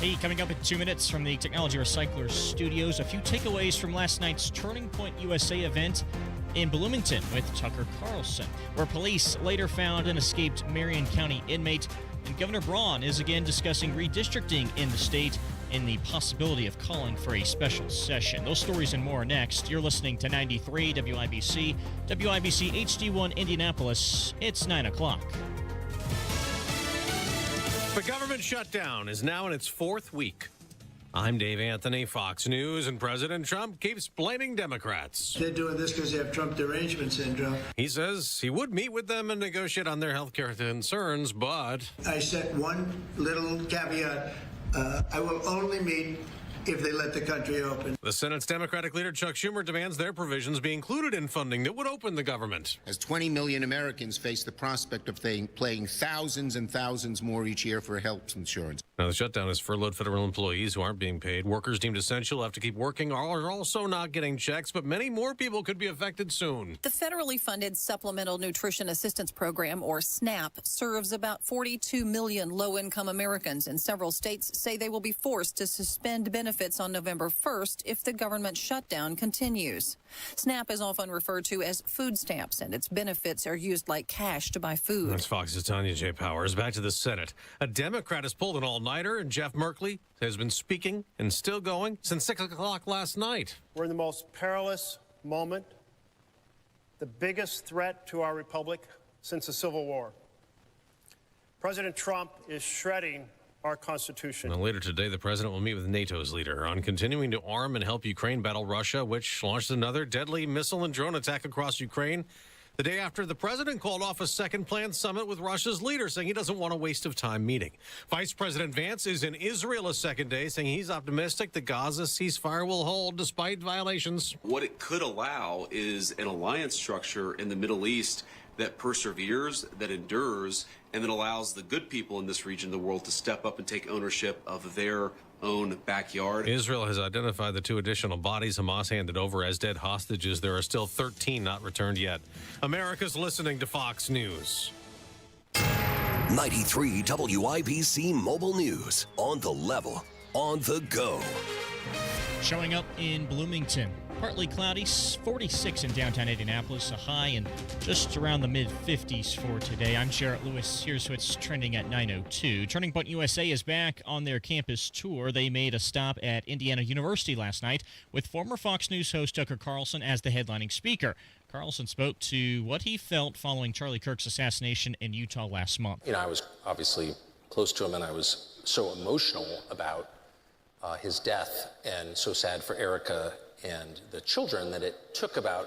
Hey, coming up in 2 minutes from the Technology Recyclers Studios, a few takeaways from last night's Turning Point USA event in Bloomington with Tucker Carlson, where police later found an escaped Marion County inmate. And Governor Braun is again discussing redistricting in the state and the possibility of calling for a special session. Those stories and more next. You're listening to 93 WIBC, WIBC HD1 Indianapolis. It's 9 o'clock. The government shutdown is now in its fourth week. I'm Dave Anthony, Fox News, and President Trump keeps blaming Democrats. They're doing this because they have Trump derangement syndrome. He says he would meet with them and negotiate on their health care concerns, but I set one little caveat. I will only meet if they let the country open. The Senate's Democratic leader Chuck Schumer demands their provisions be included in funding that would open the government. As 20 million Americans face the prospect of paying thousands and thousands more each year for health insurance. Now, the shutdown has furloughed federal employees who aren't being paid. Workers deemed essential have to keep working are also not getting checks, but many more people could be affected soon. The federally funded Supplemental Nutrition Assistance Program, or SNAP, serves about 42 million low-income Americans, and several states say they will be forced to suspend benefits on November 1st if the government shutdown continues. SNAP is often referred to as food stamps, and its benefits are used like cash to buy food. That's Fox's Tanya J. Powers. Back to the Senate. A Democrat has pulled an all-nighter, and Jeff Merkley has been speaking and still going since 6 o'clock last night. We're in the most perilous moment, the biggest threat to our republic since the Civil War. President Trump is shredding our Constitution. Now, later today, the president will meet with NATO's leader on continuing to arm and help Ukraine battle Russia, which launched another deadly missile and drone attack across Ukraine the day after the president called off a second planned summit with Russia's leader, saying he doesn't want a waste of time meeting. Vice President Vance is in Israel a second day, saying he's optimistic the Gaza ceasefire will hold despite violations. What it could allow is an alliance structure in the Middle East that perseveres, that endures, and that allows the good people in this region of the world to step up and take ownership of their own backyard. Israel has identified the two additional bodies Hamas handed over as dead hostages. There are still 13 not returned yet. America's listening to Fox News. 93 WIBC Mobile News. On the level, on the go. Showing up in Bloomington. Partly cloudy, 46 in downtown Indianapolis, a high in just around the mid-50s for today. I'm Jarrett Lewis. Here's what's trending at 9:02. Turning Point USA is back on their campus tour. They made a stop at Indiana University last night with former Fox News host Tucker Carlson as the headlining speaker. Carlson spoke to what he felt following Charlie Kirk's assassination in Utah last month. I was obviously close to him, and I was so emotional about his death and so sad for Erica and the children that it took about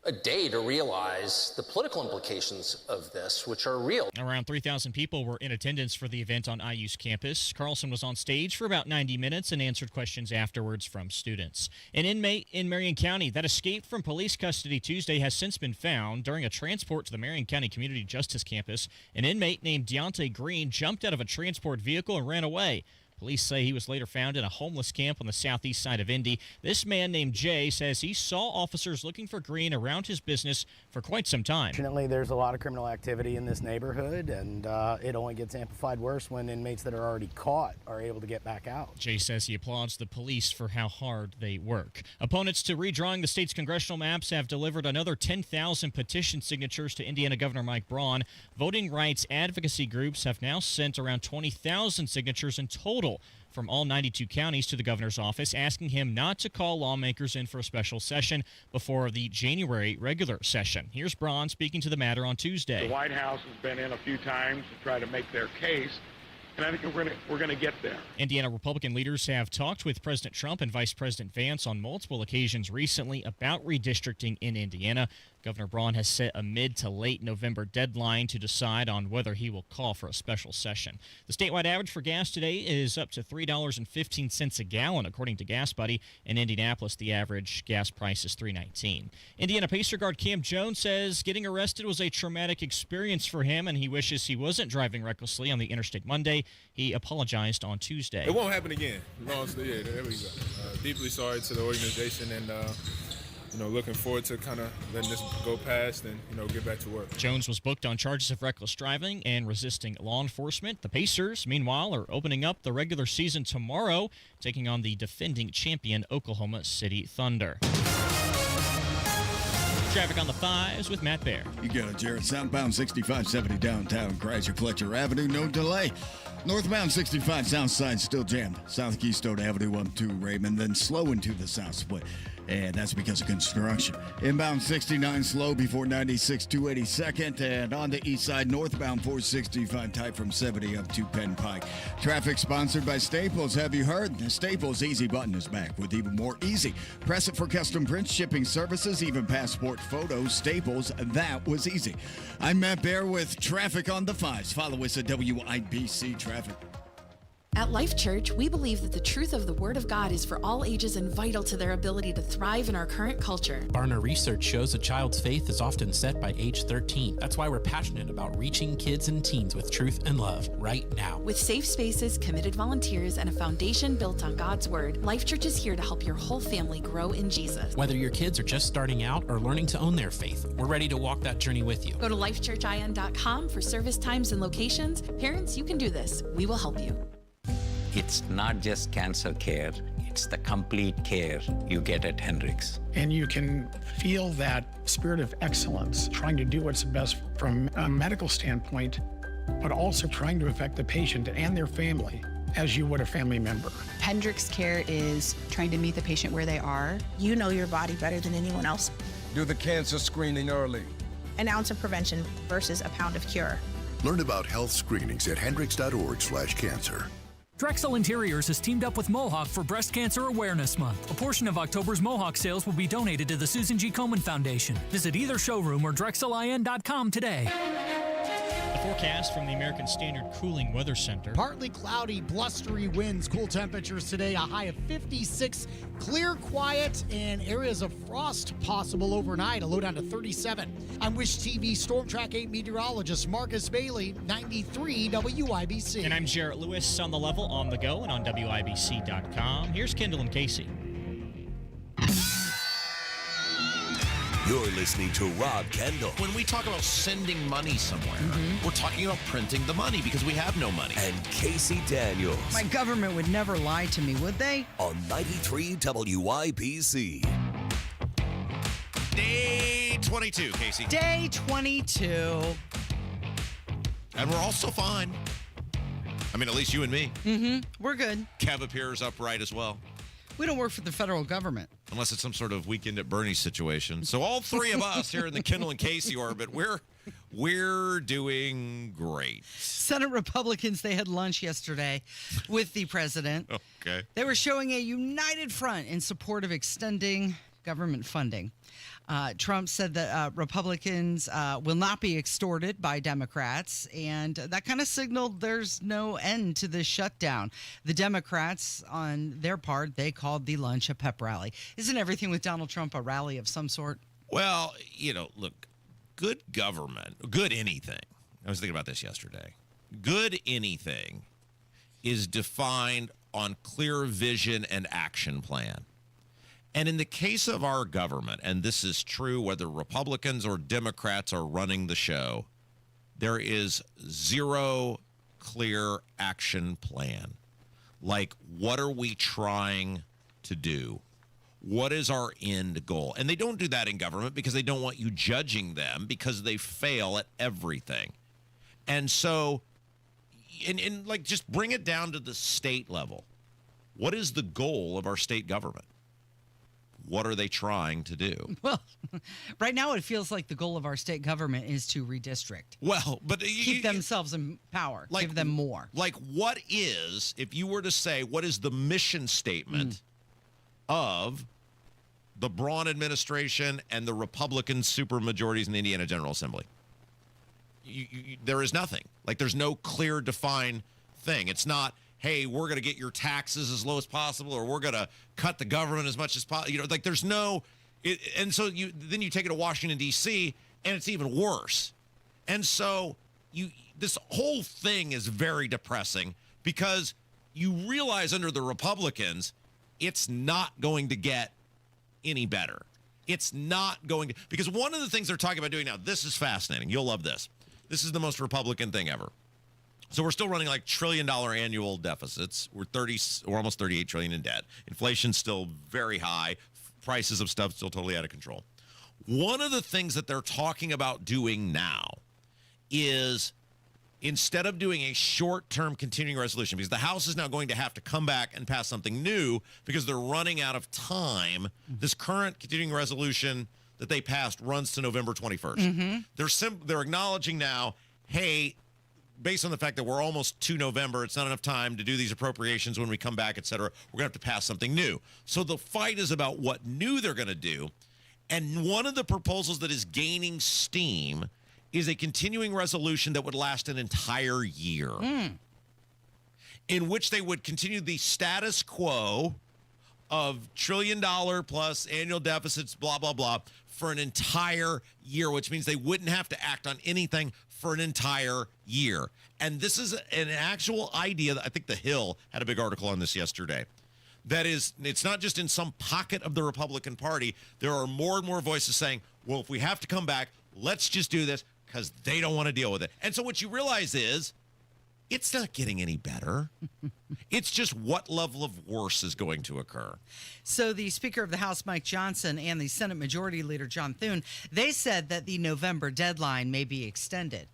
a day to realize the political implications of this, which are real. Around 3,000 people were in attendance for the event on IU's campus. Carlson was on stage for about 90 minutes and answered questions afterwards from students. An inmate in Marion County that escaped from police custody Tuesday has since been found. During a transport to the Marion County Community Justice Campus, an inmate named Deontay Green jumped out of a transport vehicle and ran away. Police say he was later found in a homeless camp on the southeast side of Indy. This man named Jay says he saw officers looking for Green around his business for quite some time. Fortunately, there's a lot of criminal activity in this neighborhood, and it only gets amplified worse when inmates that are already caught are able to get back out. Jay says he applauds the police for how hard they work. Opponents to redrawing the state's congressional maps have delivered another 10,000 petition signatures to Indiana Governor Mike Braun. Voting rights advocacy groups have now sent around 20,000 signatures in total from all 92 counties to the governor's office, asking him not to call lawmakers in for a special session before the January regular session. Here's Braun speaking to the matter on Tuesday. The White House has been in a few times to try to make their case, and I think we're going to get there. Indiana Republican leaders have talked with President Trump and Vice President Vance on multiple occasions recently about redistricting in Indiana. Governor Braun has set a mid to late November deadline to decide on whether he will call for a special session. The statewide average for gas today is up to $3.15 a gallon, according to Gas Buddy. In Indianapolis, the average gas price is $3.19. Indiana Pacer guard Cam Jones says getting arrested was a traumatic experience for him, and he wishes he wasn't driving recklessly on the interstate Monday. He apologized on Tuesday. It won't happen again. No, yeah, there we go. Deeply sorry to the organization and looking forward to kind of letting this go past and, get back to work. Jones was booked on charges of reckless driving and resisting law enforcement. The Pacers, meanwhile, are opening up the regular season tomorrow, taking on the defending champion Oklahoma City Thunder. Traffic on the 5s with Matt Baer. You got it, Jared. Southbound 6570 downtown, Chrysler Fletcher Avenue, no delay. Northbound 65 south side still jammed. South Keystone Avenue up to Raymond, then slow into the south split. And that's because of construction. Inbound 69 slow before 96 282nd. And on the east side, northbound 465 tight from 70 up to Penn Pike. Traffic sponsored by Staples. Have you heard? The Staples Easy button is back with even more easy. Press it for custom print, shipping services, even passport photos. Staples, that was easy. I'm Matt Baer with traffic on the 5s. Follow us at WIBC Traffic. At Life Church, we believe that the truth of the Word of God is for all ages and vital to their ability to thrive in our current culture. Barna research shows a child's faith is often set by age 13. That's why we're passionate about reaching kids and teens with truth and love right now. With safe spaces, committed volunteers, and a foundation built on God's Word, Life Church is here to help your whole family grow in Jesus. Whether your kids are just starting out or learning to own their faith, we're ready to walk that journey with you. Go to lifechurchin.com for service times and locations. Parents, you can do this. We will help you. It's not just cancer care, it's the complete care you get at Hendricks. And you can feel that spirit of excellence, trying to do what's best from a medical standpoint, but also trying to affect the patient and their family as you would a family member. Hendricks Care is trying to meet the patient where they are. You know your body better than anyone else. Do the cancer screening early. An ounce of prevention versus a pound of cure. Learn about health screenings at hendricks.org/cancer. Drexel Interiors has teamed up with Mohawk for Breast Cancer Awareness Month. A portion of October's Mohawk sales will be donated to the Susan G. Komen Foundation. Visit either showroom or drexelin.com today. The forecast from the American Standard Cooling Weather Center. Partly cloudy, blustery winds, cool temperatures today, a high of 56. Clear, quiet, and areas of frost possible overnight, a low down to 37. I'm Wish TV Storm Track 8 meteorologist Marcus Bailey, 93 WIBC. And I'm Jarrett Lewis on the level, on the go, and on WIBC.com. Here's Kendall and Casey. You're listening to Rob Kendall. When we talk about sending money somewhere, we're talking about printing the money because we have no money. And Casey Daniels. My government would never lie to me, would they? On 93 WIBC. Day 22, Casey. Day 22. And we're all so fine. I mean, at least you and me. We're good. Kev appears upright as well. We don't work for the federal government. Unless it's some sort of Weekend at Bernie's situation. So all three of us here in the Kendall and Casey orbit, we're doing great. Senate Republicans, they had lunch yesterday with the president. Okay. They were showing a united front in support of extending government funding. Trump said that Republicans will not be extorted by Democrats, and that kind of signaled there's no end to this shutdown. The Democrats, on their part, they called the lunch a pep rally. Isn't everything with Donald Trump a rally of some sort? Well, look, good government, good anything. I was thinking about this yesterday. Good anything is defined on clear vision and action plan. And in the case of our government, and this is true whether Republicans or Democrats are running the show, there is zero clear action plan. Like, what are we trying to do? What is our end goal? And they don't do that in government because they don't want you judging them because they fail at everything. And so, and like, just bring it down to the state level. What is the goal of our state government? What are they trying to do? Well, right now it feels like the goal of our state government is to redistrict. Well, but keep themselves in power, give them more. Like, what is, if you were to say, what is the mission statement of the Braun administration and the Republican supermajorities in the Indiana General Assembly? There is nothing. Like, there's no clear, defined thing. It's not, hey, we're going to get your taxes as low as possible, or we're going to cut the government as much as possible. Like, there's no, and so then you take it to Washington, D.C., and it's even worse. And so this whole thing is very depressing because you realize under the Republicans, it's not going to get any better. It's not going to, because one of the things they're talking about doing now, this is fascinating. You'll love this. This is the most Republican thing ever. So we're still running like $1 trillion annual deficits. We're almost 38 trillion in debt. Inflation's still very high. Prices of stuff still totally out of control. One of the things that they're talking about doing now is, instead of doing a short-term continuing resolution, because the House is now going to have to come back and pass something new because they're running out of time. This current continuing resolution that they passed runs to November 21st. They're acknowledging now, hey, based on the fact that we're almost to November, it's not enough time to do these appropriations when we come back, et cetera. We're going to have to pass something new. So the fight is about what new they're going to do. And one of the proposals that is gaining steam is a continuing resolution that would last an entire year, in which they would continue the status quo of $1 trillion plus annual deficits, blah, blah, blah, for an entire year, which means they wouldn't have to act on anything for an entire year. And this is an actual idea that I think The Hill had a big article on this yesterday. That is, it's not just in some pocket of the Republican Party. There are more and more voices saying, well, if we have to come back, let's just do this, because they don't want to deal with it. And so what you realize is, it's not getting any better. It's just what level of worse is going to occur. So the Speaker of the House, Mike Johnson, and the Senate Majority Leader, John Thune, they said that the November deadline may be extended.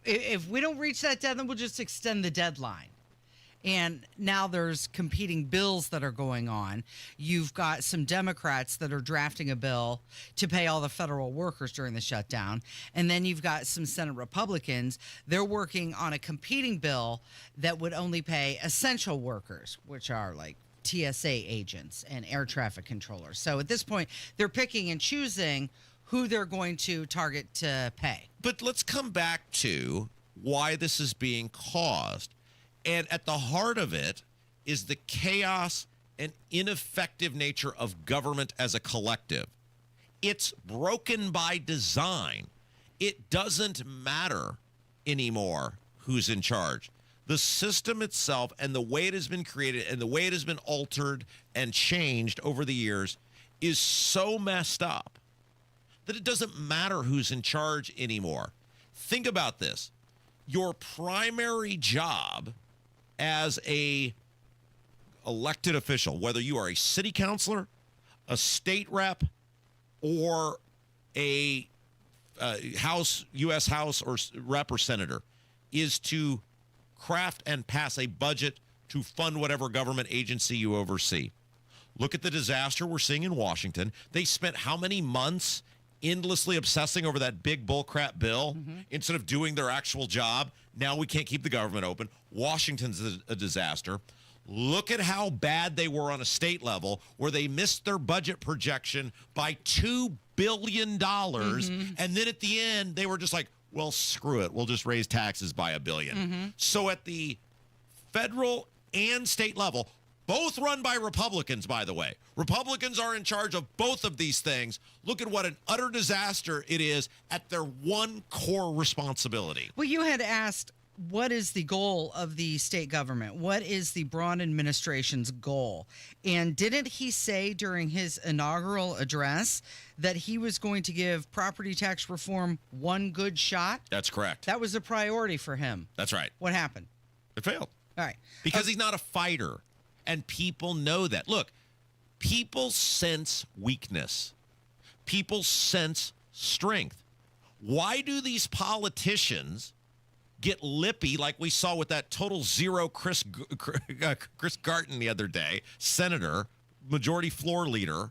If we don't reach that deadline, we'll just extend the deadline. And now there's competing bills that are going on. You've got some Democrats that are drafting a bill to pay all the federal workers during the shutdown. And then you've got some Senate Republicans. They're working on a competing bill that would only pay essential workers, which are like TSA agents and air traffic controllers. So at this point, they're picking and choosing who they're going to target to pay. But let's come back to why this is being caused. And at the heart of it is the chaos and ineffective nature of government as a collective. It's broken by design. It doesn't matter anymore who's in charge. The system itself and the way it has been created and the way it has been altered and changed over the years is so messed up that it doesn't matter who's in charge anymore. Think about this. Your primary job as a elected official, whether you are a city councilor, a state rep, or a U.S. House or rep or senator, is to craft and pass a budget to fund whatever government agency you oversee. Look at the disaster we're seeing in Washington. They spent how many months endlessly obsessing over that big bullcrap bill instead of doing their actual job? Now we can't keep the government open. Washington's a disaster. Look at how bad they were on a state level, where they missed their budget projection by $2 billion. And then at the end, they were just like, well, screw it. We'll just raise taxes by $1 billion. So at the federal and state level, both run by Republicans, by the way. Republicans are in charge of both of these things. Look at what an utter disaster it is at their one core responsibility. Well, you had asked, what is the goal of the state government? What is the Braun administration's goal? And didn't he say during his inaugural address that he was going to give property tax reform one good shot? That's correct. That was a priority for him. That's right. What happened? It failed. All right. Because he's not a fighter. And people know that. Look, people sense weakness. People sense strength. Why do these politicians get lippy like we saw with that total zero Chris Garton the other day, senator, majority floor leader,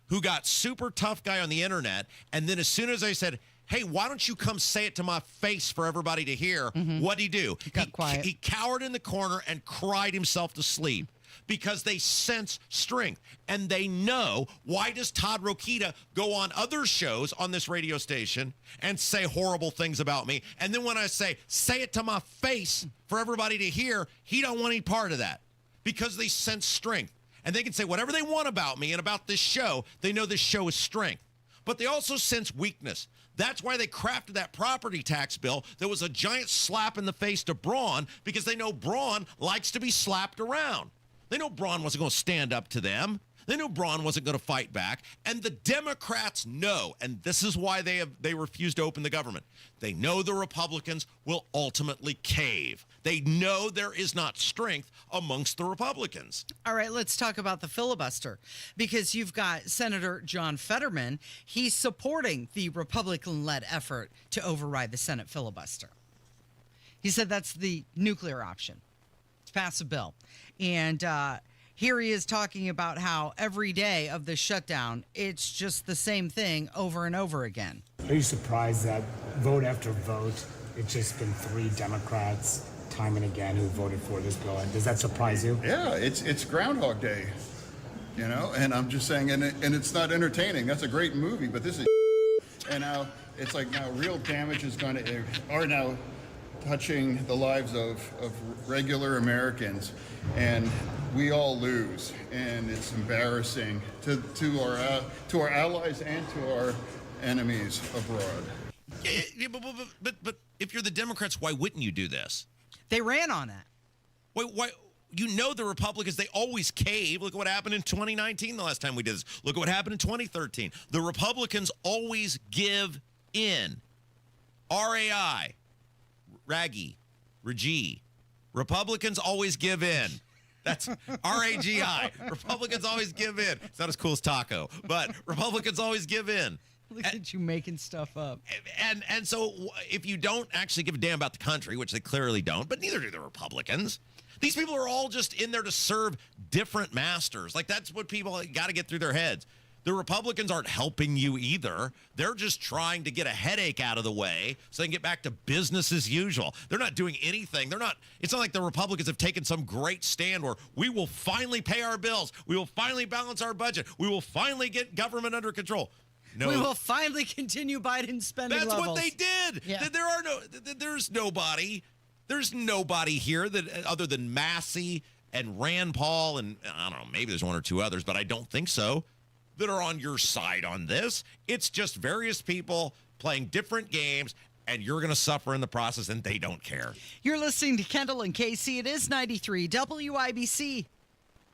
who got super tough guy on the internet, and then as soon as I said, hey, why don't you come say it to my face for everybody to hear, what'd he do? He got quiet. He cowered in the corner and cried himself to sleep. Because they sense strength. And they know, why does Todd Rokita go on other shows on this radio station and say horrible things about me? And then when I say it to my face for everybody to hear, he don't want any part of that. Because they sense strength. And they can say whatever they want about me and about this show. They know this show is strength. But they also sense weakness. That's why they crafted that property tax bill that was a giant slap in the face to Braun, because they know Braun likes to be slapped around. They know Braun wasn't going to stand up to them. They knew Braun wasn't going to fight back. And the Democrats know, and this is why they refuse to open the government. They know the Republicans will ultimately cave. They know there is not strength amongst the Republicans. All right, let's talk about the filibuster, because you've got Senator John Fetterman. He's supporting the Republican-led effort to override the Senate filibuster. He said that's the nuclear option, to pass a bill. And here he is talking about how every day of the shutdown, it's just the same thing over and over again. Are you surprised that vote after vote, it's just been 3 Democrats time and again who voted for this bill? And does that surprise you? Yeah, it's Groundhog Day, you know, and I'm just saying, and it's not entertaining. That's a great movie, but this is, and now it's like now real damage is going to, are now touching the lives of regular Americans, and we all lose, and it's embarrassing to our allies and to our enemies abroad. Yeah, but if you're the Democrats, why wouldn't you do this? They ran on that. Why? You know the Republicans, they always cave. Look at what happened in 2019 the last time we did this. Look at what happened in 2013. The Republicans always give in. RAI, Raggy, Regi. Republicans always give in. That's RAGI. Republicans always give in. It's not as cool as taco, but Republicans always give in. Look at you making stuff up. And so if you don't actually give a damn about the country, which they clearly don't, but neither do the Republicans, these people are all just in there to serve different masters. Like, that's what people got to get through their heads. The Republicans aren't helping you either. They're just trying to get a headache out of the way so they can get back to business as usual. They're not doing anything. It's not like the Republicans have taken some great stand where we will finally pay our bills. We will finally balance our budget. We will finally get government under control. No. We will finally continue Biden's spending That's levels. what they did. Yeah. There's nobody here that other than Massey and Rand Paul, and I don't know, maybe there's one or two others, but I don't think so, that are on your side on this. It's just various people playing different games, and you're going to suffer in the process, and they don't care. You're listening to Kendall and Casey. It is 93 WIBC.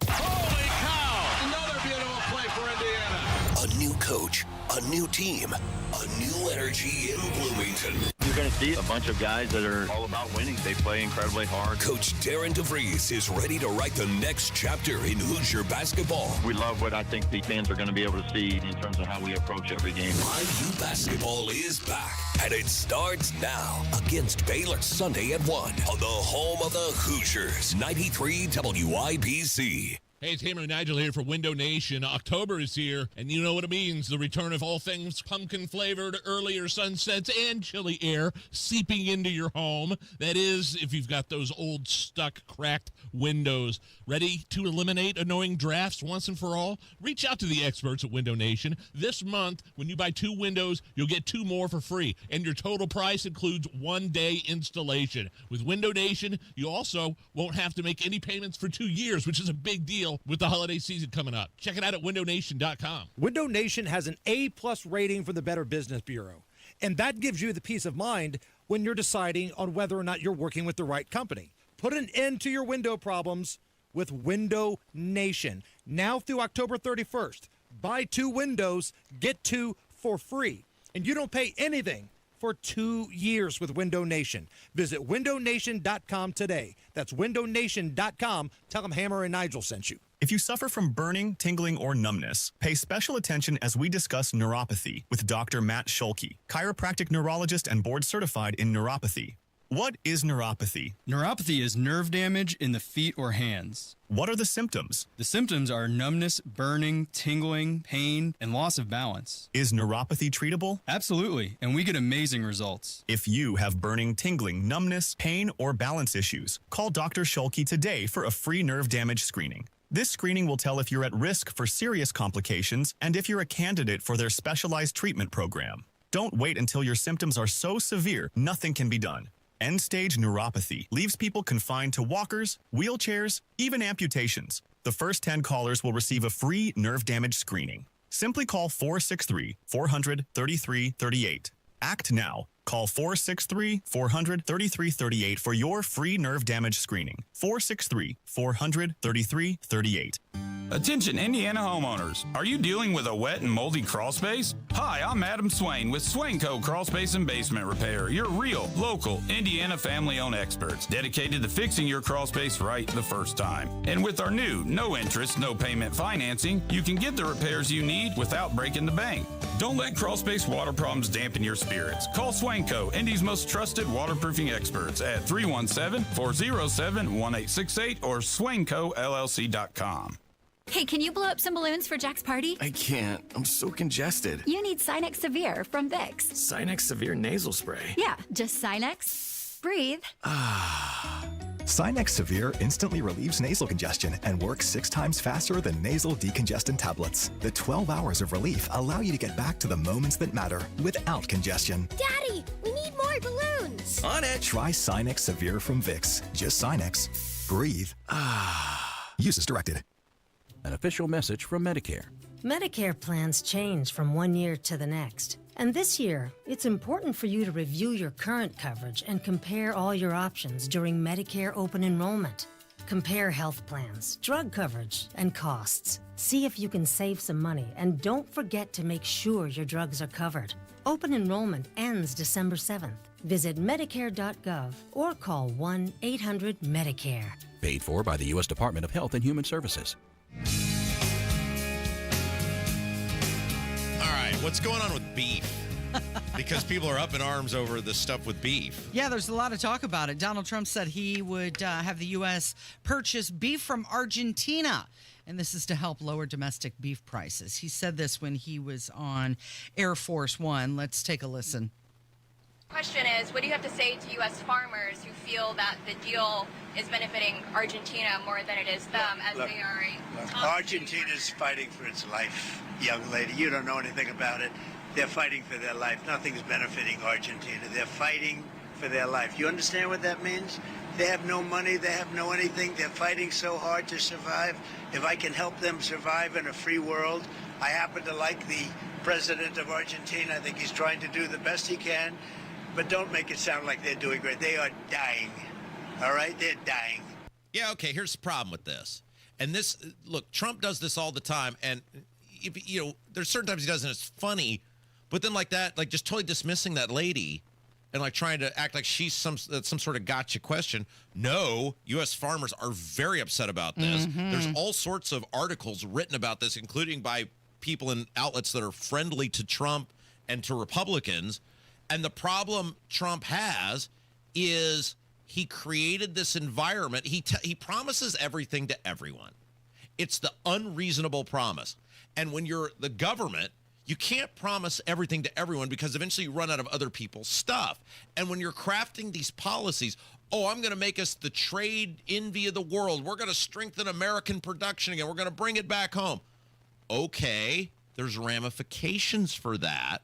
Holy cow! Another beautiful play for Indiana. A new coach, a new team, a new energy in Bloomington. You're going to see a bunch of guys that are all about winning. They play incredibly hard. Coach Darren DeVries is ready to write the next chapter in Hoosier basketball. We love what I think the fans are going to be able to see in terms of how we approach every game. IU basketball is back, and it starts now against Baylor Sunday at 1 on the home of the Hoosiers, 93 WIBC. Hey, it's Hammer and Nigel here for Window Nation. October is here, and you know what it means. The return of all things pumpkin-flavored, earlier sunsets, and chilly air seeping into your home. That is, if you've got those old, stuck, cracked windows. Ready to eliminate annoying drafts once and for all? Reach out to the experts at Window Nation. This month, when you buy 2 windows, you'll get 2 more for free, and your total price includes 1-day installation. With Window Nation, you also won't have to make any payments for 2 years, which is a big deal with the holiday season coming up. Check it out at windownation.com. Window Nation has an A+ rating from the Better Business Bureau, and that gives you the peace of mind when you're deciding on whether or not you're working with the right company. Put an end to your window problems with Window Nation. Now through October 31st, buy 2 windows, get 2 for free, and you don't pay anything for 2 years with Window Nation. Visit windownation.com today. That's windownation.com. Tell them Hammer and Nigel sent you. If you suffer from burning, tingling, or numbness, pay special attention as we discuss neuropathy with Dr. Matt Scholke, chiropractic neurologist and board certified in neuropathy. What is neuropathy? Neuropathy is nerve damage in the feet or hands. What are the symptoms? The symptoms are numbness, burning, tingling, pain, and loss of balance. Is neuropathy treatable? Absolutely, and we get amazing results. If you have burning, tingling, numbness, pain, or balance issues, call Dr. Scholke today for a free nerve damage screening. This screening will tell if you're at risk for serious complications and if you're a candidate for their specialized treatment program. Don't wait until your symptoms are so severe nothing can be done. End-stage neuropathy leaves people confined to walkers, wheelchairs, even amputations. The first 10 callers will receive a free nerve damage screening. Simply call 463-400-3338. Act now. Call 463-400-3338 for your free nerve damage screening. 463-400-3338. Attention Indiana homeowners, are you dealing with a wet and moldy crawl space? Hi, I'm Adam Swain with Swain Co. Crawl Space and Basement Repair, your real, local, Indiana family-owned experts dedicated to fixing your crawl space right the first time. And with our new, no interest, no payment financing, you can get the repairs you need without breaking the bank. Don't let crawl space water problems dampen your spirits. Call Swain Co., Indy's most trusted waterproofing experts at 317-407-1868 or swaincollc.com. Hey, can you blow up some balloons for Jack's party? I can't. I'm so congested. You need Sinex Severe from Vicks. Sinex Severe nasal spray. Yeah, just Sinex. Breathe. Sinex Severe instantly relieves nasal congestion and works 6 times faster than nasal decongestant tablets. The 12 hours of relief allow you to get back to the moments that matter without congestion. Daddy, we need more balloons. On it. Try Sinex Severe from Vicks. Just Sinex. Breathe. Use as directed. An official message from Medicare. Medicare plans change from one year to the next. And this year, it's important for you to review your current coverage and compare all your options during Medicare open enrollment. Compare health plans, drug coverage, and costs. See if you can save some money, and don't forget to make sure your drugs are covered. Open enrollment ends December 7th. Visit Medicare.gov or call 1-800-MEDICARE. Paid for by the U.S. Department of Health and Human Services. All right, what's going on with beef? Because people are up in arms over the stuff with beef. Yeah, there's a lot of talk about it. Donald Trump said he would have the U.S. purchase beef from Argentina, and this is to help lower domestic beef prices. He said this when he was on Air Force One. Let's take a listen. Question is, what do you have to say to U.S. farmers who feel that the deal is benefiting Argentina more than it is them, as they are Argentina's fighting for its life, young lady. You don't know anything about it. They're fighting for their life. Nothing's benefiting Argentina. They're fighting for their life. You understand what that means? They have no money. They have no anything. They're fighting so hard to survive. If I can help them survive in a free world, I happen to like the president of Argentina. I think he's trying to do the best he can. But don't make it sound like they're doing great. They are dying. All right? They're dying. Yeah, okay, here's the problem with this. And this, look, Trump does this all the time. And, if, you know, there's certain times he does, and it's funny. But then like that, like just totally dismissing that lady and like trying to act like she's some sort of gotcha question. No, U.S. farmers are very upset about this. Mm-hmm. There's all sorts of articles written about this, including by people in outlets that are friendly to Trump and to Republicans. And the problem Trump has is he created this environment. He promises everything to everyone. It's the unreasonable promise. And when you're the government, you can't promise everything to everyone because eventually you run out of other people's stuff. And when you're crafting these policies, oh, I'm going to make us the trade envy of the world. We're going to strengthen American production again. We're going to bring it back home. Okay, there's ramifications for that.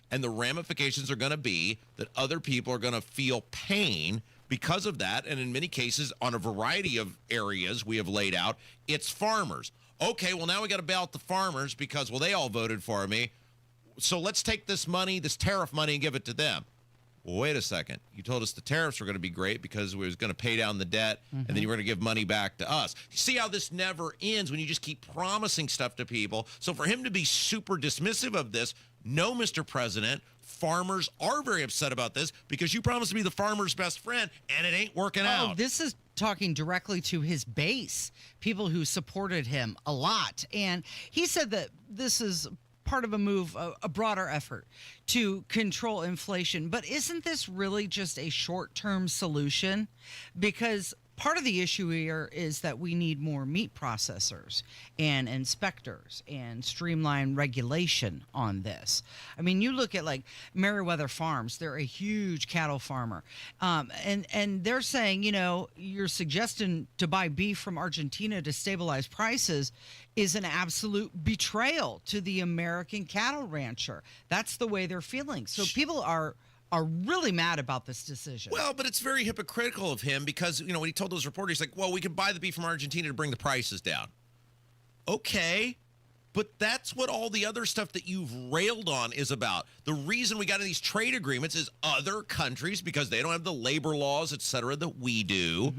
And the ramifications are going to be that other people are going to feel pain because of that. And in many cases, on a variety of areas we have laid out, it's farmers. Okay, well, now we got to bail out the farmers because, well, they all voted for me. So let's take this money, this tariff money, and give it to them. Well, wait a second. You told us the tariffs were going to be great because we was going to pay down the debt, and then you were going to give money back to us. You see how this never ends when you just keep promising stuff to people. So for him to be super dismissive of this, no, Mr. President, farmers are very upset about this because you promised to be the farmer's best friend, and it ain't working out. Oh, this is talking directly to his base, people who supported him a lot. And he said that this is part of a move, a broader effort to control inflation. But isn't this really just a short-term solution? Because part of the issue here is that we need more meat processors and inspectors and streamlined regulation on this. I mean, you look at like Meriwether Farms, they're a huge cattle farmer. And they're saying, you know, you're suggesting to buy beef from Argentina to stabilize prices is an absolute betrayal to the American cattle rancher. That's the way they're feeling. So people are really mad about this decision. Well, but it's very hypocritical of him because, you know, when he told those reporters, he's like, well, we can buy the beef from Argentina to bring the prices down. Okay, but that's what all the other stuff that you've railed on is about. The reason we got in these trade agreements is other countries, because they don't have the labor laws, et cetera, that we do,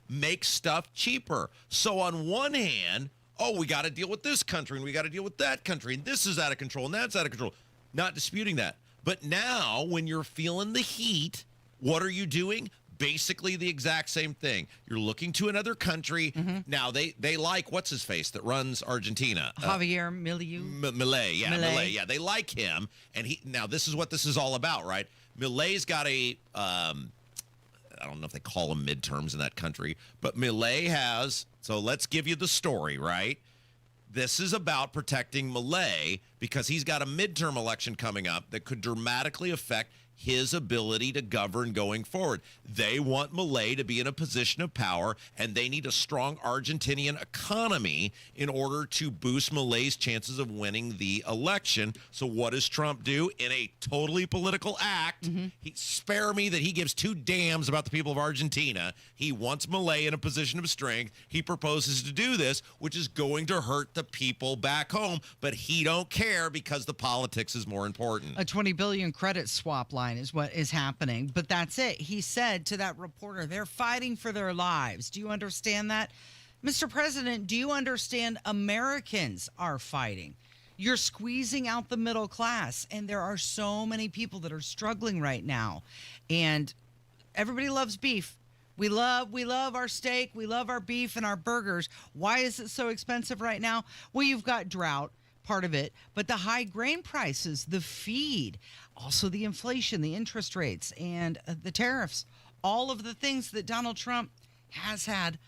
make stuff cheaper. So on one hand, oh, we got to deal with this country and we got to deal with that country and this is out of control and that's out of control. Not disputing that. But now when you're feeling the heat, what are you doing? Basically the exact same thing. You're looking to another country. Now they like what's his face that runs Argentina, Javier Milei. Yeah, they like him, and now this is what this is all about, right? Milei's got a I don't know if they call them midterms in that country, but Milei has. So let's give you the story, right? This is about protecting Milei because he's got a midterm election coming up that could dramatically affect his ability to govern going forward. They want Milei to be in a position of power, and they need a strong Argentinian economy in order to boost Milei's chances of winning the election. So what does Trump do in a totally political act? Spare me that he gives two damns about the people of Argentina. He wants Milei in a position of strength. He proposes to do this, which is going to hurt the people back home, but he don't care because the politics is more important. A $20 billion credit swap line is what is happening, but that's it. He said to that reporter, they're fighting for their lives. Do you understand that? Mr. President, do you understand Americans are fighting? You're squeezing out the middle class, and there are so many people that are struggling right now. And everybody loves beef. We love our steak, we love our beef and our burgers. Why is it so expensive right now? Well, you've got drought, part of it, but the high grain prices, the feed, also the inflation, the interest rates, and the tariffs, all of the things that Donald Trump has had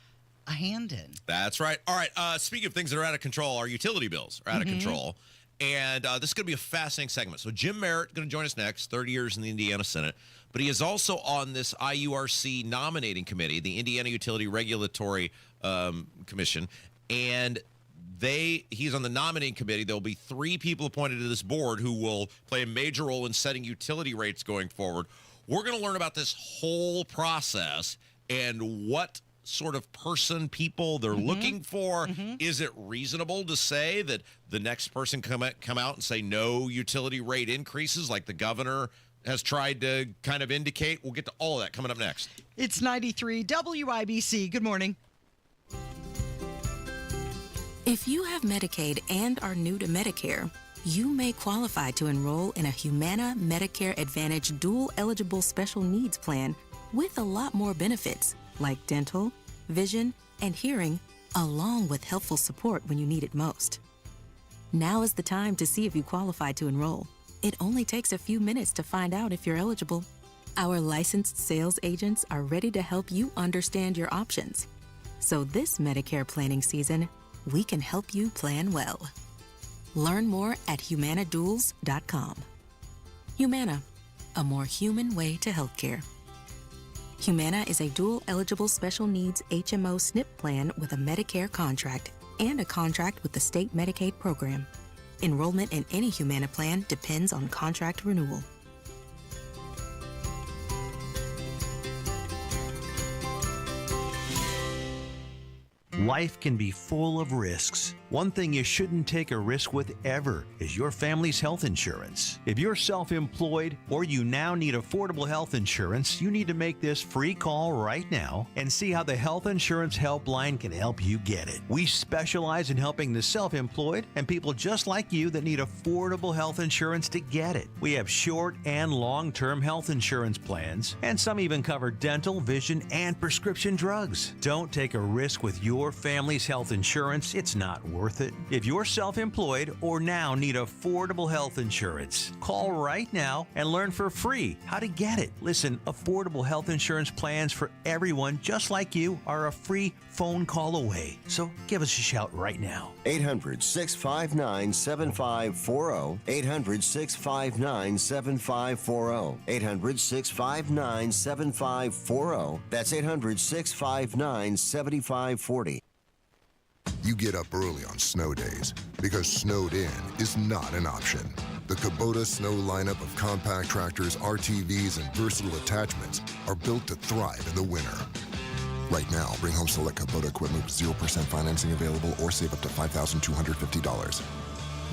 a hand in. That's right. All right. Speaking of things that are out of control, our utility bills are out of control. And this is going to be a fascinating segment. So Jim Merritt going to join us next, 30 years in the Indiana Senate. But he is also on this IURC nominating committee, the Indiana Utility Regulatory Commission. And he's on the nominating committee. There'll be 3 people appointed to this board who will play a major role in setting utility rates going forward. We're going to learn about this whole process and what sort of people they're looking for. Is it reasonable to say that the next person come out and say no utility rate increases like the governor has tried to kind of indicate? We'll get to all of that coming up next. It's 93 WIBC. Good morning. If you have Medicaid and are new to Medicare, you may qualify to enroll in a Humana Medicare Advantage dual eligible special needs plan with a lot more benefits like dental, vision, and hearing, along with helpful support when you need it most. Now is the time to see if you qualify to enroll. It only takes a few minutes to find out if you're eligible. Our licensed sales agents are ready to help you understand your options. So this Medicare planning season, we can help you plan well. Learn more at humanaduals.com. Humana, a more human way to healthcare. Humana is a dual-eligible special needs HMO SNP plan with a Medicare contract and a contract with the state Medicaid program. Enrollment in any Humana plan depends on contract renewal. Life can be full of risks. One thing you shouldn't take a risk with ever is your family's health insurance. If you're self-employed or you now need affordable health insurance, you need to make this free call right now and see how the Health Insurance Helpline can help you get it. We specialize in helping the self-employed and people just like you that need affordable health insurance to get it. We have short and long-term health insurance plans, and some even cover dental, vision, and prescription drugs. Don't take a risk with your family's health insurance. It's not worth it. If you're self-employed or now need affordable health insurance, call right now and learn for free how to get it. Listen, affordable health insurance plans for everyone just like you are a free phone call away. So give us a shout right now. 800-659-7540. 800-659-7540. 800-659-7540. That's 800-659-7540. You get up early on snow days because snowed in is not an option. The Kubota Snow lineup of compact tractors, RTVs, and versatile attachments are built to thrive in the winter. Right now, bring home select Kubota equipment with 0% financing available or save up to $5,250.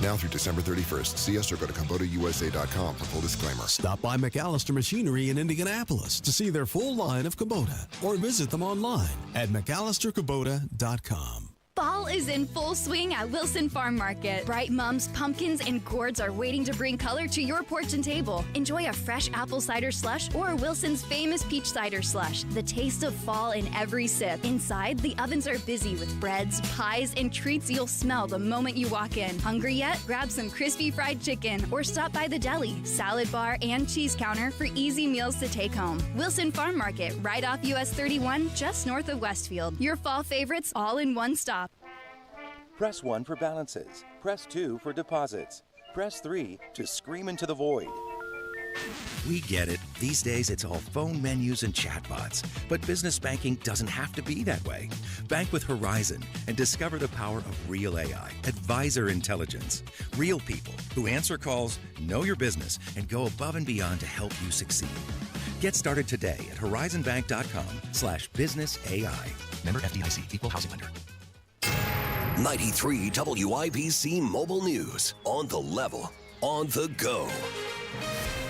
Now through December 31st. See us or go to KubotaUSA.com for full disclaimer. Stop by McAllister Machinery in Indianapolis to see their full line of Kubota or visit them online at McAllisterKubota.com. Fall is in full swing at Wilson Farm Market. Bright mums, pumpkins, and gourds are waiting to bring color to your porch and table. Enjoy a fresh apple cider slush or Wilson's famous peach cider slush. The taste of fall in every sip. Inside, the ovens are busy with breads, pies, and treats you'll smell the moment you walk in. Hungry yet? Grab some crispy fried chicken or stop by the deli, salad bar, and cheese counter for easy meals to take home. Wilson Farm Market, right off US 31, just north of Westfield. Your fall favorites all in one stop. Press 1 for balances. Press 2 for deposits. Press 3 to scream into the void. We get it. These days, it's all phone menus and chatbots. But business banking doesn't have to be that way. Bank with Horizon and discover the power of real AI, advisor intelligence. Real people who answer calls, know your business, and go above and beyond to help you succeed. Get started today at horizonbank.com/businessai. Member FDIC, Equal Housing Lender. 93 WIBC Mobile News. On the level, on the go.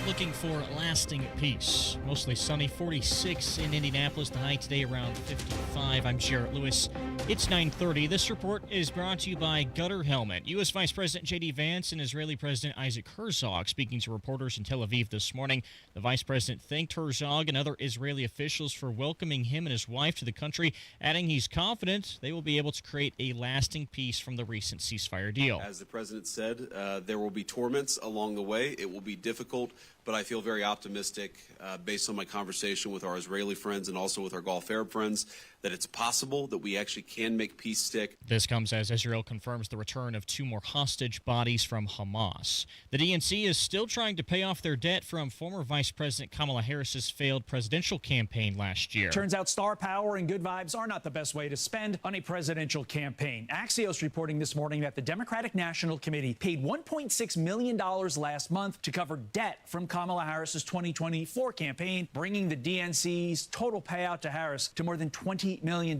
Looking for lasting peace. Mostly sunny, 46 in Indianapolis. The high today around 55. I'm Jarrett Lewis. It's 9:30. This report is brought to you by Gutter Helmet. U.S. Vice President J.D. Vance and Israeli President Isaac Herzog speaking to reporters in Tel Aviv this morning. The Vice President thanked Herzog and other Israeli officials for welcoming him and his wife to the country, adding he's confident they will be able to create a lasting peace from the recent ceasefire deal. As the President said, there will be torments along the way. It will be difficult, but I feel very optimistic based on my conversation with our Israeli friends and also with our Gulf Arab friends that it's possible that we actually can make peace stick. This comes as Israel confirms the return of 2 more hostage bodies from Hamas. The DNC is still trying to pay off their debt from former Vice President Kamala Harris's failed presidential campaign last year. Turns out star power and good vibes are not the best way to spend on a presidential campaign. Axios reporting this morning that the Democratic National Committee paid $1.6 million last month to cover debt from Kamala Harris's 2024 campaign, bringing the DNC's total payout to Harris to more than $20 million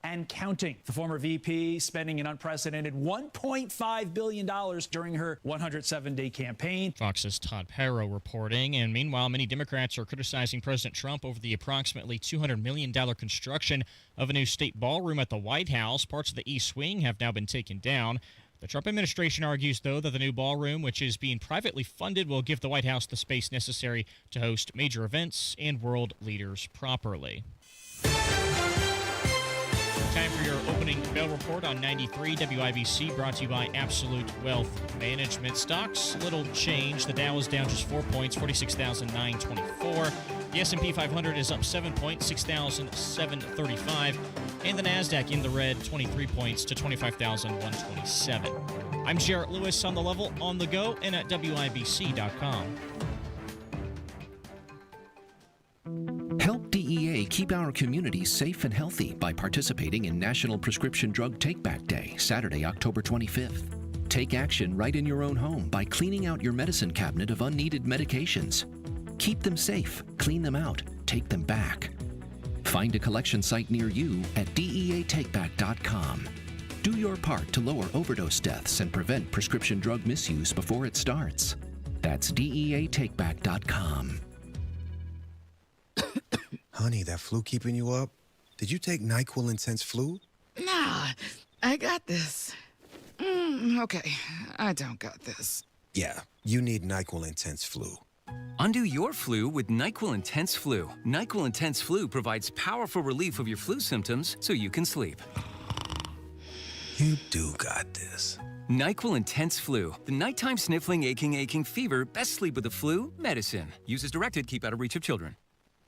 and counting. The former VP spending an unprecedented $1.5 billion during her 107-day campaign. Fox's Todd Perro reporting. And meanwhile, many Democrats are criticizing President Trump over the approximately $200 million construction of a new state ballroom at the White House. Parts of the East Wing have now been taken down. The Trump administration argues, though, that the new ballroom, which is being privately funded, will give the White House the space necessary to host major events and world leaders properly. Time for your opening bell report on 93 WIBC, brought to you by Absolute Wealth Management. Stocks, little change. The Dow is down just 4 points, 46,924. The S&P 500 is up 7 points, 6,735. And the NASDAQ in the red, 23 points to 25,127. I'm Jarrett Lewis, on the level, on the go, and at WIBC.com. Help DEA keep our communities safe and healthy by participating in National Prescription Drug Take-Back Day, Saturday, October 25th. Take action right in your own home by cleaning out your medicine cabinet of unneeded medications. Keep them safe, clean them out, take them back. Find a collection site near you at DEATakeback.com. Do your part to lower overdose deaths and prevent prescription drug misuse before it starts. That's DEATakeback.com. Honey, that flu keeping you up? Did you take NyQuil Intense Flu? Nah, I got this. Okay, I don't got this. Yeah, you need NyQuil Intense Flu. Undo your flu with NyQuil Intense Flu. NyQuil Intense Flu provides powerful relief of your flu symptoms so you can sleep. You do got this. NyQuil Intense Flu. The nighttime sniffling, aching fever. Best sleep with the flu medicine. Use as directed. Keep out of reach of children.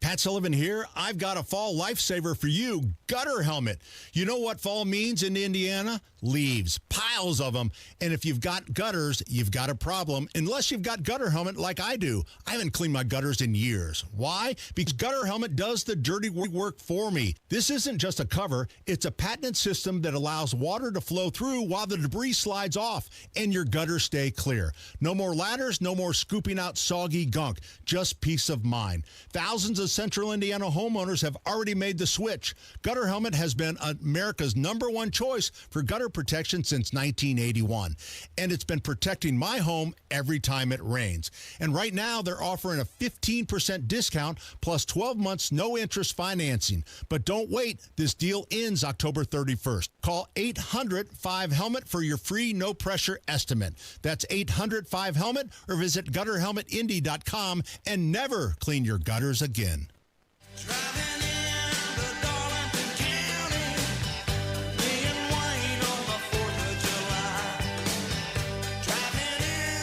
Pat Sullivan here. I've got a fall lifesaver for you, Gutter Helmet. You know what fall means in Indiana? Leaves, piles of them. And if you've got gutters, you've got a problem, unless you've got Gutter Helmet like I do. I haven't cleaned my gutters in years. Why? Because Gutter Helmet does the dirty work for me. This isn't just a cover. It's a patented system that allows water to flow through while the debris slides off, and your gutters stay clear. No more ladders, no more scooping out soggy gunk. Just peace of mind. Thousands of Central Indiana homeowners have already made the switch. Gutter Helmet has been America's #1 choice for gutter protection since 1981. And it's been protecting my home every time it rains. And right now, they're offering a 15% discount plus 12 months no-interest financing. But don't wait. This deal ends October 31st. Call 800-5HELMET for your free no-pressure estimate. That's 800-5HELMET or visit gutterhelmetindy.com and never clean your gutters again.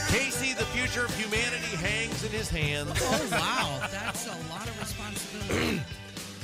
Casey, the future of humanity hangs in his hands. Oh, wow. That's a lot of responsibility.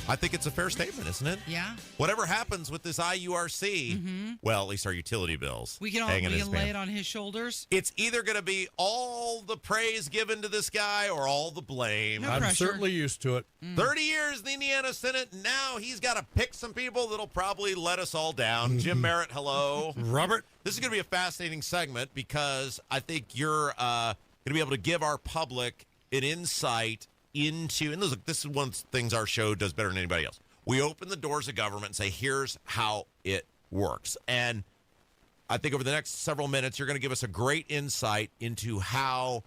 I think it's a fair statement, isn't it? Yeah. Whatever happens with this IURC, well, at least our utility bills. We can lay it on his shoulders. It's either going to be all the praise given to this guy or all the blame. No I'm pressure. certainly used to it. 30 years in the Indiana Senate. Now he's got to pick some people that'll probably let us all down. Jim Merritt, hello. Robert. This is going to be a fascinating segment because I think you're going to be able to give our public an insight into, and this is one of the things our show does better than anybody else. We open the doors of government and say, here's how it works. And I think over the next several minutes, you're going to give us a great insight into how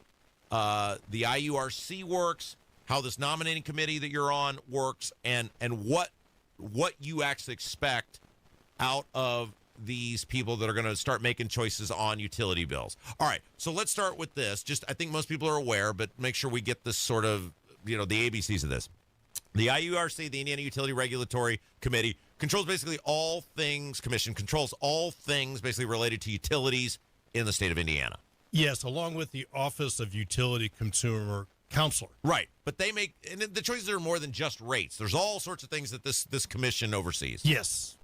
the IURC works, how this nominating committee that you're on works, and what you actually expect out of these people that are going to start making choices on utility bills. All right, so let's start with this. Just, I think most people are aware, but make sure we get this sort of, the ABCs of this. The IURC, the Indiana Utility Regulatory Committee, controls basically all things basically related to utilities in the state of Indiana. Yes, along with the Office of Utility Consumer Counselor. Right, but and the choices are more than just rates. There's all sorts of things that this commission oversees. Yes.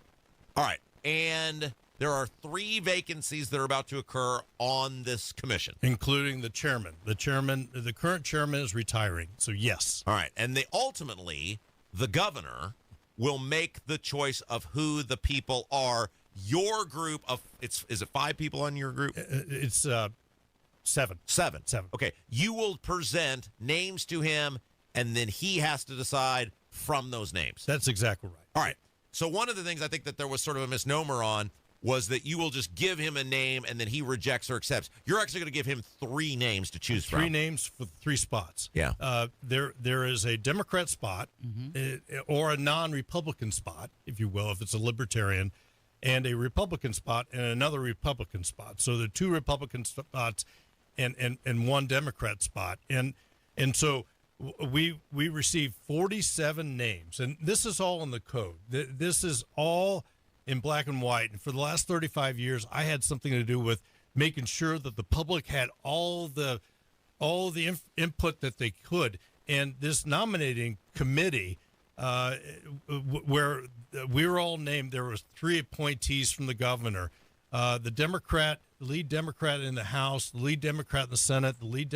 All right, and there are 3 vacancies that are about to occur on this commission, including the chairman. The current chairman is retiring, so yes. All right, and ultimately, the governor will make the choice of who the people are. Your group of, is it 5 people on your group? It's 7. 7. Okay, you will present names to him, and then he has to decide from those names. That's exactly right. All right, so one of the things I think that there was sort of a misnomer on was that you will just give him a name and then he rejects or accepts. You're actually going to give him 3 names to choose from. 3 names for 3 spots. Yeah. There is a Democrat spot or a non-Republican spot, if you will, if it's a Libertarian, and a Republican spot and another Republican spot. So there are 2 Republican spots and 1 Democrat spot. And so we received 47 names. And this is all in the code. This is all in black and white. And for the last 35 years, I had something to do with making sure that the public had all the input that they could. And this nominating committee, where we were all named, there was 3 appointees from the governor. The lead Democrat in the House, the lead Democrat in the Senate, the lead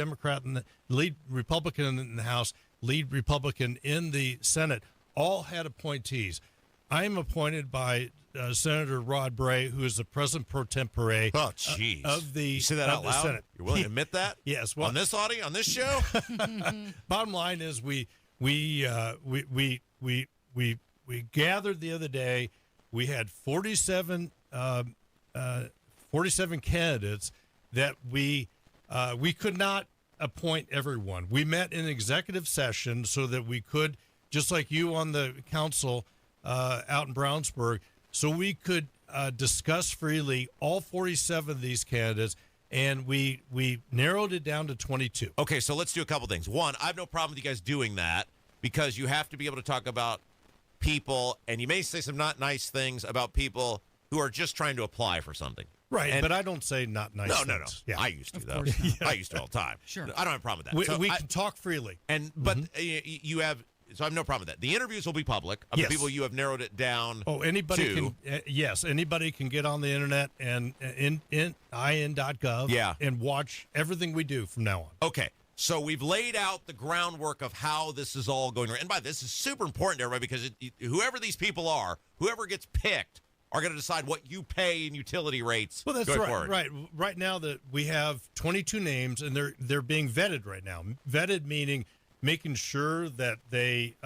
Republican in the House, lead Republican in the Senate, all had appointees. I am appointed by Senator Rod Bray, who is the president pro tempore of the you say that out loud? Senate. You're willing to admit that? Yes. Well, on this audio, on this show? Bottom line is we gathered the other day. We had 47 candidates that we could not appoint everyone. We met in executive session so that we could, just like you on the council out in Brownsburg, so we could discuss freely all 47 of these candidates, and we narrowed it down to 22. Okay, so let's do a couple things. One, I have no problem with you guys doing that because you have to be able to talk about people, and you may say some not nice things about people who are just trying to apply for something. Right, but I don't say not nice things. No. Yeah. I used to, though. I used to all the time. Sure. I don't have a problem with that. We can talk freely. But you have... So I have no problem with that. The interviews will be public of the people you have narrowed it down anybody to. Can, anybody can get on the internet and in in.gov and watch everything we do from now on. Okay. So we've laid out the groundwork of how this is all going. And by this is super important to everybody because whoever these people are, whoever gets picked, are going to decide what you pay in utility rates. Well, that's going right. forward. Right. Right now that we have 22 names and they're being vetted right now. Vetted meaning making sure that they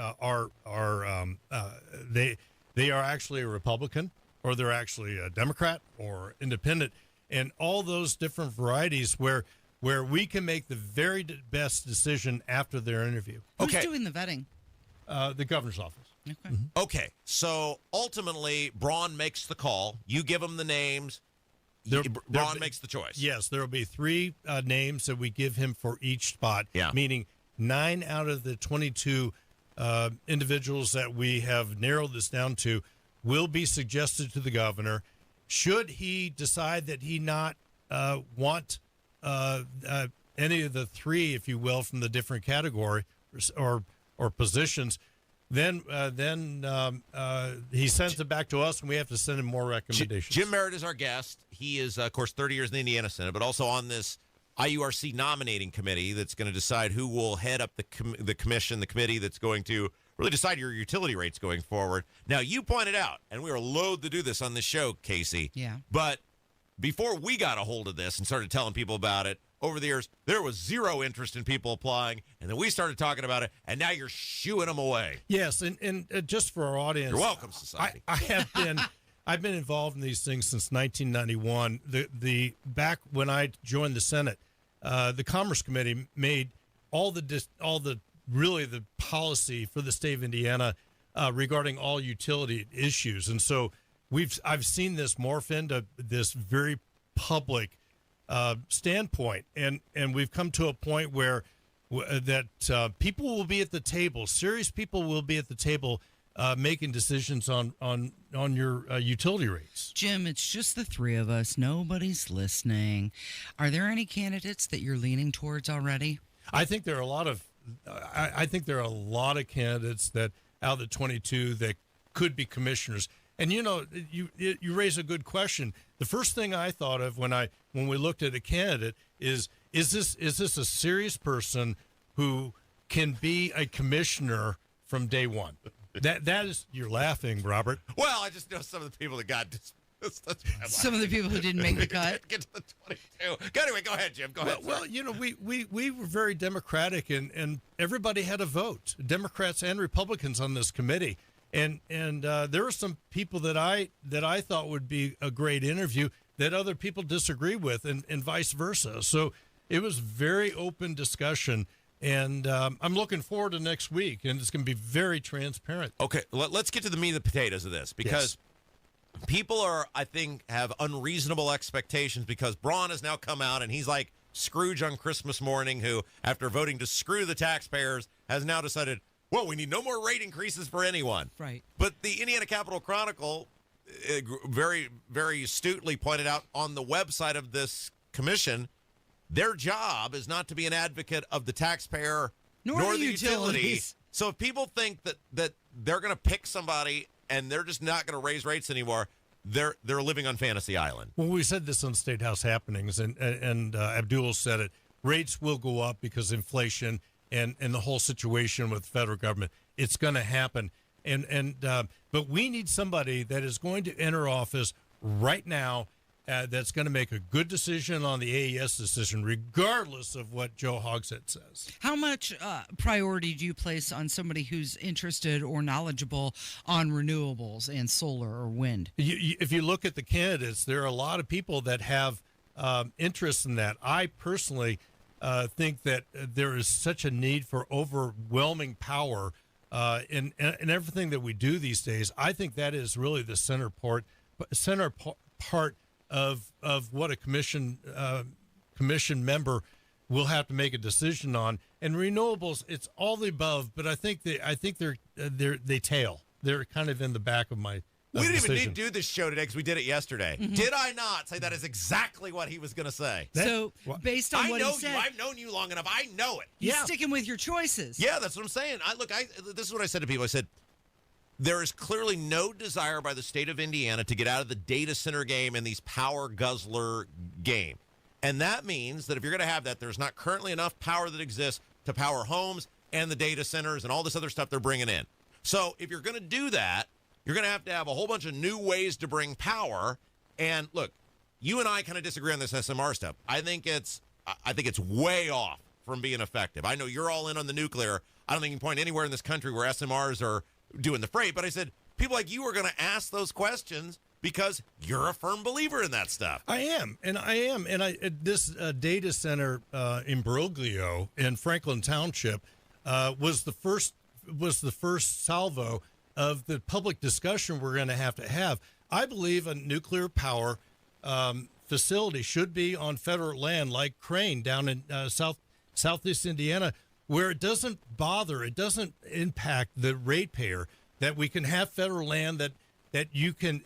they are actually a Republican, or they're actually a Democrat or independent, and all those different varieties where we can make the very best decision after their interview. Who's doing the vetting? The governor's office. Okay. Okay, so ultimately, Braun makes the call. You give him the names. Braun makes the choice. Yes, there will be 3 names that we give him for each spot. Yeah. Meaning 9 out of the 22 individuals that we have narrowed this down to will be suggested to the governor. Should he decide that he not want any of the 3, if you will, from the different category or positions, then he sends it back to us, and we have to send him more recommendations. Jim Merritt is our guest. He is, of course, 30 years in the Indiana Senate, but also on this IURC nominating committee that's going to decide who will head up the committee that's going to really decide your utility rates going forward. Now, you pointed out, and we were loath to do this on this show, Casey. Yeah. But before we got a hold of this and started telling people about it, over the years, there was zero interest in people applying, and then we started talking about it, and now you're shooing them away. Yes, and just for our audience, you're welcome, society. I've been involved in these things since 1991. The back when I joined the Senate, the Commerce Committee made all the policy for the state of Indiana regarding all utility issues, and so I've seen this morph into this very public standpoint, and we've come to a point where people will be at the table. Serious people will be at the table making decisions on your utility rates. Jim, it's just the 3 of us. Nobody's listening. Are there any candidates that you're leaning towards already? I think there are a lot of. I think there are a lot of candidates that out of the 22 that could be commissioners. And you raise a good question. The first thing I thought of when we looked at a candidate is this a serious person who can be a commissioner from day one? That is, you're laughing, Robert. Well, I just know some of the people that got dismissed. Some of the people who didn't make the cut. Get to the 22. Anyway, go ahead, Jim. Go ahead. Well, we were very democratic, and everybody had a vote, Democrats and Republicans on this committee. And there were some people that I thought would be a great interview that other people disagree with, and vice versa. So it was very open discussion, and I'm looking forward to next week, and it's going to be very transparent. Okay, let's get to the meat of the potatoes of this, because people I think, have unreasonable expectations, because Braun has now come out, and he's like Scrooge on Christmas morning, who, after voting to screw the taxpayers, has now decided, well, we need no more rate increases for anyone. Right. But the Indiana Capital Chronicle very, very astutely pointed out on the website of this commission, their job is not to be an advocate of the taxpayer nor the utility. So if people think that they're going to pick somebody and they're just not going to raise rates anymore, they're living on Fantasy Island. Well, we said this on State House Happenings, and Abdul said it. Rates will go up because inflation and the whole situation with the federal government. It's going to happen. But we need somebody that is going to enter office right now that's going to make a good decision on the AES decision, regardless of what Joe Hogshead says. How much priority do you place on somebody who's interested or knowledgeable on renewables and solar or wind? If you look at the candidates, there are a lot of people that have interest in that. I personally think that there is such a need for overwhelming power in everything that we do these days. I think that is really the center part of what a commission member will have to make a decision on. And renewables, it's all the above, but I think they tail. They're kind of in the back of my. We didn't even need to do this show today because we did it yesterday. Mm-hmm. Did I not say that is exactly what he was going to say? Based on what he said, I've known you long enough. I know it. You're sticking with your choices. Yeah, that's what I'm saying. This is what I said to people. I said, there is clearly no desire by the state of Indiana to get out of the data center game and these power guzzler game. And that means that if you're going to have that, there's not currently enough power that exists to power homes and the data centers and all this other stuff they're bringing in. So if you're going to do that, you're going to have a whole bunch of new ways to bring power. And look, you and I kind of disagree on this SMR stuff. I think it's way off from being effective. I know you're all in on the nuclear. I don't think you can point anywhere in this country where SMRs are doing the freight. But I said people like you are going to ask those questions because you're a firm believer in that stuff. I am. This data center in Broglio in Franklin Township was the first salvo of the public discussion we're going to have. I believe a nuclear power facility should be on federal land like Crane down in southeast Indiana, where it doesn't impact the ratepayer, that we can have federal land that you can,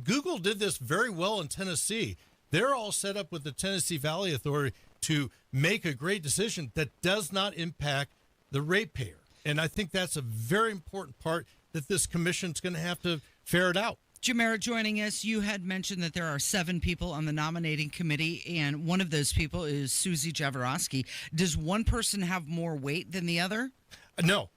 Google did this very well in Tennessee. They're all set up with the Tennessee Valley Authority to make a great decision that does not impact the ratepayer. And I think that's a very important part that this commission's going to have to ferret out. Jim Merritt joining us. You had mentioned that there are 7 people on the nominating committee, and one of those people is Susie Jaworski. Does one person have more weight than the other? No.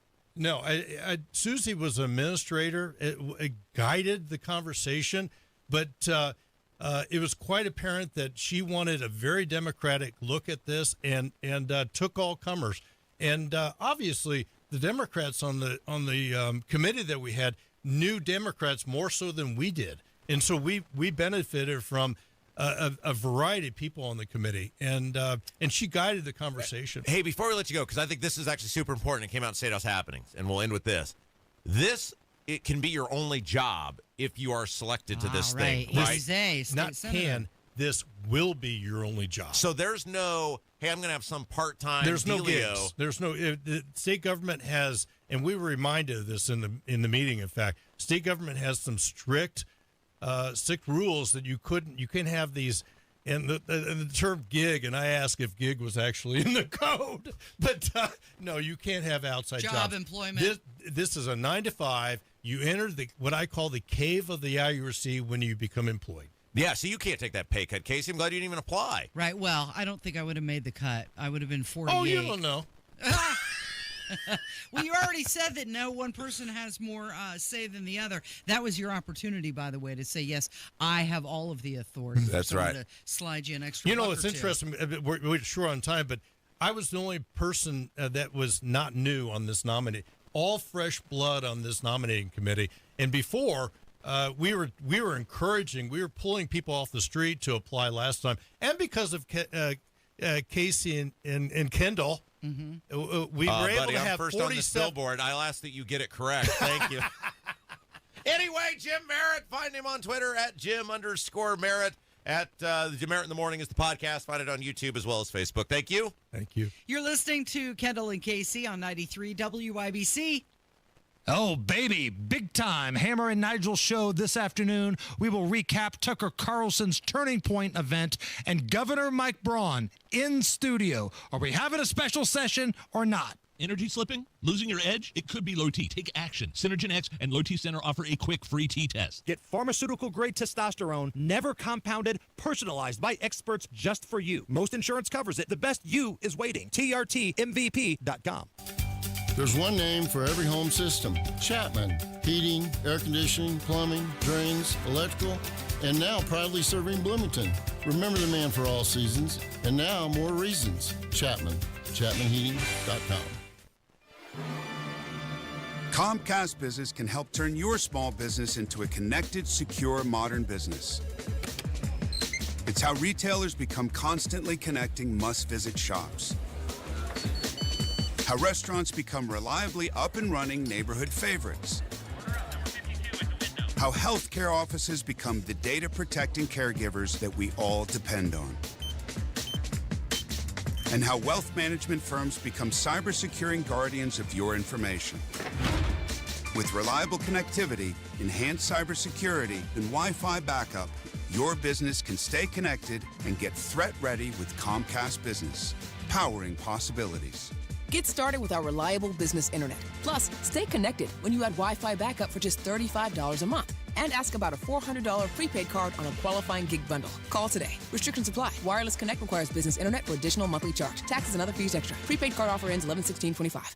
Susie was an administrator. It guided the conversation, but it was quite apparent that she wanted a very democratic look at this and took all comers. And obviously, the Democrats on the committee that we had knew Democrats more so than we did, and so we benefited from a variety of people on the committee, and she guided the conversation. Hey, before we let you go, because I think this is actually super important, it came out in State House Happenings, and we'll end with this. It can be your only job if you are selected to this thing. Right? This will be your only job. So there's no, hey, I'm going to have some part-time There's no dealio. gigs. There's no, the state government has, and we were reminded of this in the meeting, in fact, state government has some strict rules that you can't have these, and the term gig, and I asked if gig was actually in the code, but no, you can't have outside job jobs. Employment. This is a 9 to 5. You enter what I call the cave of the IURC when you become employed. Yeah, so you can't take that pay cut, Casey. I'm glad you didn't even apply. Right. Well, I don't think I would have made the cut. I would have been 48. Oh, you don't know. Well, you already said that no one person has more say than the other. That was your opportunity, by the way, to say, yes, I have all of the authority. That's right. To slide you an extra buck it's or interesting. We're short on time, but I was the only person that was not new on this nominee. All fresh blood on this nominating committee. And before, we were encouraging, we were pulling people off the street to apply last time. And because of Casey and Kendall, we were able to have 47. On this billboard. I'll ask that you get it correct. Thank you. Anyway, Jim Merritt. Find him on Twitter at Jim_Merritt. At Jim Merritt in the Morning is the podcast. Find it on YouTube as well as Facebook. Thank you. Thank you. You're listening to Kendall and Casey on 93 WIBC. Oh, baby, big time. Hammer and Nigel show this afternoon. We will recap Tucker Carlson's Turning Point event and Governor Mike Braun in studio. Are we having a special session or not? Energy slipping? Losing your edge? It could be low T. Take action. Synergen X and Low T Center offer a quick free T test. Get pharmaceutical-grade testosterone, never compounded, personalized by experts just for you. Most insurance covers it. The best you is waiting. TRTMVP.com. There's one name for every home system. Chapman. Heating, air conditioning, plumbing, drains, electrical, and now proudly serving Bloomington. Remember the man for all seasons, and now more reasons. Chapman. ChapmanHeating.com. Comcast Business can help turn your small business into a connected, secure, modern business. It's how retailers become constantly connecting must-visit shops. How restaurants become reliably up and running neighborhood favorites. How healthcare offices become the data-protecting caregivers that we all depend on. And how wealth management firms become cyber-securing guardians of your information. With reliable connectivity, enhanced cybersecurity, and Wi-Fi backup, your business can stay connected and get threat-ready with Comcast Business, powering possibilities. Get started with our reliable business internet. Plus, stay connected when you add Wi-Fi backup for just $35 a month. And ask about a $400 prepaid card on a qualifying gig bundle. Call today. Restrictions apply. Wireless Connect requires business internet for additional monthly charge. Taxes and other fees extra. Prepaid card offer ends 11/16/25.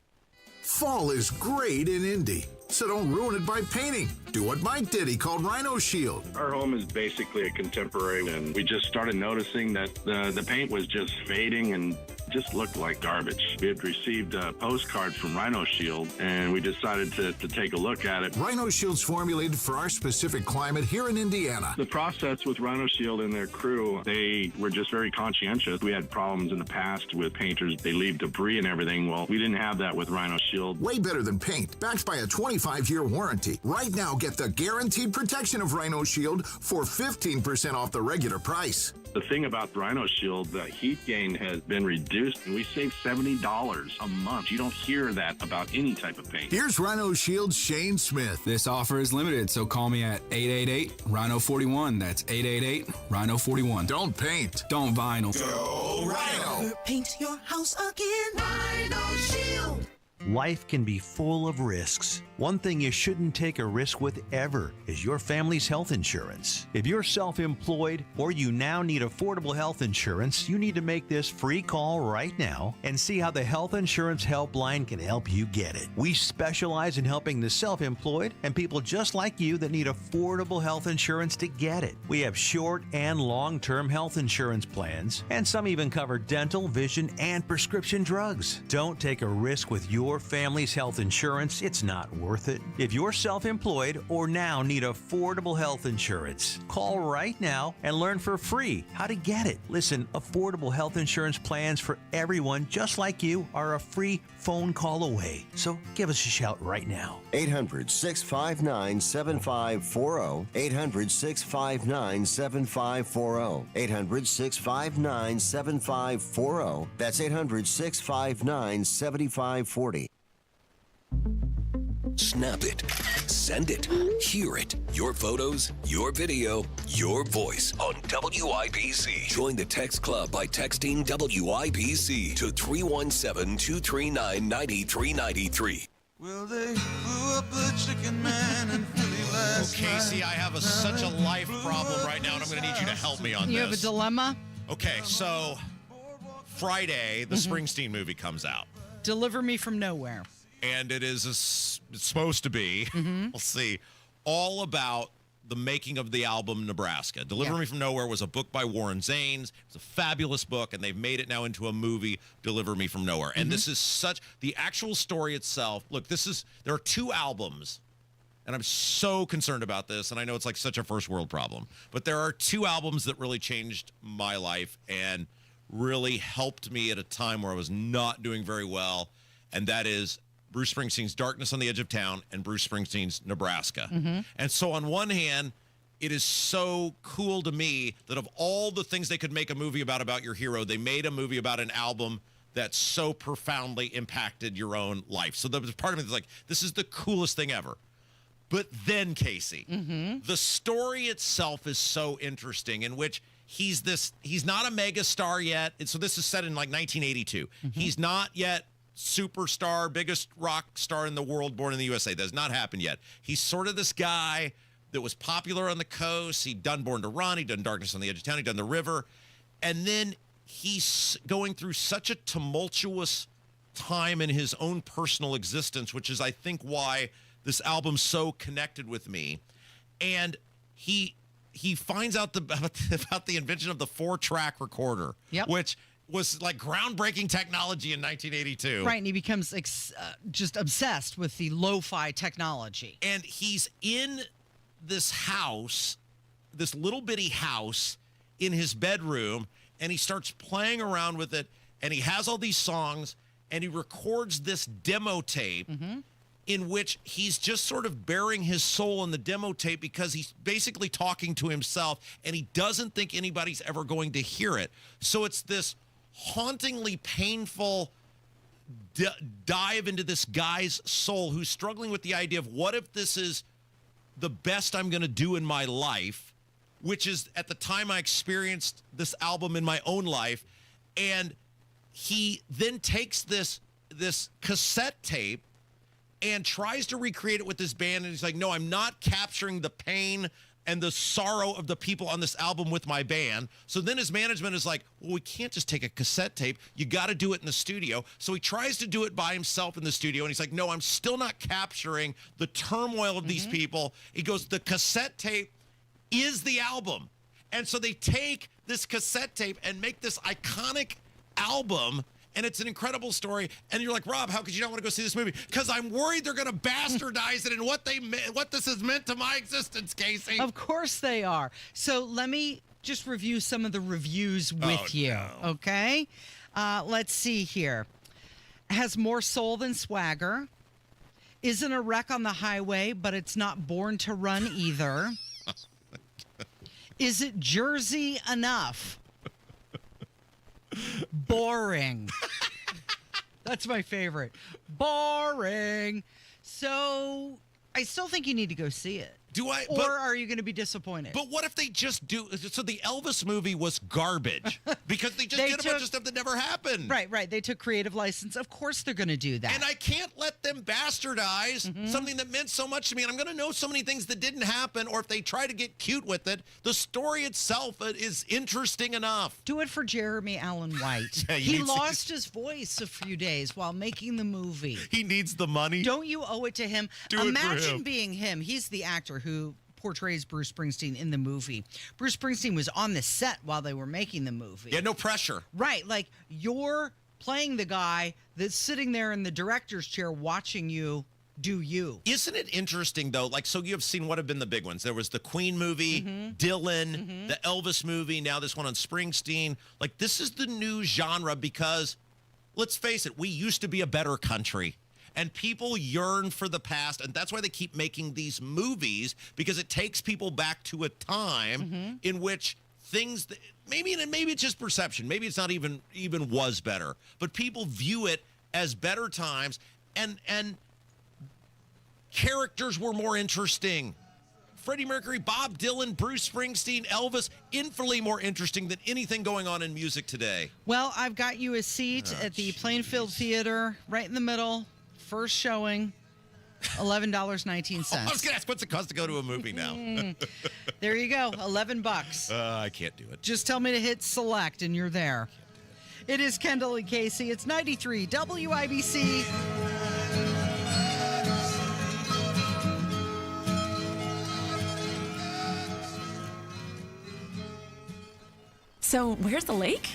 Fall is great in Indy, so don't ruin it by painting. Do what Mike did. He called Rhino Shield. Our home is basically a contemporary, and we just started noticing that the paint was just fading and just looked like garbage. We had received a postcard from Rhino Shield, and we decided to take a look at it. Rhino Shield's formulated for our specific climate here in Indiana. The process with Rhino Shield and their crew, they were just very conscientious. We had problems in the past with painters. They leave debris and everything. Well, we didn't have that with Rhino Shield. Way better than paint, backed by a 25-year warranty. Right now, get the guaranteed protection of Rhino Shield for 15% off the regular price. The thing about Rhino Shield, the heat gain has been reduced, and we save $70 a month. You don't hear that about any type of paint. Here's Rhino Shield's Shane Smith. This offer is limited, so call me at 888-RHINO-41. That's 888-RHINO-41. Don't paint. Don't vinyl. Go Rhino. Paint your house again. Rhino Shield. Life can be full of risks. One thing you shouldn't take a risk with ever is your family's health insurance. If you're self-employed or you now need affordable health insurance, you need to make this free call right now and see how the Health Insurance Helpline can help you get it. We specialize in helping the self-employed and people just like you that need affordable health insurance to get it. We have short and long-term health insurance plans, and some even cover dental, vision, and prescription drugs. Don't take a risk with your family's health insurance. It's not worth it. If you're self-employed or now need affordable health insurance, call right now and learn for free how to get it. Listen, affordable health insurance plans for everyone just like you are a free phone call away. So give us a shout right now. 800-659-7540. 800-659-7540. 800-659-7540. That's 800-659-7540. Snap it. Send it. Hear it. Your photos, your video, your voice on WIBC. Join the text club by texting WIBC to 317-239-9393. Well, they blew up the chicken man in Philly last Casey, I have such a life problem right now, and I'm going to need you to help me on this. You have a dilemma? Okay, so Friday, the Springsteen movie comes out. Deliver Me From Nowhere. And it is it's supposed to be, we'll see, all about the making of the album Nebraska. Deliver Me From Nowhere was a book by Warren Zanes. It's a fabulous book, and they've made it now into a movie, Deliver Me From Nowhere. And this is the actual story itself. Look, there are two albums, and I'm so concerned about this, and I know it's like such a first world problem, but there are two albums that really changed my life and really helped me at a time where I was not doing very well, and that is Bruce Springsteen's Darkness on the Edge of Town and Bruce Springsteen's Nebraska. And so on one hand, it is so cool to me that of all the things they could make a movie about your hero, they made a movie about an album that so profoundly impacted your own life. So there was part of me that's like, this is the coolest thing ever. But then, Casey, the story itself is so interesting, in which he's not a mega star yet. And so this is set in like 1982. He's not yet superstar, biggest rock star in the world, born in the USA. That has not happened yet. He's sort of this guy that was popular on the coast. He'd done Born to Run. He'd done Darkness on the Edge of Town. He'd done The River. And then he's going through such a tumultuous time in his own personal existence, which is, I think, why this album's so connected with me. And he finds out about the invention of the 4-track recorder, which was like groundbreaking technology in 1982. Right, and he becomes just obsessed with the lo-fi technology. And he's in this house, this little bitty house in his bedroom, and he starts playing around with it, and he has all these songs, and he records this demo tape in which he's just sort of bearing his soul in the demo tape because he's basically talking to himself, and he doesn't think anybody's ever going to hear it. So it's this hauntingly painful dive into this guy's soul who's struggling with the idea of, what if this is the best I'm going to do in my life, which is at the time I experienced this album in my own life. And he then takes this cassette tape and tries to recreate it with this band. And he's like, no, I'm not capturing the pain and the sorrow of the people on this album with my band. So then his management is like, well, we can't just take a cassette tape. You got to do it in the studio. So he tries to do it by himself in the studio. And he's like, no, I'm still not capturing the turmoil of these people. He goes, the cassette tape is the album. And so they take this cassette tape and make this iconic album. and it's an incredible story. And you're like, Rob, how could you not want to go see this movie? Because I'm worried they're going to bastardize it and what this has meant to my existence, Casey. Of course they are. So let me just review some of the reviews with you, okay? Let's see here. Has more soul than swagger. Isn't a wreck on the highway, but it's not born to run either. Is it Jersey enough? Boring. That's my favorite. Boring. So I still think you need to go see it. Or are you going to be disappointed? But what if they just do? So the Elvis movie was garbage because they just did a bunch of stuff that never happened. Right. They took creative license. Of course they're going to do that. And I can't let them bastardize something that meant so much to me. And I'm going to know so many things that didn't happen, or if they try to get cute with it, the story itself is interesting enough. Do it for Jeremy Allen White. Yeah, he lost his voice a few days while making the movie. He needs the money. Don't you owe it to him? Do it for Imagine him. being him. He's the actor who portrays Bruce Springsteen in the movie. Bruce Springsteen was on the set while they were making the movie. Yeah, no pressure. Right, like you're playing the guy that's sitting there in the director's chair watching you do you. Isn't it interesting, though? Like, so you have seen what have been the big ones. There was the Queen movie, Dylan, the Elvis movie, now this one on Springsteen. Like, this is the new genre because, let's face it, we used to be a better country. And people yearn for the past, and that's why they keep making these movies, because it takes people back to a time in which things, maybe it's just perception, maybe it's not even was better, but people view it as better times, and characters were more interesting. Freddie Mercury, Bob Dylan, Bruce Springsteen, Elvis, infinitely more interesting than anything going on in music today. Well, I've got you a seat at the Plainfield Theater, right in the middle. First showing, $11.19. I was going to ask, what's it cost to go to a movie now? There you go, $11. I can't do it. Just tell me to hit select and you're there. It is Kendall and Casey. It's 93 WIBC. So, where's the lake?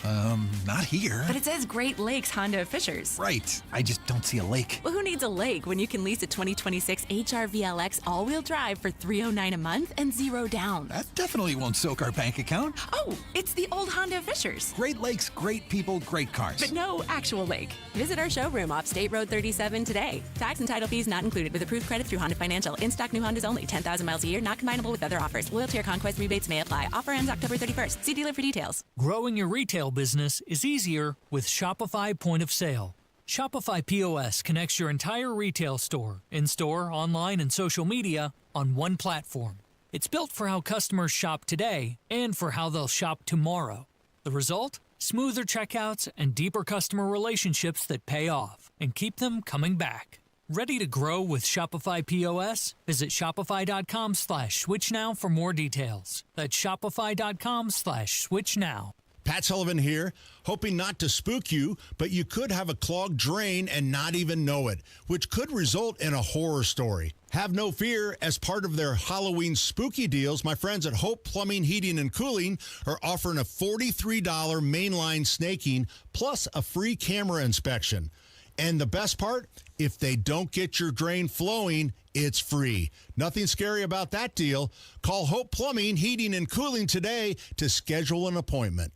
Not here. But it says Great Lakes Honda of Fishers. Right. I just don't see a lake. Well, who needs a lake when you can lease a 2026 HR-VLX all-wheel drive for $309 a month and 0 down? That definitely won't soak our bank account. Oh, it's the old Honda of Fishers. Great Lakes, great people, great cars. But no actual lake. Visit our showroom off State Road 37 today. Tax and title fees not included with approved credit through Honda Financial. In-stock new Hondas only. 10,000 miles a year. Not combinable with other offers. Loyalty or conquest rebates may apply. Offer ends October 31st. See dealer for details. Growing your retail business is easier with Shopify Point of Sale. Shopify POS connects your entire retail store, in-store, online, and social media on one platform. It's built for how customers shop today and for how they'll shop tomorrow. The result? Smoother checkouts and deeper customer relationships that pay off and keep them coming back. Ready to grow with Shopify POS? Visit shopify.com/switch now for more details. That's shopify.com/switch now. Pat Sullivan here, hoping not to spook you, but you could have a clogged drain and not even know it, which could result in a horror story. Have no fear, as part of their Halloween spooky deals, my friends at Hope Plumbing, Heating, and Cooling are offering a $43 mainline snaking plus a free camera inspection. And the best part, if they don't get your drain flowing, it's free. Nothing scary about that deal. Call Hope Plumbing, Heating, and Cooling today to schedule an appointment.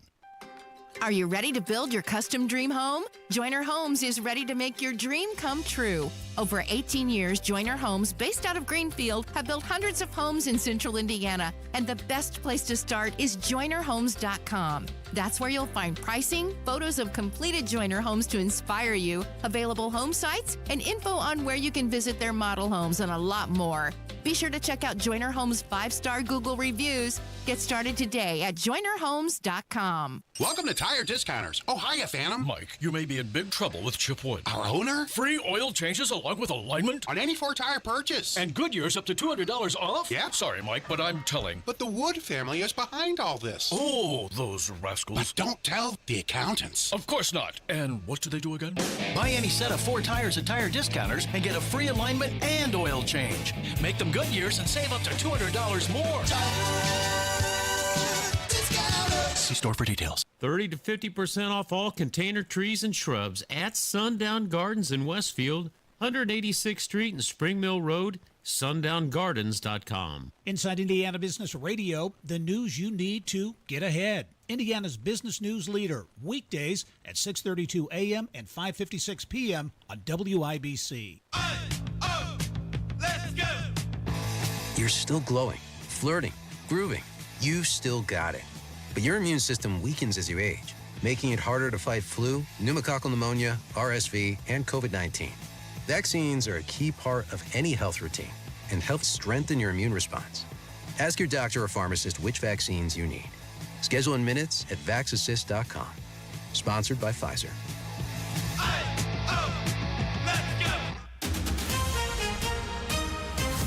Are you ready to build your custom dream home? Joyner Homes is ready to make your dream come true. Over 18 years, Joyner Homes, based out of Greenfield, have built hundreds of homes in central Indiana. And the best place to start is JoynerHomes.com. That's where you'll find pricing, photos of completed Joyner homes to inspire you, available home sites, and info on where you can visit their model homes and a lot more. Be sure to check out Joyner Homes' 5-star Google reviews. Get started today at JoynerHomes.com. Welcome to Tire Discounters. Oh, hiya, Phantom. Mike, you may be in big trouble with Chip Wood. Our owner? Free oil changes along with alignment? On any 4-tire purchase. And Goodyear's up to $200 off? Yep. Sorry, Mike, but I'm telling. But the Wood family is behind all this. Oh, those rascals. But don't tell the accountants. Of course not. And what do they do again? Buy any set of 4 tires at Tire Discounters and get a free alignment and oil change. Make them Goodyear's and save up to $200 more. Tire Discounters. See store for details. 30 to 50% off all container trees and shrubs at Sundown Gardens in Westfield, 186th Street and Spring Mill Road, sundown.gardens.com. Inside Indiana Business Radio, the news you need to get ahead. Indiana's business news leader, weekdays at 6:32 a.m. and 5:56 p.m. on WIBC. Let's go! You're still glowing, flirting, grooving. You still got it. But your immune system weakens as you age, making it harder to fight flu, pneumococcal pneumonia, RSV, and COVID-19. Vaccines are a key part of any health routine and help strengthen your immune response. Ask your doctor or pharmacist which vaccines you need. Schedule in minutes at vaxassist.com. Sponsored by Pfizer.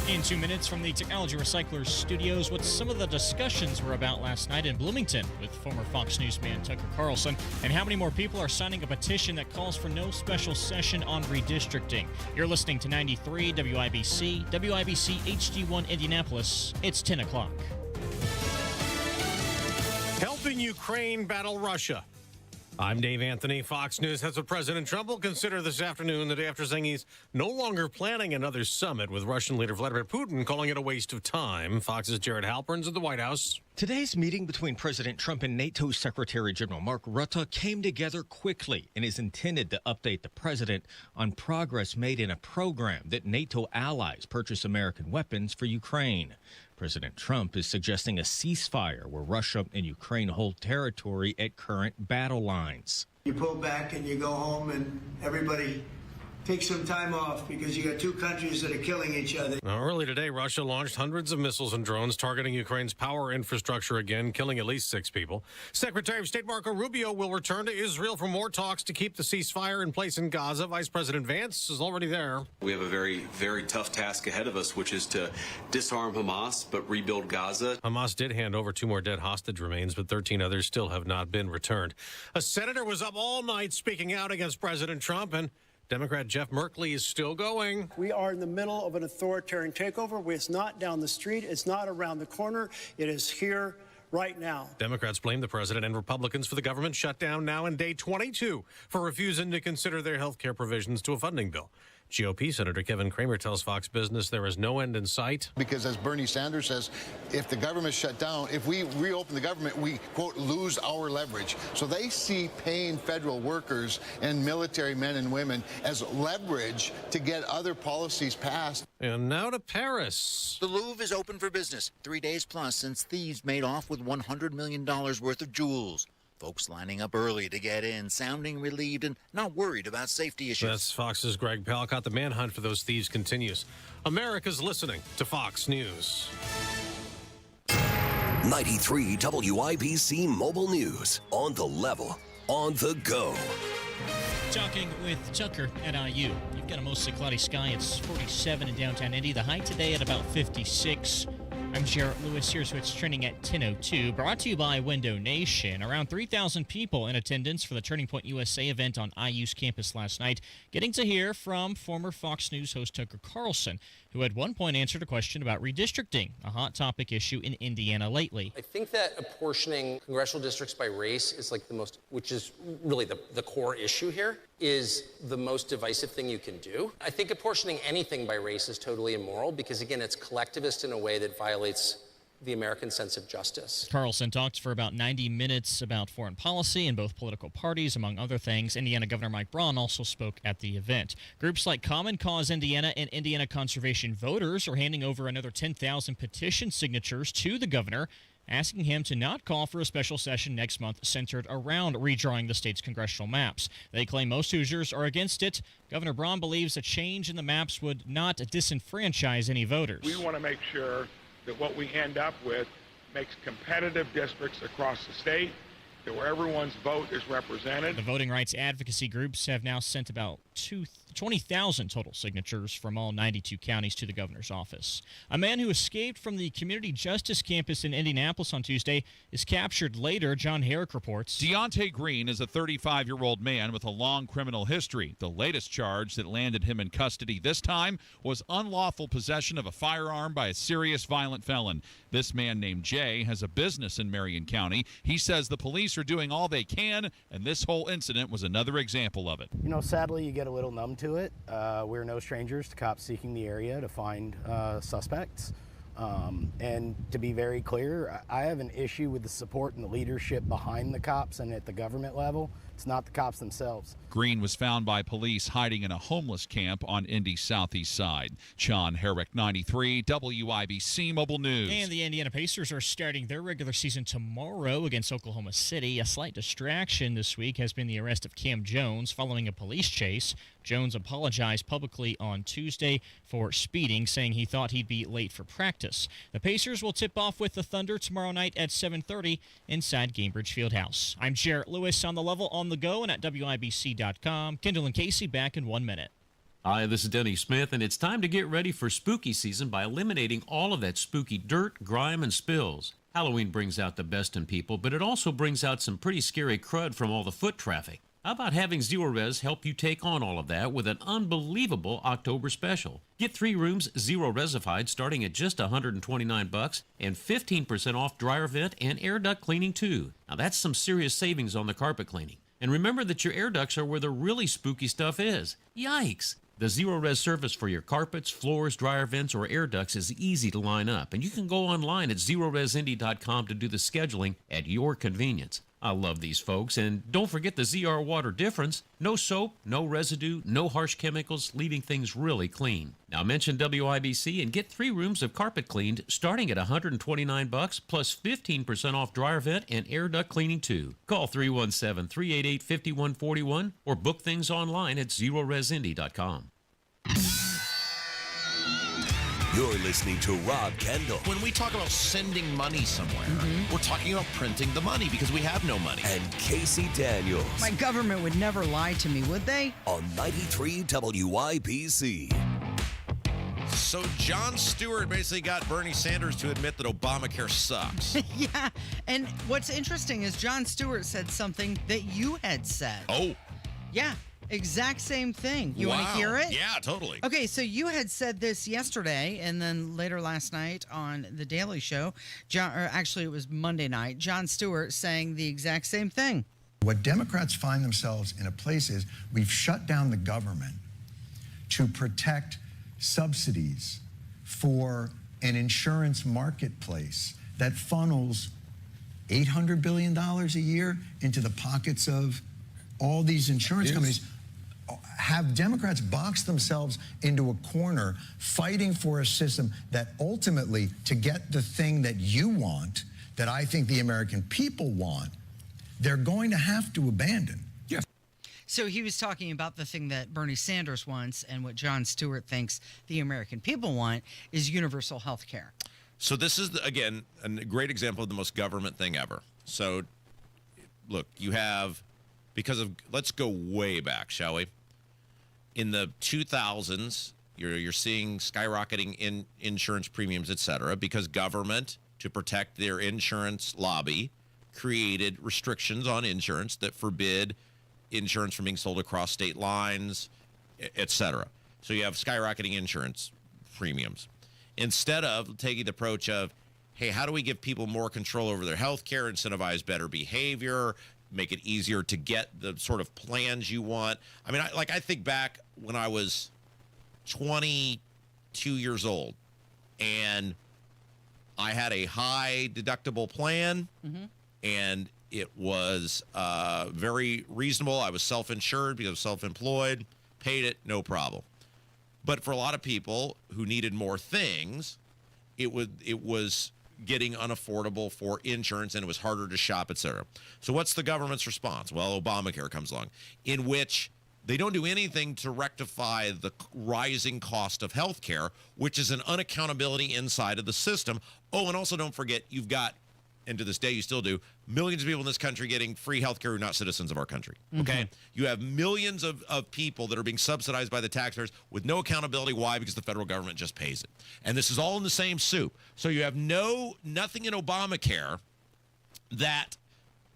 In 2 minutes from the Technology Recyclers studios, what some of the discussions were about last night in Bloomington with former Fox newsman Tucker Carlson, and how many more people are signing a petition that calls for no special session on redistricting. You're listening to 93 WIBC, WIBC HD1 Indianapolis. It's 10 o'clock. Helping Ukraine battle Russia. I'm Dave Anthony. Fox News has what President Trump will consider this afternoon, the day after saying he's no longer planning another summit with Russian leader Vladimir Putin, calling it a waste of time. Fox's Jared Halpern's at the White House. Today's meeting between President Trump and NATO Secretary General Mark Rutte came together quickly and is intended to update the president on progress made in a program that NATO allies purchase American weapons for Ukraine. President Trump is suggesting a ceasefire where Russia and Ukraine hold territory at current battle lines. You pull back and you go home and everybody takes some time off because you got two countries that are killing each other. Now, early today, Russia launched hundreds of missiles and drones targeting Ukraine's power infrastructure again, killing at least 6 people. Secretary of State Marco Rubio will return to Israel for more talks to keep the ceasefire in place in Gaza. Vice President Vance is already there. We have a very, very tough task ahead of us, which is to disarm Hamas but rebuild Gaza. Hamas did hand over 2 more dead hostage remains, but 13 others still have not been returned. A senator was up all night speaking out against President Trump, and Democrat Jeff Merkley is still going. We are in the middle of an authoritarian takeover. It's not down the street. It's not around the corner. It is here right now. Democrats blame the president and Republicans for the government shutdown now in day 22 for refusing to consider their health care provisions to a funding bill. GOP Senator Kevin Cramer tells Fox Business there is no end in sight. Because as Bernie Sanders says, if the government shut down, if we reopen the government, we, quote, lose our leverage. So they see paying federal workers and military men and women as leverage to get other policies passed. And now to Paris. The Louvre is open for business 3 days plus since thieves made off with $100 million worth of jewels. Folks lining up early to get in, sounding relieved and not worried about safety issues. That's Fox's Greg Palcott. The manhunt for those thieves continues. America's listening to Fox News. 93 WIBC Mobile News. On the level, on the go. Talking with Tucker at IU. You've got a mostly cloudy sky. It's 47 in downtown Indy. The high today at about 56. I'm Jarrett Lewis. Here's what's trending at 10:02. Brought to you by Window Nation. Around 3,000 people in attendance for the Turning Point USA event on IU's campus last night. Getting to hear from former Fox News host Tucker Carlson, who at one point answered a question about redistricting, a hot topic issue in Indiana lately. I think that apportioning congressional districts by race is like the most, which is really the core issue here, is the most divisive thing you can do. I think apportioning anything by race is totally immoral because, again, it's collectivist in a way that violates the American sense of justice. Carlson talked for about 90 minutes about foreign policy in both political parties, among other things. Indiana Governor Mike Braun also spoke at the event. Groups like Common Cause Indiana and Indiana Conservation Voters are handing over another 10,000 petition signatures to the governor, asking him to not call for a special session next month centered around redrawing the state's congressional maps. They claim most Hoosiers are against it. Governor Braun believes a change in the maps would not disenfranchise any voters. We want to make sure that what we end up with makes competitive districts across the state, that where everyone's vote is represented. The voting rights advocacy groups have now sent about 20,000 total signatures from all 92 counties to the governor's office. A man who escaped from the Community Justice Campus in Indianapolis on Tuesday is captured later. John Herrick reports. Deontay Green is a 35-year-old man with a long criminal history. The latest charge that landed him in custody this time was unlawful possession of a firearm by a serious violent felon. This man named Jay has a business in Marion County. He says the police are doing all they can, and this whole incident was another example of it. You know, sadly, you get a little numb to it. We're no strangers to cops seeking the area to find suspects. And to be very clear, I have an issue with the support and the leadership behind the cops and at the government level. It's not the cops themselves. Green was found by police hiding in a homeless camp on Indy's southeast side. John Herrick, 93, WIBC Mobile News. And the Indiana Pacers are starting their regular season tomorrow against Oklahoma City. A slight distraction this week has been the arrest of Cam Jones following a police chase. Jones apologized publicly on Tuesday for speeding, saying he thought he'd be late for practice. The Pacers will tip off with the Thunder tomorrow night at 7:30 inside Gainbridge Fieldhouse. I'm Jarrett Lewis on the level, on the go, and at WIBC.com. Kendall and Casey back in 1 minute. Hi, this is Denny Smith, and it's time to get ready for spooky season by eliminating all of that spooky dirt, grime, and spills. Halloween brings out the best in people, but it also brings out some pretty scary crud from all the foot traffic. How about having Zero Res help you take on all of that with an unbelievable October special? Get 3 rooms Zero Resified starting at just $129 and 15% off dryer vent and air duct cleaning too. Now that's some serious savings on the carpet cleaning. And remember that your air ducts are where the really spooky stuff is. Yikes! The Zero Res service for your carpets, floors, dryer vents, or air ducts is easy to line up, and you can go online at ZeroResIndy.com to do the scheduling at your convenience. I love these folks, and don't forget the ZR water difference. No soap, no residue, no harsh chemicals, leaving things really clean. Now mention WIBC and get 3 rooms of carpet cleaned starting at $129 plus 15% off dryer vent and air duct cleaning too. Call 317-388-5141 or book things online at ZeroResIndy.com. You're listening to Rob Kendall. When we talk about sending money somewhere, we're talking about printing the money because we have no money. And Casey Daniels. My government would never lie to me, would they? On 93 WIBC. So Jon Stewart basically got Bernie Sanders to admit that Obamacare sucks. Yeah, and what's interesting is Jon Stewart said something that you had said. Oh. Yeah. Exact same thing. You want to hear it? Yeah, totally. Okay, so you had said this yesterday, and then later last night on The Daily Show, actually it was Monday night, Jon Stewart saying the exact same thing. What Democrats find themselves in a place is we've shut down the government to protect subsidies for an insurance marketplace that funnels $800 billion a year into the pockets of all these insurance companies. Have Democrats box themselves into a corner fighting for a system that ultimately, to get the thing that you want, that I think the American people want, they're going to have to abandon. Yes. So he was talking about the thing that Bernie Sanders wants, and what Jon Stewart thinks the American people want is universal health care. So this is, again, a great example of the most government thing ever. So, look, you have, because of, let's go way back, shall we? In the 2000s, you're seeing skyrocketing in insurance premiums, et cetera, because government, to protect their insurance lobby, created restrictions on insurance that forbid insurance from being sold across state lines, et cetera. So you have skyrocketing insurance premiums. Instead of taking the approach of, hey, how do we give people more control over their health care, incentivize better behavior, make it easier to get the sort of plans you want. I mean, I think back when I was 22 years old and I had a high deductible plan and it was very reasonable. I was self-insured because I was self-employed, paid it, no problem. But for a lot of people who needed more things, it was getting unaffordable for insurance, and it was harder to shop, et cetera. So what's the government's response? Well, Obamacare comes along, in which they don't do anything to rectify the rising cost of health care, which is an unaccountability inside of the system. Oh, and also don't forget, you've got and to this day you still do, millions of people in this country getting free health care who are not citizens of our country. Okay? You have millions of people that are being subsidized by the taxpayers with no accountability. Why? Because the federal government just pays it. And this is all in the same soup. So you have nothing in Obamacare that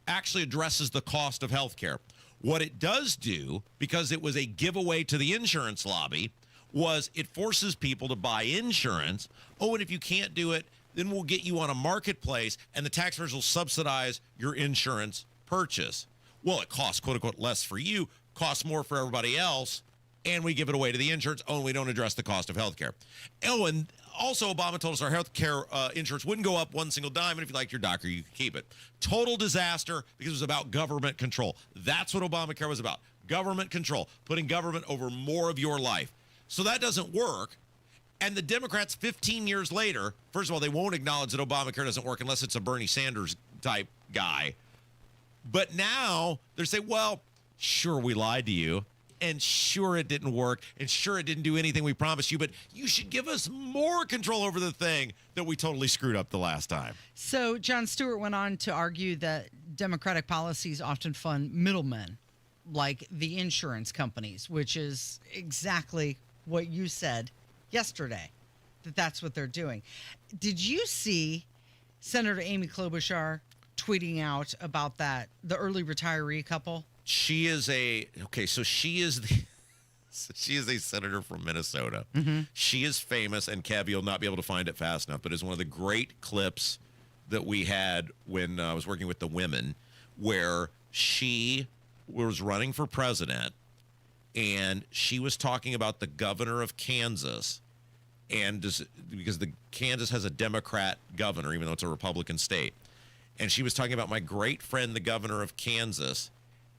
actually addresses the cost of health care. What it does do, because it was a giveaway to the insurance lobby, was it forces people to buy insurance. Oh, and if you can't do it, then we'll get you on a marketplace, and the taxpayers will subsidize your insurance purchase. Well, it costs, quote unquote, less for you, costs more for everybody else, and we give it away to the insurance. Oh, and we don't address the cost of health care. Oh, and also Obama told us our health care insurance wouldn't go up one single dime, and if you liked your doctor, you could keep it. Total disaster, because it was about government control. That's what Obamacare was about. Government control, putting government over more of your life. So that doesn't work. And the Democrats, 15 years later, first of all, they won't acknowledge that Obamacare doesn't work unless it's a Bernie Sanders type guy. But now they're saying, well, sure, we lied to you. And sure, it didn't work. And sure, it didn't do anything we promised you. But you should give us more control over the thing that we totally screwed up the last time. So Jon Stewart went on to argue that Democratic policies often fund middlemen, like the insurance companies, which is exactly what you said yesterday, that's what they're doing. Did you see Senator Amy Klobuchar tweeting out about that, the early retiree couple? She is a senator from Minnesota. She is famous, and Kev, you'll not be able to find it fast enough, but it's one of the great clips that we had when I was working with the women, where she was running for president, and she was talking about the governor of Kansas, and because Kansas has a Democrat governor, even though it's a Republican state. And she was talking about my great friend, the governor of Kansas,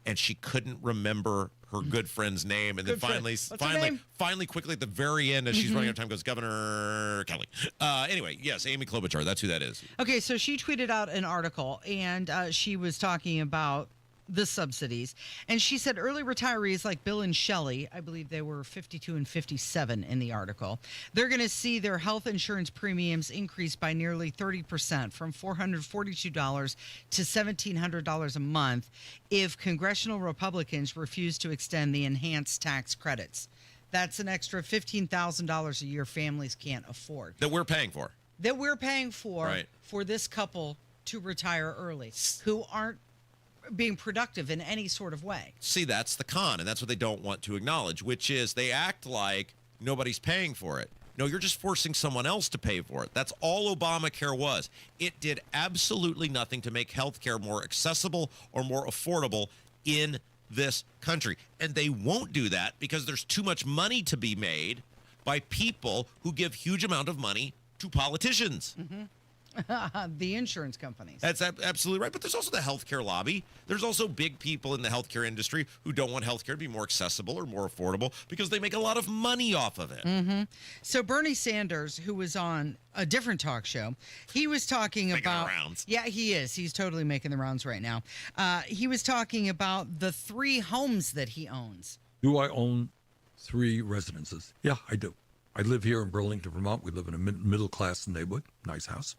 and she couldn't remember her good friend's name. And then finally, quickly at the very end, as she's running out of time, goes, Governor Kelly. Anyway, yes, Amy Klobuchar, that's who that is. Okay, so she tweeted out an article, and she was talking about the subsidies. And she said early retirees like Bill and Shelley, I believe they were 52 and 57 in the article, they're going to see their health insurance premiums increase by nearly 30%, from $442 to $1,700 a month, if congressional Republicans refuse to extend the enhanced tax credits. That's an extra $15,000 a year families can't afford. That we're paying for. For this couple to retire early, who aren't being productive in any sort of way. See, that's the con, and that's what they don't want to acknowledge, which is they act like nobody's paying for it. No, you're just forcing someone else to pay for it. That's all Obamacare was. It did absolutely nothing to make health care more accessible or more affordable in this country. And they won't do that because there's too much money to be made by people who give huge amount of money to politicians. The insurance companies. That's absolutely right. But there's also the healthcare lobby. There's also big people in the healthcare industry who don't want healthcare to be more accessible or more affordable because they make a lot of money off of it. So Bernie Sanders, who was on a different talk show, he was talking about the rounds. Yeah, he is. He's totally making the rounds right now. He was talking about the 3 homes that he owns. Do I own 3 residences? Yeah, I do. I live here in Burlington, Vermont. We live in a middle-class neighborhood. Nice house.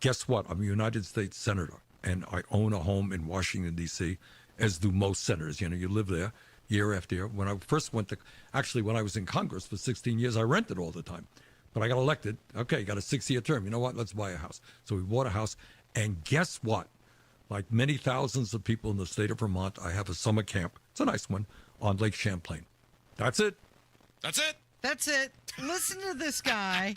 Guess what? I'm a United States Senator, and I own a home in Washington, D.C., as do most senators. You know, you live there year after year. When I first when I was in Congress for 16 years, I rented all the time. But I got elected. Okay, got a 6-year term. You know what? Let's buy a house. So we bought a house, and guess what? Like many thousands of people in the state of Vermont, I have a summer camp. It's a nice one on Lake Champlain. That's it. That's it. That's it. Listen to this guy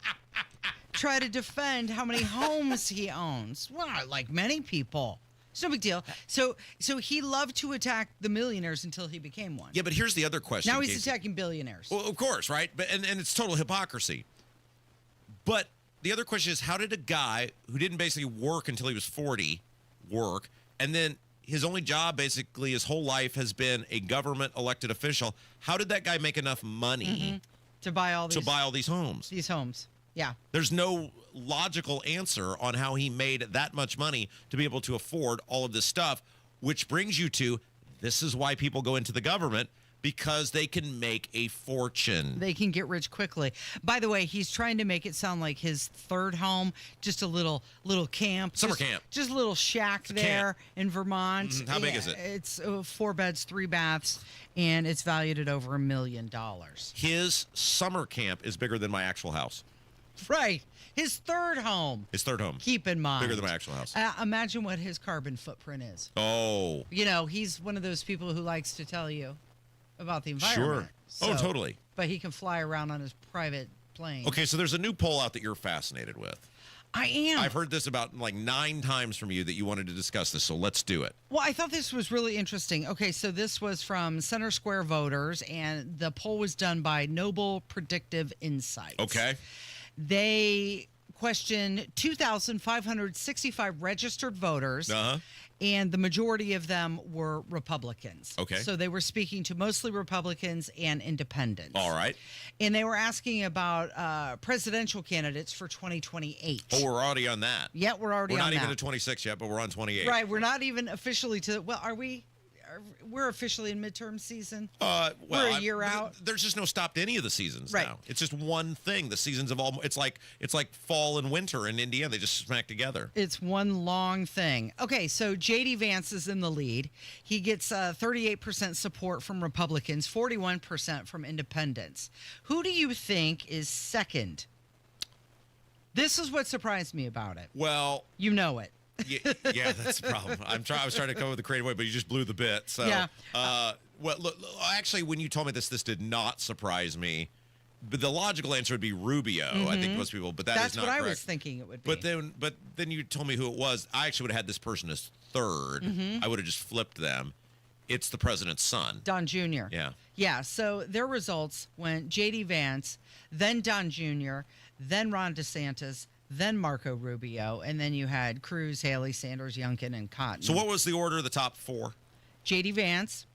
try to defend how many homes he owns. Well, like many people. It's no big deal. So he loved to attack the millionaires until he became one. Yeah, but here's the other question. Now he's attacking billionaires. Well, of course, right? But and it's total hypocrisy. But the other question is, how did a guy who didn't basically work until he was 40 work, and then his only job basically his whole life has been a government elected official, how did that guy make enough money to buy all these homes? These homes. Yeah. There's no logical answer on how he made that much money to be able to afford all of this stuff, which brings you to, this is why people go into the government, because they can make a fortune. They can get rich quickly. By the way, he's trying to make it sound like his third home, just a little camp. Summer camp. Just a little shack there in Vermont. Mhm. How big is it? It's 4 beds, 3 baths, and it's valued at over $1 million. His summer camp is bigger than my actual house. Right. His third home. His third home. Keep in mind. Bigger than my actual house. Imagine what his carbon footprint is. Oh. You know, he's one of those people who likes to tell you about the environment. Sure. Oh, totally. But he can fly around on his private plane. Okay, so there's a new poll out that you're fascinated with. I am. I've heard this about like 9 times from you that you wanted to discuss this, so let's do it. Well, I thought this was really interesting. Okay, so this was from Center Square Voters, and the poll was done by Noble Predictive Insights. Okay. They questioned 2,565 registered voters, and the majority of them were Republicans. Okay. So they were speaking to mostly Republicans and independents. All right. And they were asking about presidential candidates for 2028. Oh, we're already on that. Yeah, we're already on that. We're not even at 26 yet, but we're on 28. Right, we're not even officially to, well, are we? We're officially in midterm season. We're a year out. There's just no stop to any of the seasons Right. now. It's just one thing. The seasons of all. It's like fall and winter in Indiana. They just smack together. It's one long thing. Okay, so J.D. Vance is in the lead. He gets 38% support from Republicans, 41% from independents. Who do you think is second? This is what surprised me about it. Well, you know it. Yeah, that's the problem. I was trying to come up with a creative way, but you just blew the bit. So, yeah. Well, look, actually, when you told me this did not surprise me. But the logical answer would be Rubio. I think most people, but that's not what correct. I was thinking it would be. But then you told me who it was. I actually would have had this person as third. I would have just flipped them. It's the president's son, Don Jr. Yeah. Yeah. So their results went J.D. Vance, then Don Jr., then Ron DeSantis, then Marco Rubio, and then you had Cruz, Haley, Sanders, Youngkin, and Cotton. So what was the order of the top 4? J.D. Vance,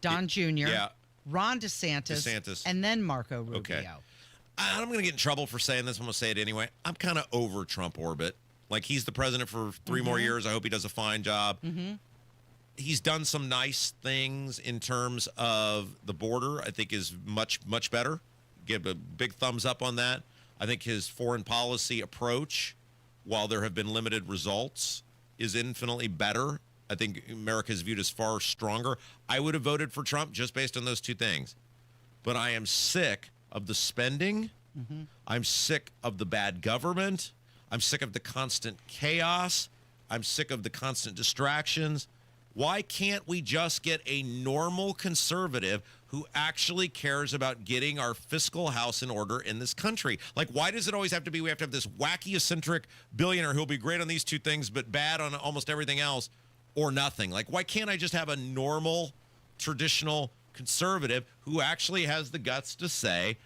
Don Jr., yeah. Ron DeSantis, and then Marco Rubio. Okay. I'm going to get in trouble for saying this. I'm going to say it anyway. I'm kind of over Trump orbit. Like, he's the president for 3 more years. I hope he does a fine job. He's done some nice things in terms of the border. I think is much, much better. Give a big thumbs up on that. I think his foreign policy approach, while there have been limited results, is infinitely better. I think America is viewed as far stronger. I would have voted for Trump just based on those 2 things. But I am sick of the spending. I'm sick of the bad government. I'm sick of the constant chaos. I'm sick of the constant distractions. Why can't we just get a normal conservative who actually cares about getting our fiscal house in order in this country? Like, why does it always have to be we have to have this wacky, eccentric billionaire who'll be great on these 2 things but bad on almost everything else or nothing? Like, why can't I just have a normal, traditional conservative who actually has the guts to say,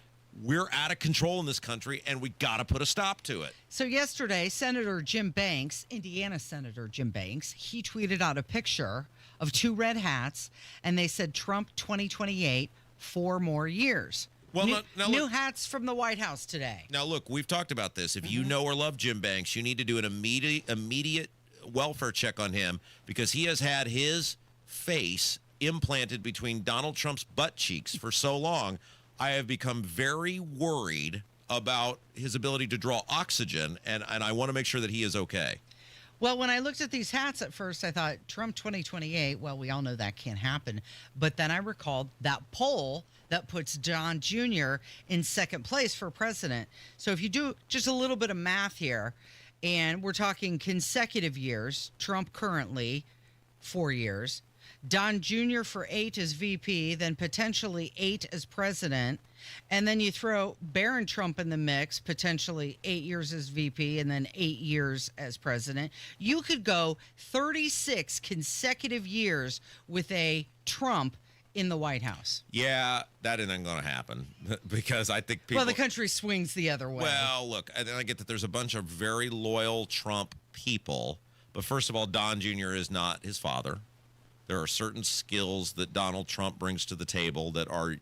we're out of control in this country and we got to put a stop to it? So yesterday, Senator Jim Banks, Indiana Senator Jim Banks, he tweeted out a picture of 2 red hats, and they said Trump 2028, 4 more years. Well, new hats from the White House today. Now, look, we've talked about this. If you know or love Jim Banks, you need to do an immediate welfare check on him because he has had his face implanted between Donald Trump's butt cheeks for so long. I have become very worried about his ability to draw oxygen, and I want to make sure that he is okay. Well, when I looked at these hats at first, I thought Trump 2028, well, we all know that can't happen. But then I recalled that poll that puts Don Jr. in second place for president. So if you do just a little bit of math here, and we're talking consecutive years, Trump currently 4 years, Don Jr. for 8 as VP, then potentially 8 as president. And then you throw Barron Trump in the mix, potentially 8 years as VP and then 8 years as president. You could go 36 consecutive years with a Trump in the White House. Yeah, that isn't going to happen because I think people... Well, the country swings the other way. Well, look, I get that there's a bunch of very loyal Trump people. But first of all, Don Jr. is not his father. There are certain skills that Donald Trump brings to the table that are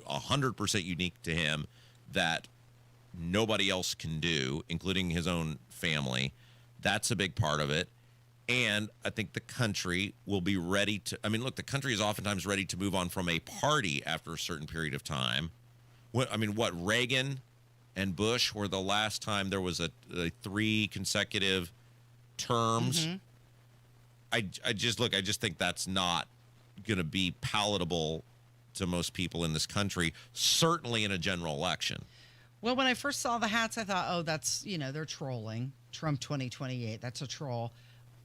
100% unique to him that nobody else can do, including his own family. That's a big part of it. And I think the country will be ready to. I mean, look, the country is oftentimes ready to move on from a party after a certain period of time. What Reagan and Bush were the last time there was a 3 consecutive terms. I just think that's not going to be palatable to most people in this country, certainly in a general election. Well, when I first saw the hats, I thought, oh, that's, they're trolling. Trump 2028, that's a troll.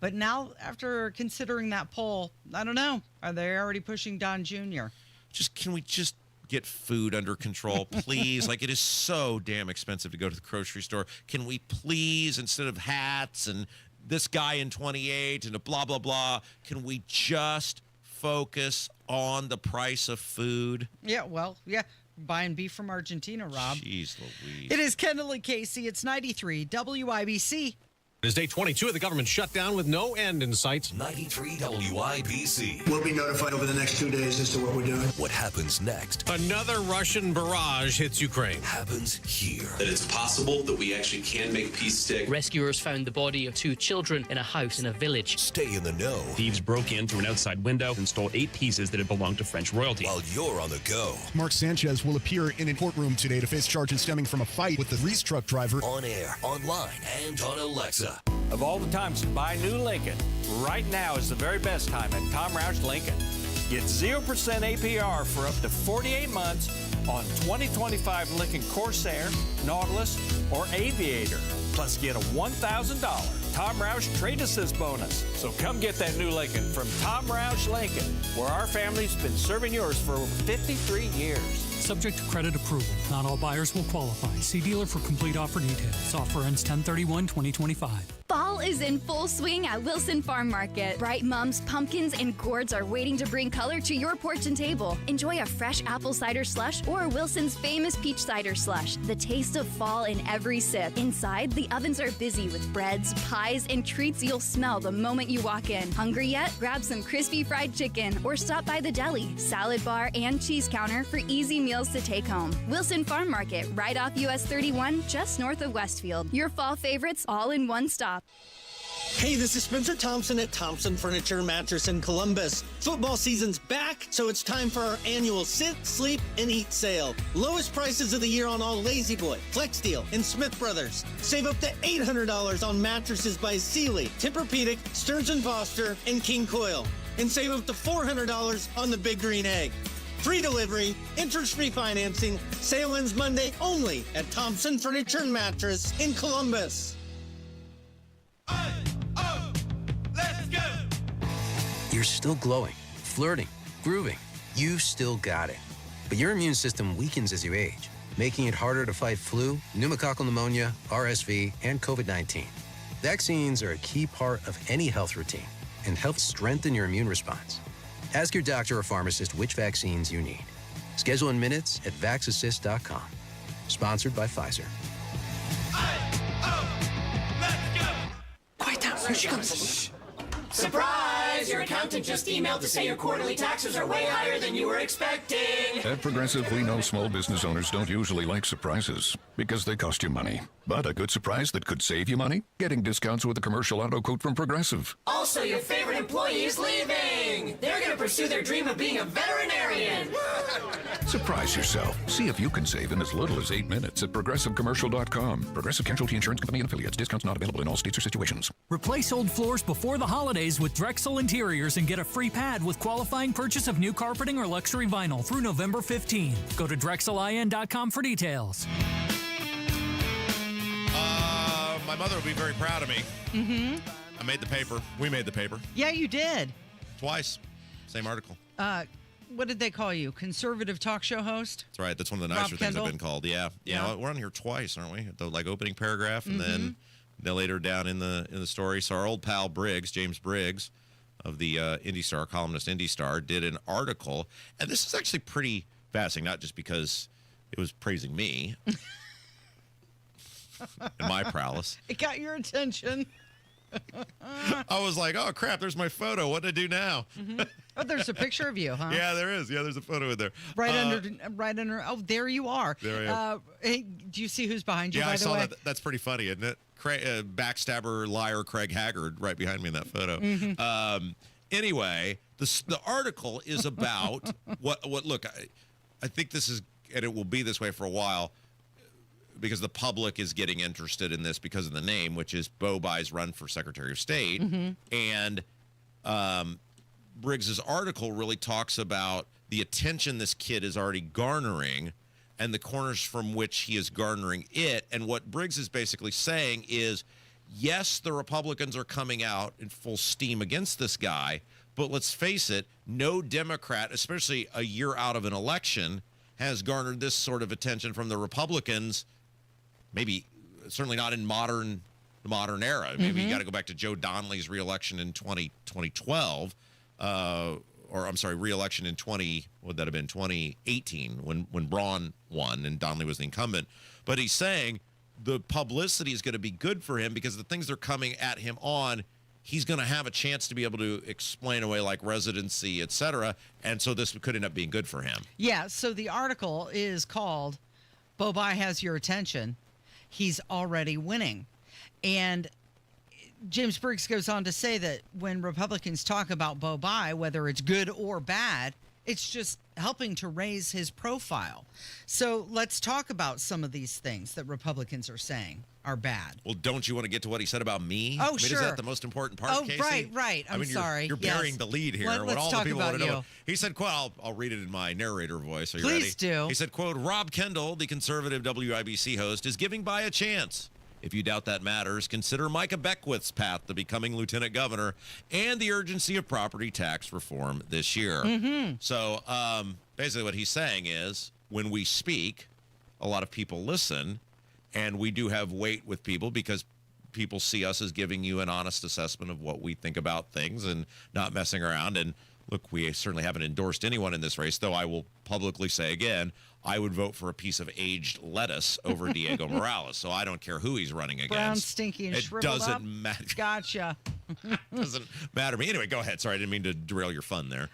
But now, after considering that poll, I don't know. Are they already pushing Don Jr.? Can we just get food under control, please? Like, it is so damn expensive to go to the grocery store. Can we please, instead of hats and this guy in 28 and a blah, blah, blah, can we just focus on the price of food? Yeah, well, yeah. Buying beef from Argentina, Rob. Jeez Louise. It is Kendall Casey. It's 93 WIBC. It is day 22 of the government shutdown with no end in sight. 93 WIBC. We'll be notified over the next 2 days as to what we're doing. What happens next? Another Russian barrage hits Ukraine. Happens here. That it's possible that we actually can make peace stick. Rescuers found the body of 2 children in a house in a village. Stay in the know. Thieves broke in through an outside window and stole 8 pieces that had belonged to French royalty. While you're on the go. Mark Sanchez will appear in a courtroom today to face charges stemming from a fight with the Reese truck driver. On air, online, and on Alexa. Of all the times to buy new Lincoln, right now is the very best time at Tom Roush Lincoln. Get 0% APR for up to 48 months on 2025 Lincoln Corsair, Nautilus, or Aviator. Plus get a $1,000 Tom Roush Trade Assist bonus. So come get that new Lincoln from Tom Roush Lincoln, where our family's been serving yours for over 53 years. Subject to credit approval. Not all buyers will qualify. See dealer for complete offer details. Offer ends 10/31/2025. Fall is in full swing at Wilson Farm Market. Bright mums, pumpkins, and gourds are waiting to bring color to your porch and table. Enjoy a fresh apple cider slush or Wilson's famous peach cider slush. The taste of fall in every sip. Inside, the ovens are busy with breads, pies, and treats you'll smell the moment you walk in. Hungry yet? Grab some crispy fried chicken or stop by the deli, salad bar, and cheese counter for easy meals to take home. Wilson Farm Market, right off US 31, just north of Westfield. Your fall favorites all in one stop. Hey, this is Spencer Thompson at Thompson Furniture and Mattress in Columbus. Football season's back, so it's time for our annual Sit, Sleep, and Eat sale. Lowest prices of the year on all Lazy Boy, Flex Steel, and Smith Brothers. Save up to $800 on mattresses by Sealy, Tempur-Pedic, Stearns & Foster, and King Coil. And save up to $400 on the Big Green Egg. Free delivery, interest-free financing. Sale ends Monday only at Thompson Furniture and Mattress in Columbus. You're still glowing, flirting, grooving. You still got it. But your immune system weakens as you age, making it harder to fight flu, pneumococcal pneumonia, RSV, and COVID-19. Vaccines are a key part of any health routine and help strengthen your immune response. Ask your doctor or pharmacist which vaccines you need. Schedule in minutes at vaxassist.com. Sponsored by Pfizer. Quiet down. Here she comes. Surprise! Your accountant just emailed to say your quarterly taxes are way higher than you were expecting. At Progressive, we know small business owners don't usually like surprises because they cost you money. But a good surprise that could save you money? Getting discounts with a commercial auto quote from Progressive. Also, your favorite employee is leaving. They're going to pursue their dream of being a veterinarian. Surprise yourself. See if you can save in as little as 8 minutes at ProgressiveCommercial.com. Progressive Casualty Insurance Company and affiliates. Discounts not available in all states or situations. Replace old floors before the holidays with Drexel Interiors and get a free pad with qualifying purchase of new carpeting or luxury vinyl through November 15. Go to DrexelIN.com for details. My mother would be very proud of me. Mm-hmm. I made the paper. We made the paper. Yeah, you did. Twice. Same article. What did they call you? Conservative talk show host? That's right. That's one of the nicer things I've been called. Yeah. We're on here twice, aren't we? The opening paragraph, and then later down in the story. So our old pal Briggs, James Briggs, of the Indy Star, columnist Indy Star, did an article, and this is actually pretty fascinating. Not just because it was praising me and my prowess. It got your attention. I was like, oh, crap, there's my photo. What do I do now? Oh, there's a picture of you, huh? Yeah, there is. Yeah, there's a photo in there. Right under. Oh, there you are. There I am. Hey, do you see who's behind you? Yeah, by I the saw way? that. That's pretty funny, isn't it? Backstabber, liar, Craig Haggard, right behind me in that photo. Anyway, the article is about what. Look, I think this is, and it will be this way for a while, because the public is getting interested in this because of the name, which is Bobay's run for Secretary of State, and Briggs's article really talks about the attention this kid is already garnering and the corners from which he is garnering it. And what Briggs is basically saying is, yes, the Republicans are coming out in full steam against this guy, but let's face it, no Democrat, especially a year out of an election, has garnered this sort of attention from the Republicans. Maybe, certainly not in the modern era. Maybe you got to go back to Joe Donnelly's reelection in 2012. Or I'm sorry, re-election in 2018 when Braun won and Donnelly was the incumbent. But he's saying the publicity is going to be good for him because the things they're coming at him on, he's going to have a chance to be able to explain away, like residency, et cetera. And so this could end up being good for him. Yeah, so the article is called Bobay Has Your Attention. He's already winning. And James Briggs goes on to say that when Republicans talk about Bobay, whether it's good or bad, it's just helping to raise his profile. So let's talk about some of these things that Republicans are saying are bad. Well, don't you want to get to what he said about me? Oh, sure. Is that the most important part, Oh, Casey? right. I'm sorry. You're burying the lead here. What Let's all the talk people about want to know. you. He said, quote, I'll read it in my narrator voice. Are you ready? Please do. He said, quote, Rob Kendall, the conservative WIBC host, is giving by a chance. If you doubt that matters, consider Micah Beckwith's path to becoming lieutenant governor and the urgency of property tax reform this year. So basically what he's saying is when we speak, a lot of people listen, and we do have weight with people because people see us as giving you an honest assessment of what we think about things and not messing around. And look, we certainly haven't endorsed anyone in this race, though I will publicly say again, I would vote for a piece of aged lettuce over Diego Morales. So I don't care who he's running against. Brown, stinky, and it shriveled doesn't up. matter. Gotcha. Doesn't matter to me. Anyway, go ahead. Sorry, I didn't mean to derail your fun there.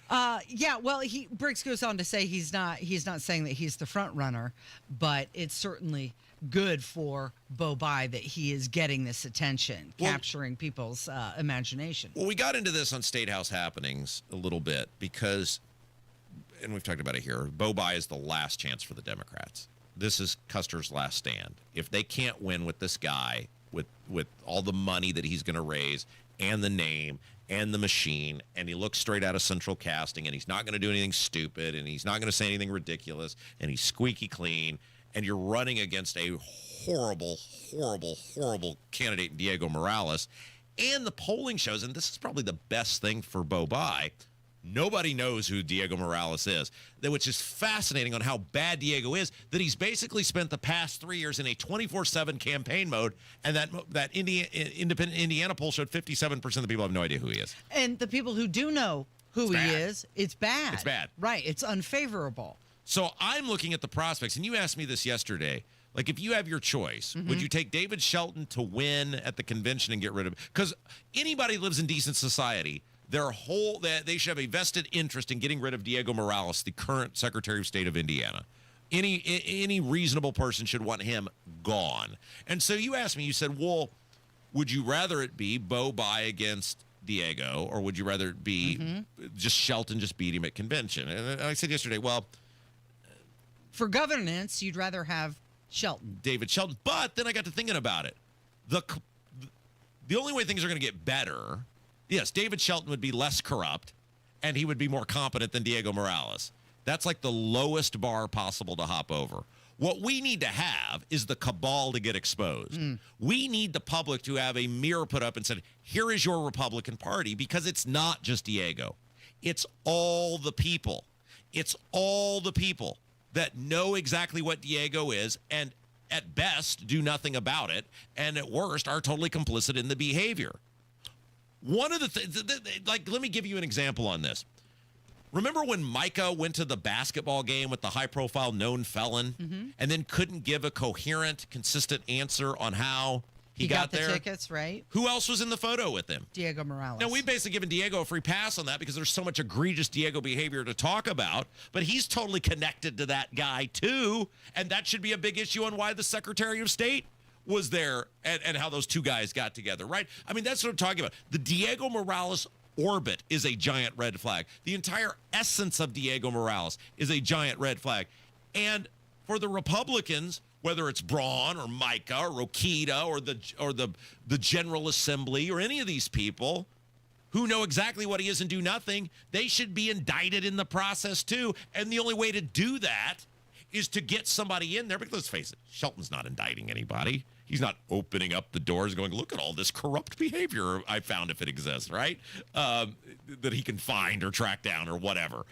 Yeah, well, Briggs goes on to say he's not saying that he's the front runner, but it's certainly good for Bobay that he is getting this attention, capturing people's imagination. Well, we got into this on State House Happenings a little bit because, and we've talked about it here, Bobay is the last chance for the Democrats. This is Custer's last stand. If they can't win with this guy, with all the money that he's going to raise and the name and the machine, and he looks straight out of central casting, and he's not going to do anything stupid, and he's not going to say anything ridiculous, and he's squeaky clean, and you're running against a horrible, horrible, horrible candidate, Diego Morales, and the polling shows, and this is probably the best thing for Bobay, nobody knows who Diego Morales is, which is fascinating on how bad Diego is, that he's basically spent the past 3 years in a 24/7 campaign mode, and that independent Indiana poll showed 57% of the people have no idea who he is. And the people who do know who he is, it's bad. It's bad. Right, it's unfavorable. So I'm looking at the prospects, and you asked me this yesterday. Like, if you have your choice, would you take David Shelton to win at the convention and get rid of him? Because anybody who lives in decent society, they should have a vested interest in getting rid of Diego Morales, the current Secretary of State of Indiana. Any reasonable person should want him gone. And so you asked me, you said, well, would you rather it be Bobay against Diego, or would you rather it be just Shelton just beat him at convention? And I said yesterday, well, for governance, you'd rather have Shelton. David Shelton. But then I got to thinking about it. The only way things are going to get better, yes, David Shelton would be less corrupt, and he would be more competent than Diego Morales. That's like the lowest bar possible to hop over. What we need to have is the cabal to get exposed. We need the public to have a mirror put up and said, here is your Republican Party, because it's not just Diego. It's all the people. It's all the people that know exactly what Diego is and at best do nothing about it, and at worst are totally complicit in the behavior. One of the things, like, let me give you an example on this. Remember when Micah went to the basketball game with the high-profile known felon and then couldn't give a coherent, consistent answer on how He got the there. tickets, right? Who else was in the photo with him? Diego Morales. Now, we've basically given Diego a free pass on that because there's so much egregious Diego behavior to talk about, but he's totally connected to that guy, too, and that should be a big issue on why the Secretary of State was there and how those two guys got together, right? I mean, that's what I'm talking about. The Diego Morales orbit is a giant red flag. The entire essence of Diego Morales is a giant red flag. And for the Republicans, whether it's Braun or Micah or Rokita or the General Assembly or any of these people who know exactly what he is and do nothing, they should be indicted in the process too. And the only way to do that is to get somebody in there. Because let's face it, Shelton's not indicting anybody. He's not opening up the doors going, look at all this corrupt behavior I found, if it exists, right? That he can find or track down or whatever.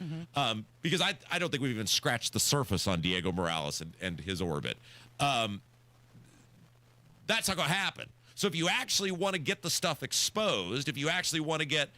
Because I don't think we've even scratched the surface on Diego Morales and his orbit. That's not going to happen. So if you actually want to get the stuff exposed, if you actually want to get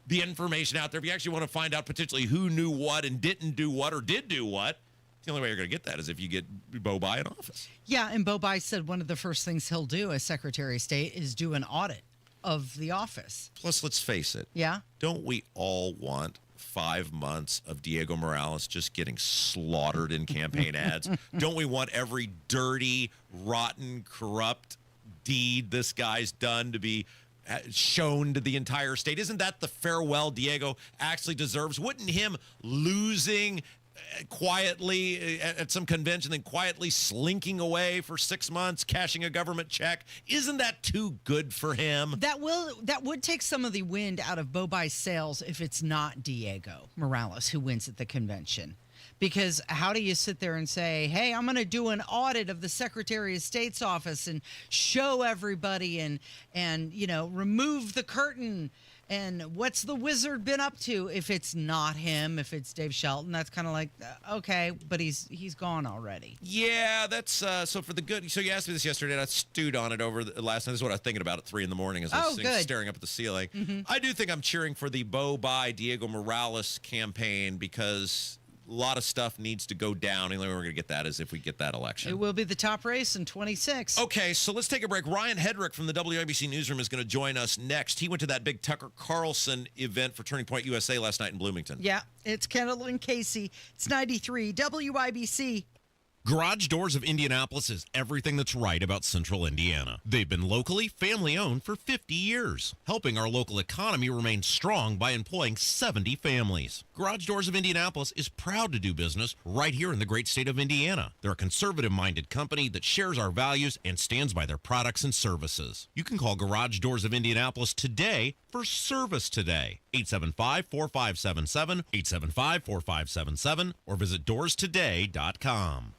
the information out there, if you actually want to find out potentially who knew what and didn't do what or did do what, the only way you're going to get that is if you get Bo Bai in office. Yeah, and Bo Bai said one of the first things he'll do as Secretary of State is do an audit of the office. Plus, let's face it. Yeah? Don't we all want 5 months of Diego Morales just getting slaughtered in campaign ads? Don't we want every dirty, rotten, corrupt deed this guy's done to be shown to the entire state? Isn't that the farewell Diego actually deserves? Wouldn't him losing quietly at some convention, then quietly slinking away for 6 months, cashing a government check, isn't that too good for him? That would take some of the wind out of Bo Bai's sails if it's not Diego Morales who wins at the convention. Because how do you sit there and say, hey, I'm going to do an audit of the Secretary of State's office and show everybody and remove the curtain? And what's the wizard been up to? If it's not him, if it's Dave Shelton, that's kind of like, okay, but he's gone already. Yeah, that's so for the good. So you asked me this yesterday, and I stewed on it over the last night. This is what I was thinking about at 3 a.m. as I was staring up at the ceiling. Mm-hmm. I do think I'm cheering for the Bo Bai Diego Morales campaign because a lot of stuff needs to go down. The only way we're going to get that is if we get that election. It will be the top race in 26. Okay, so let's take a break. Ryan Hedrick from the WIBC Newsroom is going to join us next. He went to that big Tucker Carlson event for Turning Point USA last night in Bloomington. Yeah, it's Kendall and Casey. It's 93 WIBC. Garage Doors of Indianapolis is everything that's right about Central Indiana. They've been locally family-owned for 50 years, helping our local economy remain strong by employing 70 families. Garage Doors of Indianapolis is proud to do business right here in the great state of Indiana. They're a conservative-minded company that shares our values and stands by their products and services. You can call Garage Doors of Indianapolis today for service today. 875-4577, 875-4577, or visit doorstoday.com.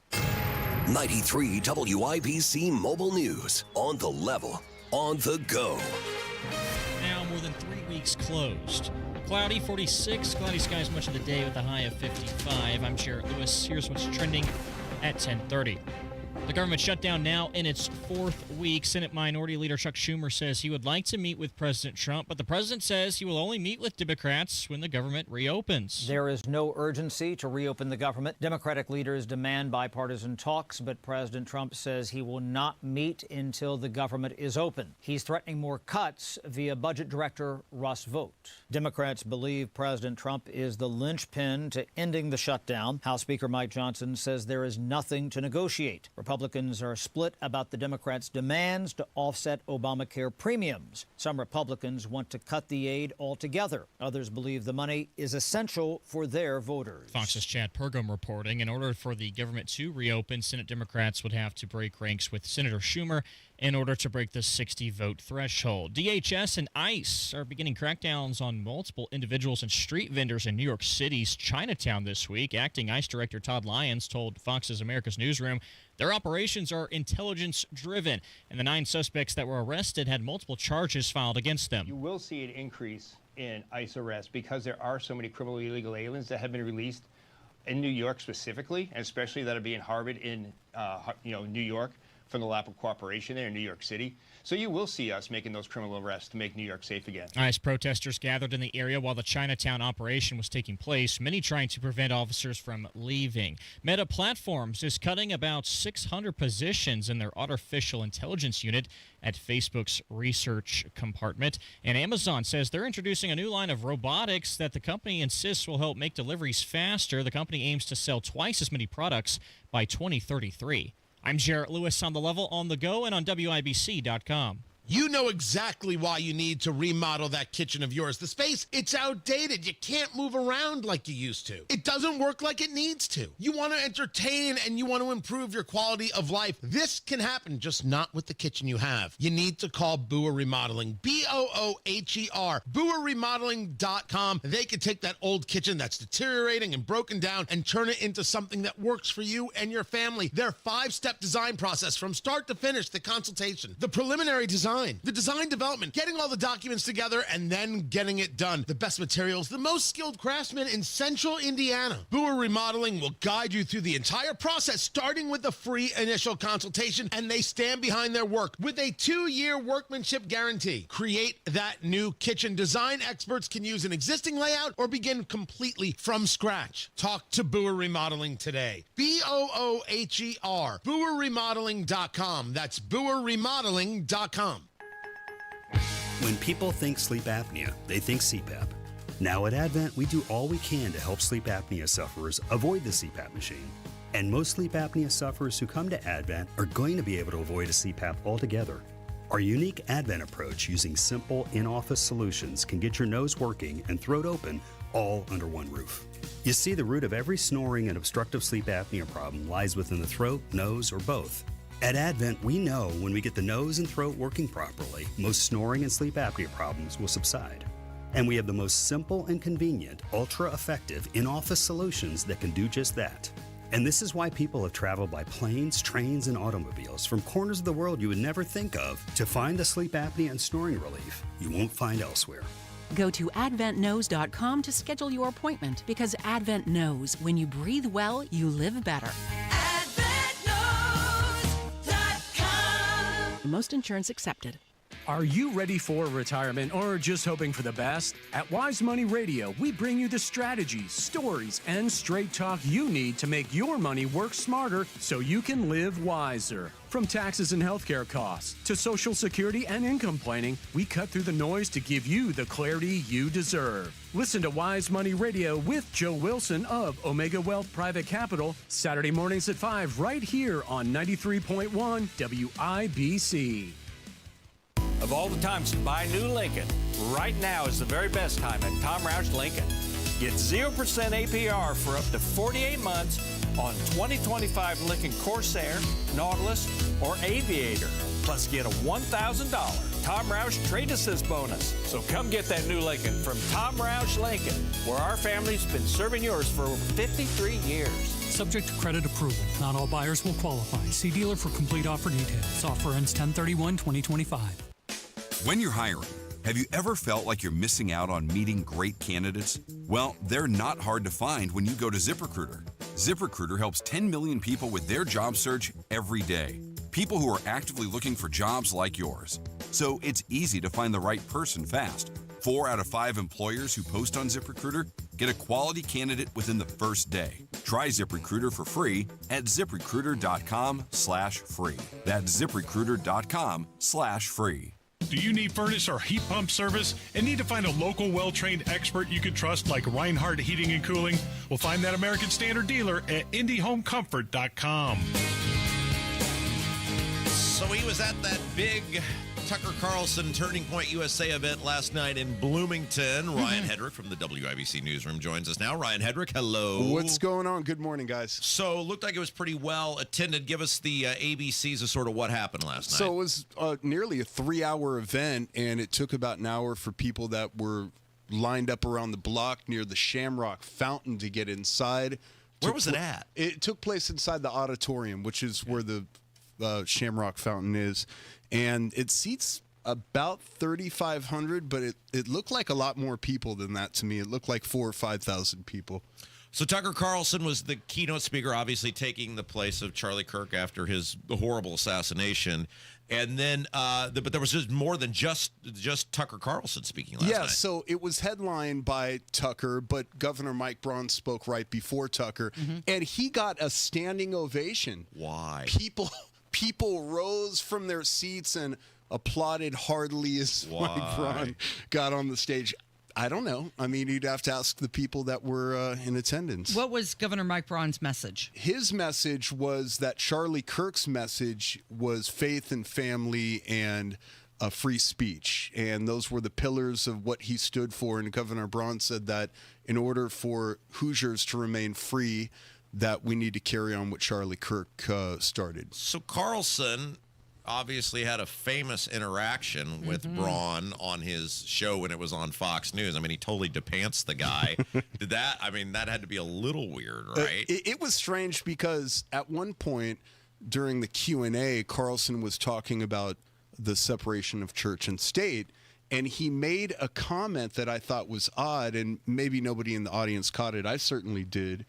93 WIBC Mobile News. On the level, on the go. Now more than 3 weeks closed. Cloudy, 46. Cloudy skies much of the day with a high of 55. I'm Jarrett Lewis. Here's what's trending at 10:30. The government shutdown now in its 4th week. Senate Minority Leader Chuck Schumer says he would like to meet with President Trump, but the president says he will only meet with Democrats when the government reopens. There is no urgency to reopen the government. Democratic leaders demand bipartisan talks, but President Trump says he will not meet until the government is open. He's threatening more cuts via Budget Director Russ Vought. Democrats believe President Trump is the linchpin to ending the shutdown. House Speaker Mike Johnson says there is nothing to negotiate. Republicans are split about the Democrats' demands to offset Obamacare premiums. Some Republicans want to cut the aid altogether. Others believe the money is essential for their voters. Fox's Chad Pergam reporting, in order for the government to reopen, Senate Democrats would have to break ranks with Senator Schumer in order to break the 60-vote threshold. DHS and ICE are beginning crackdowns on multiple individuals and street vendors in New York City's Chinatown this week. Acting ICE Director Todd Lyons told Fox's America's Newsroom their operations are intelligence-driven, and the 9 suspects that were arrested had multiple charges filed against them. You will see an increase in ICE arrests because there are so many criminally illegal aliens that have been released in New York specifically, and especially that are being harbored in New York. from the lack of cooperation there in New York City. So you will see us making those criminal arrests to make New York safe again. ICE protesters gathered in the area while the Chinatown operation was taking place, many trying to prevent officers from leaving. Meta Platforms is cutting about 600 positions in their artificial intelligence unit at Facebook's research compartment. And Amazon says they're introducing a new line of robotics that the company insists will help make deliveries faster. The company aims to sell twice as many products by 2033. I'm Jarrett Lewis on The Level, on the go, and on WIBC.com. You know exactly why you need to remodel that kitchen of yours. The space, it's outdated. You can't move around like you used to. It doesn't work like it needs to. You want to entertain and you want to improve your quality of life. This can happen, just not with the kitchen you have. You need to call Booher Remodeling, B-O-O-H-E-R, BooherRemodeling.com. They can take that old kitchen that's deteriorating and broken down and turn it into something that works for you and your family. Their 5-step design process from start to finish, the consultation, the preliminary design, the design development, getting all the documents together, and then getting it done. The best materials, the most skilled craftsmen in Central Indiana. Booher Remodeling will guide you through the entire process, starting with the free initial consultation, and they stand behind their work with a 2-year workmanship guarantee. Create that new kitchen. Design experts can use an existing layout or begin completely from scratch. Talk to Booher Remodeling today. B-O-O-H-E-R. BooherRemodeling.com. That's BooherRemodeling.com. When people think sleep apnea, they think CPAP. Now at Advent, we do all we can to help sleep apnea sufferers avoid the CPAP machine. And most sleep apnea sufferers who come to Advent are going to be able to avoid a CPAP altogether. Our unique Advent approach using simple in-office solutions can get your nose working and throat open all under one roof. You see, the root of every snoring and obstructive sleep apnea problem lies within the throat, nose, or both. At Advent, we know when we get the nose and throat working properly, most snoring and sleep apnea problems will subside. And we have the most simple and convenient, ultra-effective in-office solutions that can do just that. And this is why people have traveled by planes, trains, and automobiles from corners of the world you would never think of to find the sleep apnea and snoring relief you won't find elsewhere. Go to adventknows.com to schedule your appointment, because Advent knows when you breathe well, you live better. Most insurance accepted. Are you ready for retirement or just hoping for the best? At Wise Money Radio, we bring you the strategies, stories, and straight talk you need to make your money work smarter so you can live wiser. From taxes and healthcare costs to Social Security and income planning, we cut through the noise to give you the clarity you deserve. Listen to Wise Money Radio with Joe Wilson of Omega Wealth Private Capital, Saturday mornings at 5 right here on 93.1 WIBC. Of all the times to buy a new Lincoln, right now is the very best time at Tom Roush Lincoln. Get 0% APR for up to 48 months on 2025 Lincoln Corsair, Nautilus, or Aviator. Plus get a $1,000 Tom Roush Trade Assist bonus. So come get that new Lincoln from Tom Roush Lincoln, where our family's been serving yours for over 53 years. Subject to credit approval. Not all buyers will qualify. See dealer for complete offer details. Offer ends 10/31/2025. When you're hiring, have you ever felt like you're missing out on meeting great candidates? Well, they're not hard to find when you go to ZipRecruiter. ZipRecruiter helps 10 million people with their job search every day. People who are actively looking for jobs like yours. So it's easy to find the right person fast. 4 out of 5 employers who post on ZipRecruiter get a quality candidate within the first day. Try ZipRecruiter for free at ZipRecruiter.com/free. That's ZipRecruiter.com/free. Do you need furnace or heat pump service and need to find a local well-trained expert you can trust like Reinhardt Heating and Cooling? Well, find that American Standard dealer at IndyHomeComfort.com. So he was at that big Tucker Carlson Turning Point USA event last night in Bloomington. Ryan Hedrick from the WIBC Newsroom joins us now. Ryan Hedrick, hello. What's going on? Good morning, guys. So looked like it was pretty well attended. Give us the ABCs of sort of what happened last night. So it was nearly a 3-hour event, and it took about an hour for people that were lined up around the block near the Shamrock Fountain to get inside. Where was it at? It took place inside the auditorium, which is where the Shamrock Fountain is. And it seats about 3,500, but it looked like a lot more people than that to me. It looked like 4,000 or 5,000 people. So Tucker Carlson was the keynote speaker, obviously taking the place of Charlie Kirk after his horrible assassination. And then, but there was just more than just Tucker Carlson speaking last night. So it was headlined by Tucker, but Governor Mike Braun spoke right before Tucker, and he got a standing ovation. Why? People rose from their seats and applauded heartily as Mike Braun got on the stage. I don't know. I mean, you'd have to ask the people that were in attendance. What was Governor Mike Braun's message? His message was that Charlie Kirk's message was faith and family and free speech. And those were the pillars of what he stood for. And Governor Braun said that in order for Hoosiers to remain free, that we need to carry on what Charlie Kirk started. So Carlson obviously had a famous interaction with Braun on his show when it was on Fox News. I mean, he totally depantsed the guy. That had to be a little weird, right? It was strange because at one point during the Q&A, Carlson was talking about the separation of church and state, and he made a comment that I thought was odd, and maybe nobody in the audience caught it. I certainly did,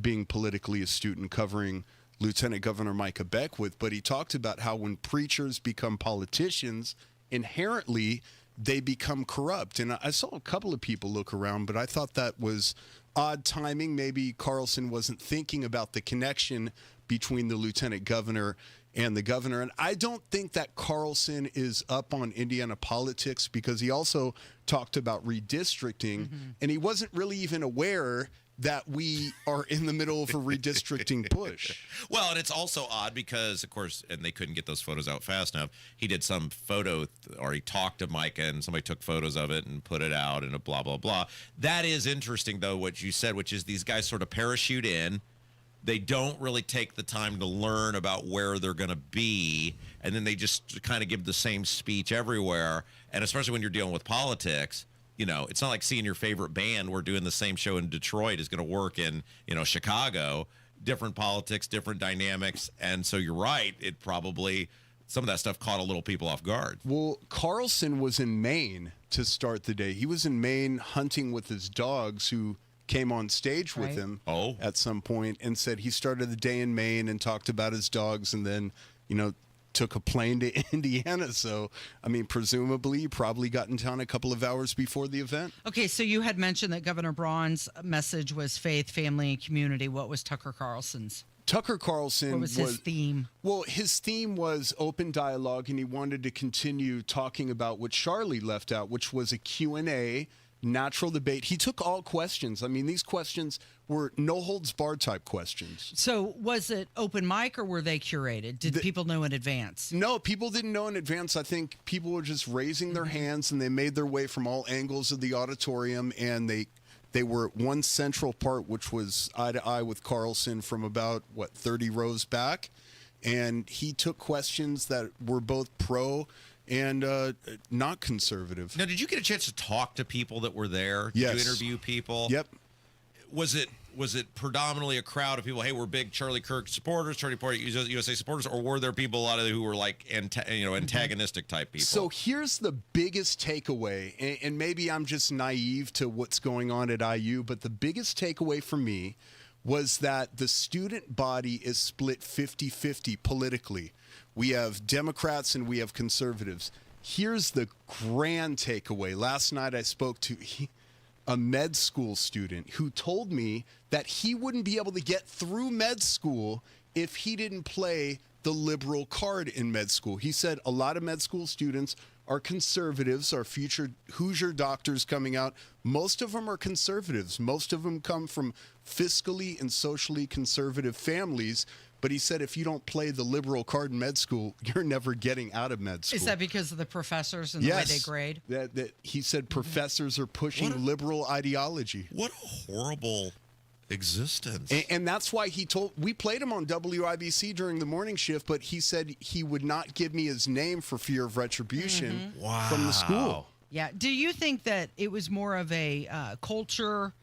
being politically astute and covering Lieutenant Governor Micah Beckwith, but he talked about how when preachers become politicians, inherently they become corrupt. And I saw a couple of people look around, but I thought that was odd timing. Maybe Carlson wasn't thinking about the connection between the lieutenant governor and the governor. And I don't think that Carlson is up on Indiana politics, because he also talked about redistricting, and he wasn't really even aware that we are in the middle of a redistricting push. Well, and it's also odd because, of course, and they couldn't get those photos out fast enough, he did some photo, or he talked to Micah, and somebody took photos of it and put it out, and a blah, blah, blah. That is interesting, though, what you said, which is these guys sort of parachute in. They don't really take the time to learn about where they're going to be, and then they just kind of give the same speech everywhere. And especially when you're dealing with politics, you know, it's not like seeing your favorite band. We're doing the same show in Detroit is going to work in, Chicago. Different politics, different dynamics. And so you're right. It probably, some of that stuff caught a little people off guard. Well, Carlson was in Maine to start the day. He was in Maine hunting with his dogs, who came on stage with him at some point and said he started the day in Maine and talked about his dogs, and then, took a plane to Indiana. So, I mean, presumably you probably got in town a couple of hours before the event. Okay, so you had mentioned that Governor Braun's message was faith, family, and community. What was Tucker Carlson's? Tucker Carlson What was his theme? Well, his theme was open dialogue, and he wanted to continue talking about what Charlie left out, which was a Q&A, natural debate. He took all questions. I mean, these questions were no-holds-barred type questions. So was it open mic, or were they curated? Did people know in advance? No, people didn't know in advance. I think people were just raising their hands, and they made their way from all angles of the auditorium, and they were at one central part, which was eye to eye with Carlson from about, 30 rows back. And he took questions that were both pro and not conservative. Now, did you get a chance to talk to people that were there? Yes. Did you interview people? Yep. Was it predominantly a crowd of people, hey, we're big Charlie Kirk supporters, Charlie Kirk USA supporters, or were there people, a lot of who were like antagonistic type people? So here's the biggest takeaway, and maybe I'm just naive to what's going on at IU, but the biggest takeaway for me was that the student body is split 50-50 politically. We have Democrats and we have conservatives. Here's the grand takeaway. Last night I spoke to a med school student who told me that he wouldn't be able to get through med school if he didn't play the liberal card in med school. He said a lot of med school students are conservatives, are future Hoosier doctors coming out. Most of them are conservatives. Most of them come from fiscally and socially conservative families. But he said if you don't play the liberal card in med school, you're never getting out of med school. Is that because of the professors and the way they grade? That he said professors are pushing liberal ideology. What a horrible existence. And that's why we played him on WIBC during the morning shift, but he said he would not give me his name for fear of retribution from the school. Yeah. Do you think that it was more of a culture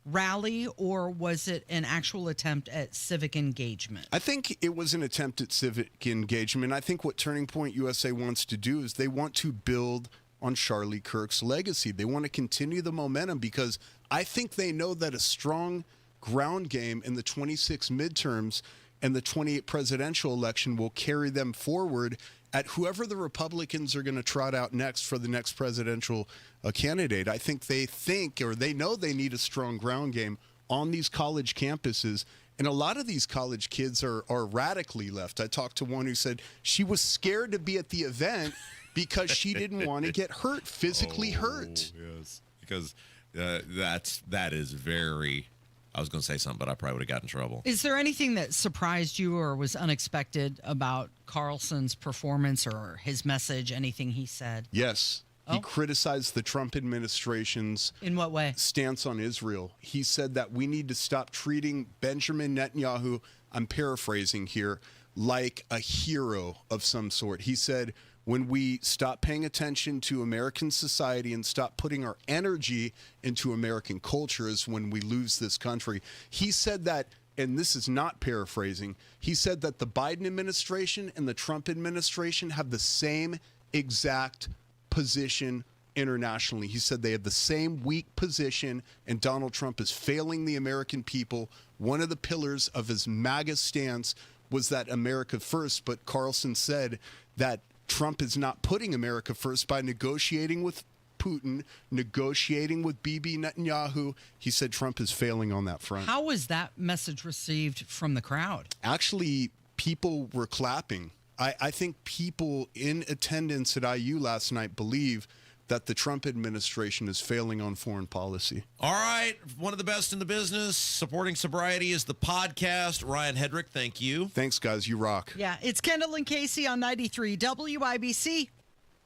rally, or was it an actual attempt at civic engagement? I think it was an attempt at civic engagement. I think what Turning Point USA wants to do is they want to build on Charlie Kirk's legacy. They want to continue the momentum, because I think they know that a strong ground game in the 26 midterms and the 28 presidential election will carry them forward at whoever the Republicans are going to trot out next for the next presidential candidate. I think they know they need a strong ground game on these college campuses. And a lot of these college kids are radically left. I talked to one who said she was scared to be at the event because she didn't want to get hurt, physically hurt. Yes, because that is very. I was going to say something, but I probably would have gotten in trouble. Is there anything that surprised you or was unexpected about Carlson's performance or his message, anything he said? Yes. He criticized the Trump administration's in what way? Stance on Israel. He said that we need to stop treating Benjamin Netanyahu, I'm paraphrasing here, like a hero of some sort. He said, when we stop paying attention to American society and stop putting our energy into American culture is when we lose this country. He said that, and this is not paraphrasing, he said that the Biden administration and the Trump administration have the same exact position internationally. He said they have the same weak position, and Donald Trump is failing the American people. One of the pillars of his MAGA stance was that America first, but Carlson said that Trump is not putting America first by negotiating with Putin, negotiating with Bibi Netanyahu. He said Trump is failing on that front. How was that message received from the crowd? Actually, people were clapping. I think people in attendance at IU last night believe that the Trump administration is failing on foreign policy. All right. One of the best in the business supporting sobriety is the podcast. Ryan Hedrick, thank you. Thanks, guys. You rock. Yeah, it's Kendall and Casey on 93 WIBC.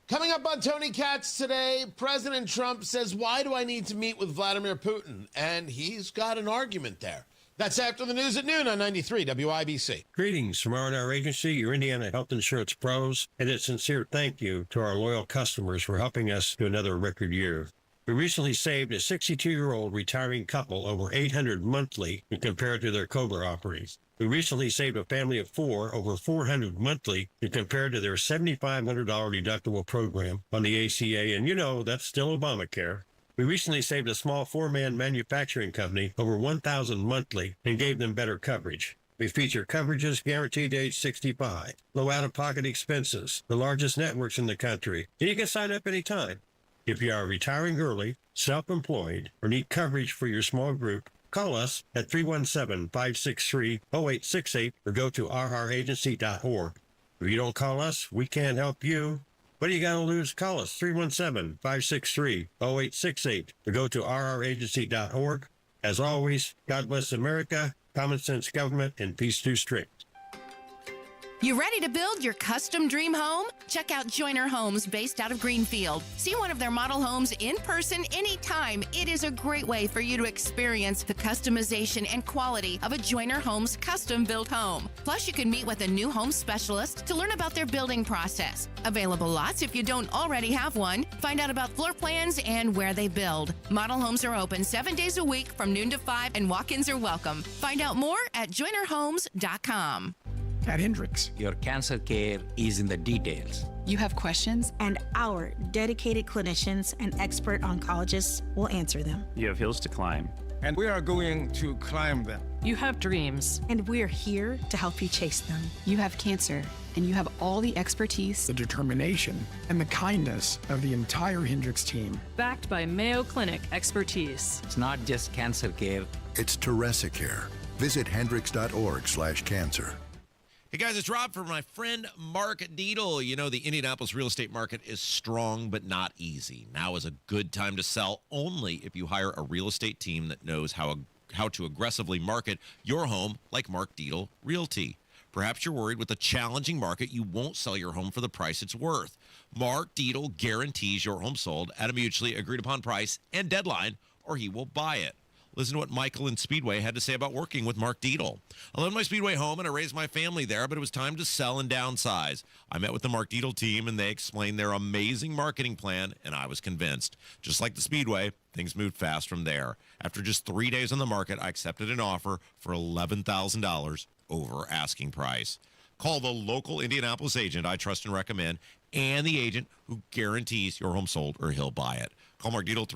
Coming up on Tony Katz today, President Trump says, why do I need to meet with Vladimir Putin? And he's got an argument there. That's after the news at noon on 93 WIBC. Greetings from R&R Agency, your Indiana health insurance pros, and a sincere thank you to our loyal customers for helping us to another record year. We recently saved a 62-year-old retiring couple over $800 monthly when compared to their COBRA offerings. We recently saved a family of 4 over $400 monthly when compared to their $7,500 deductible program on the ACA, and you know that's still Obamacare. We recently saved a small 4-man manufacturing company over $1,000 monthly and gave them better coverage. We feature coverages guaranteed to age 65, low out-of-pocket expenses, the largest networks in the country, and you can sign up anytime. If you are retiring early, self-employed, or need coverage for your small group, call us at 317-563-0868 or go to rragency.org. If you don't call us, we can't help you. What do you got to lose? Call us, 317-563-0868, or go to rragency.org. As always, God bless America, common sense government, and peace through strength. You ready to build your custom dream home? Check out Joyner Homes based out of Greenfield. See one of their model homes in person anytime. It is a great way for you to experience the customization and quality of a Joyner Homes custom built home. Plus, you can meet with a new home specialist to learn about their building process. Available lots if you don't already have one. Find out about floor plans and where they build. Model homes are open 7 days a week from noon to 5 and walk-ins are welcome. Find out more at joynerhomes.com. At Hendricks, your cancer care is in the details. You have questions, and our dedicated clinicians and expert oncologists will answer them. You have hills to climb, and we are going to climb them. You have dreams, and we're here to help you chase them. You have cancer, and you have all the expertise, the determination, and the kindness of the entire Hendricks team. Backed by Mayo Clinic expertise. It's not just cancer care. It's Teresa Care. Visit hendricks.org/cancer. Hey guys, it's Rob from my friend Mark Deedle. You know, the Indianapolis real estate market is strong but not easy. Now is a good time to sell only if you hire a real estate team that knows how to aggressively market your home like Mark Deedle Realty. Perhaps you're worried with a challenging market, you won't sell your home for the price it's worth. Mark Deedle guarantees your home sold at a mutually agreed upon price and deadline, or he will buy it. Listen to what Michael in Speedway had to say about working with Mark Deedle. I love my Speedway home and I raised my family there, but it was time to sell and downsize. I met with the Mark Deedle team and they explained their amazing marketing plan, and I was convinced. Just like the Speedway, things moved fast from there. After just 3 days on the market, I accepted an offer for $11,000 over asking price. Call the local Indianapolis agent I trust and recommend, and the agent who guarantees your home sold or he'll buy it. Call Mark Dietel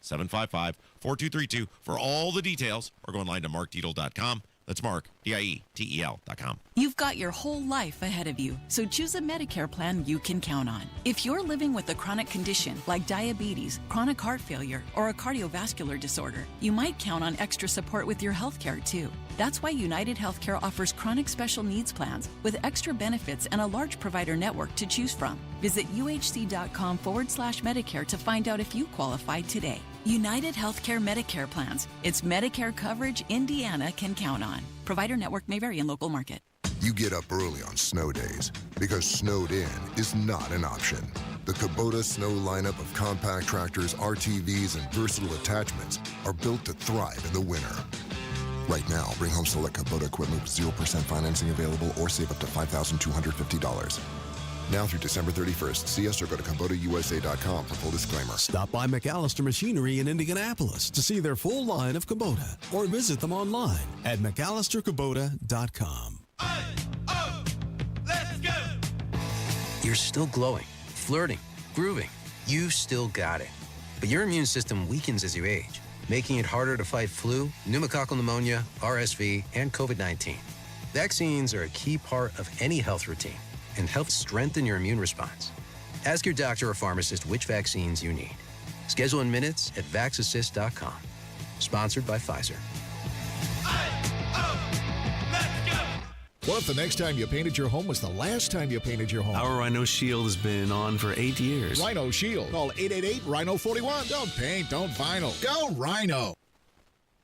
317-755-4232 for all the details, or go online to markdietel.com. That's Mark, Dietel.com. You've got your whole life ahead of you, so choose a Medicare plan you can count on. If you're living with a chronic condition like diabetes, chronic heart failure, or a cardiovascular disorder, you might count on extra support with your health care too. That's why United Healthcare offers chronic special needs plans with extra benefits and a large provider network to choose from. Visit uhc.com/Medicare to find out if you qualify today. United Healthcare Medicare plans. It's Medicare coverage Indiana can count on. Provider network may vary in local market. You get up early on snow days because snowed in is not an option. The Kubota snow lineup of compact tractors, RTVs, and versatile attachments are built to thrive in the winter. Right now, bring home select Kubota equipment with 0% financing available or save up to $5,250. Now through December 31st. See us or go to KubotaUSA.com for full disclaimer. Stop by McAllister Machinery in Indianapolis to see their full line of Kubota or visit them online at McAllisterKubota.com. Let's go! You're still glowing, flirting, grooving. You still got it. But your immune system weakens as you age, making it harder to fight flu, pneumococcal pneumonia, RSV, and COVID-19. Vaccines are a key part of any health routine and help strengthen your immune response. Ask your doctor or pharmacist which vaccines you need. Schedule in minutes at VaxAssist.com. Sponsored by Pfizer. What if the next time you painted your home was the last time you painted your home? Our Rhino Shield has been on for 8 years. Rhino Shield. Call 888-RHINO-41. Don't paint, don't vinyl. Go Rhino.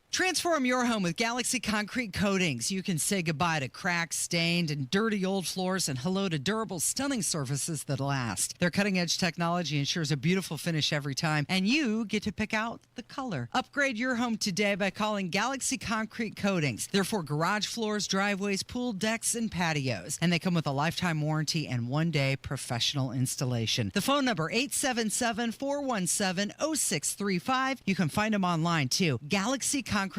Transform your home with Galaxy Concrete Coatings. You can say goodbye to cracked, stained, and dirty old floors and hello to durable, stunning surfaces that last. Their cutting-edge technology ensures a beautiful finish every time, and you get to pick out the color. Upgrade your home today by calling Galaxy Concrete Coatings. They're for garage floors, driveways, pool decks, and patios, and they come with a lifetime warranty and one-day professional installation. The phone number, 877-417-0635. You can find them online, too. GalaxyConcreteCoatings.com. The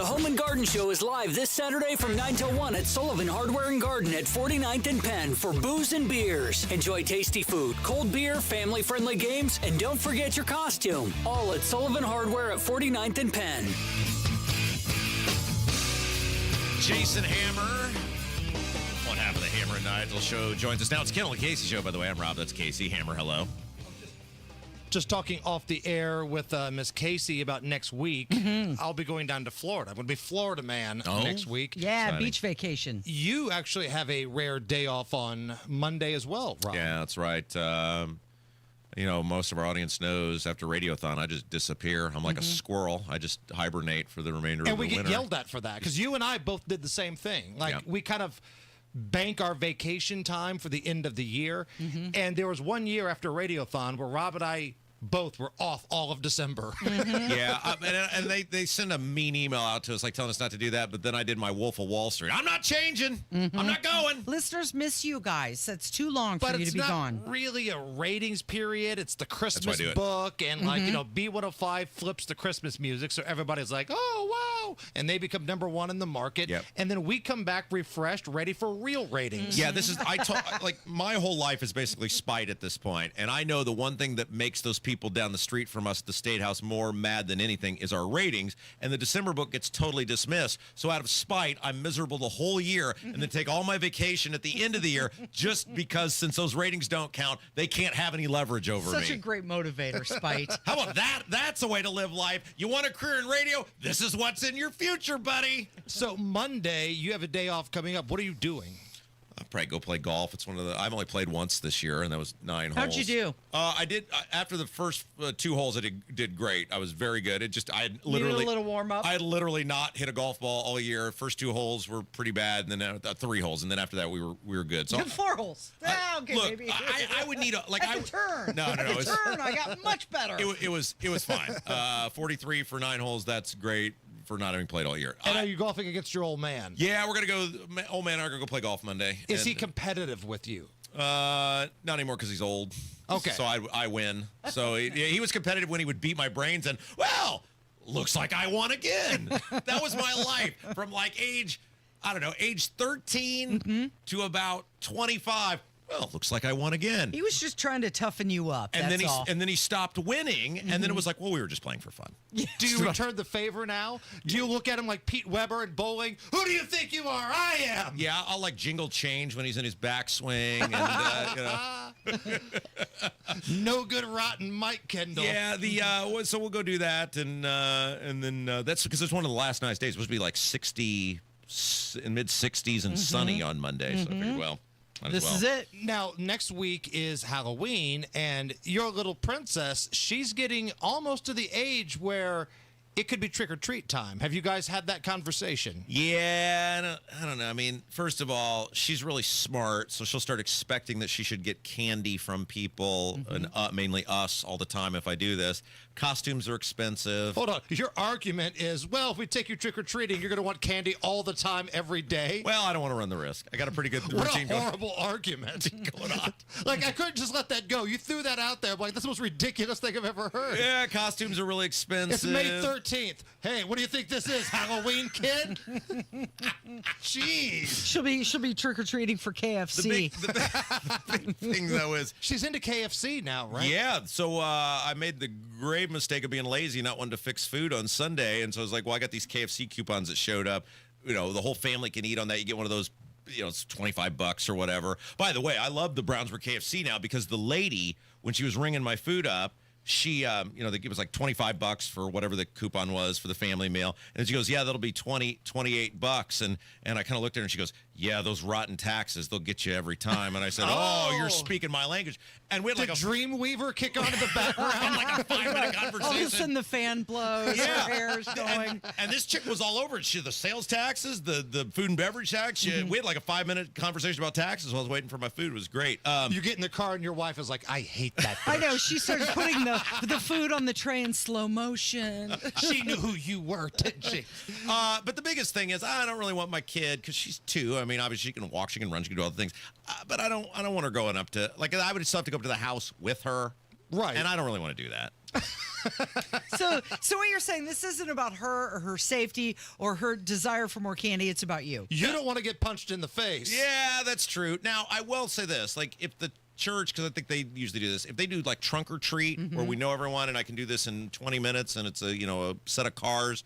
Home and Garden Show is live this Saturday from 9 till 1 at Sullivan Hardware and Garden at 49th and Penn for booze and beers. Enjoy tasty food, cold beer, family-friendly games, and don't forget your costume. All at Sullivan Hardware at 49th and Penn. Jason Hammer, one half of the Hammer and Nigel show, joins us now. It's Kendall Casey show, by the way. I'm Rob. That's Casey. Hammer, hello. Just talking off the air with Miss Casey about next week. I'll be going down to Florida. I'm going to be Florida man next week. Yeah, exciting. Beach vacation. You actually have a rare day off on Monday as well, Rob. Yeah, that's right. Most of our audience knows after Radiothon, I just disappear. I'm like a squirrel. I just hibernate for the remainder of the winter. And we get yelled at for that because you and I both did the same thing. We kind of bank our vacation time for the end of the year. And there was one year after Radiothon where Rob and I both were off all of December. Yeah, and they send a mean email out to us like telling us not to do that, but then I did my Wolf of Wall Street. I'm not changing. I'm not going. Listeners miss you guys. That's too long for you to be gone. But it's not really a ratings period. It's the Christmas That's why I do it. book, and B105 flips the Christmas music, so everybody's like, oh, wow, and they become number one in the market. Yep. And then we come back refreshed, ready for real ratings. Yeah, this is my whole life is basically spite at this point, and I know the one thing that makes those people down the street from us at the State House more mad than anything is our ratings, and the December book gets totally dismissed. So out of spite, I'm miserable the whole year and then take all my vacation at the end of the year just because since those ratings don't count, they can't have any leverage over me. Such a great motivator, spite. How about that? That's a way to live life. You want a career in radio? This is what's in your future, buddy. So Monday, you have a day off coming up. What are you doing? I'll probably go play golf. It's one of the. I've only played once this year, and that was 9 holes. How'd you do? I did after the first 2 holes. I did great. I was very good. It just I had Needed literally a little warm up. I had literally not hit a golf ball all year. First 2 holes were pretty bad, and then 3 holes, and then after that we were good. So 4 holes. Okay, look, maybe. I would need a turn. No. At the turn, I got much better. It was fine. 43 for 9 holes. That's great for not having played all year. And are you golfing against your old man? Yeah, we're gonna go. Old man and I are gonna go play golf Monday. Is he competitive with you? Not anymore because he's old. Okay. So I win. So he was competitive when he would beat my brains, and well, looks like I won again. That was my life from age 13 to about 25. well, looks like I won again. He was just trying to toughen you up. And that's all. then he stopped winning, and then it was like, well, we were just playing for fun. Do you return the favor now? Do you look at him like Pete Weber in bowling? Who do you think you are? I am. Yeah, I'll like jingle change when he's in his backswing, and No good rotten Mike Kendall. Yeah, so we'll go do that, and then that's because it's one of the last nice days. It's supposed to be like 60 in mid 60s and sunny on Monday. So I figured, well. This is it. Now, next week is Halloween, and your little princess, she's getting almost to the age where it could be trick-or-treat time. Have you guys had that conversation? Yeah, I don't know. I mean, first of all, she's really smart, so she'll start expecting that she should get candy from people, and mainly us, all the time if I do this. Costumes are expensive. Hold on. Your argument is, well, if we take you trick-or-treating, you're going to want candy all the time, every day? Well, I don't want to run the risk. I got a pretty good what routine a horrible argument. going on. Like, I couldn't just let that go. You threw that out there. I'm like, that's the most ridiculous thing I've ever heard. Yeah, costumes are really expensive. It's May 13th. Hey, what do you think this is, Halloween, kid? Jeez. She'll be trick-or-treating for KFC. The big thing, though, is... She's into KFC now, right? Yeah, so I made the grave mistake of being lazy, not wanting to fix food on Sunday, and so I was like, well, I got these KFC coupons that showed up. You know, the whole family can eat on that. You get one of those, you know, it's $25 or whatever. By the way, I love the Brownsburg KFC now because the lady, when she was ringing my food up, she, they give us like $25 for whatever the coupon was for the family meal. And she goes, yeah, that'll be $28. And I kind of looked at her and she goes, yeah, those rotten taxes, they'll get you every time. And I said, oh, you're speaking my language. And we had like a Dreamweaver kick on in the background. like a 5-minute conversation. All of a sudden the fan blows, her hair's going. And this chick was all over it. She, the sales taxes, the food and beverage tax. We had like a 5-minute conversation about taxes while I was waiting for my food. It was great. You get in the car and your wife is like, I hate that thing. I know. She started putting the food on the tray in slow motion. She knew who you were, didn't she? But the biggest thing is I don't really want my kid, because she's 2. I mean, obviously she can walk, she can run, she can do all the things. But I don't want her going up to, like, I would still have to go up to the house with her. Right. And I don't really want to do that. So what you're saying, this isn't about her or her safety or her desire for more candy. It's about you. You don't want to get punched in the face. Yeah, that's true. Now, I will say this. Like, if the church, because I think they usually do this, if they do, like, trunk or treat, where we know everyone and I can do this in 20 minutes and it's a set of cars,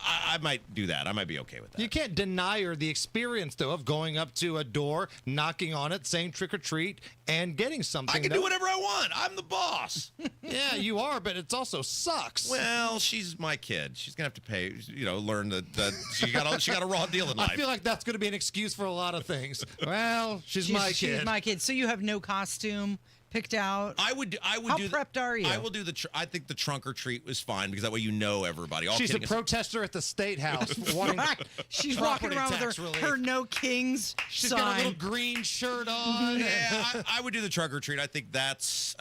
I might do that. I might be okay with that. You can't deny her the experience, though, of going up to a door, knocking on it, saying trick or treat, and getting something. I can do whatever I want. I'm the boss. Yeah, you are, but it also sucks. Well, she's my kid. She's gonna have to pay. Learn that she got a raw deal in life. I feel like that's gonna be an excuse for a lot of things. Well, she's my kid. She's my kid. So you have no costume picked out. I would. How do prepped are you? I will do I think the trunk or treat was fine because that way you know everybody. She's a protester at the State House. Right. She's walking around with her No Kings She's sign. got a little green shirt on. Yeah, I would do the trunk or treat. I think that's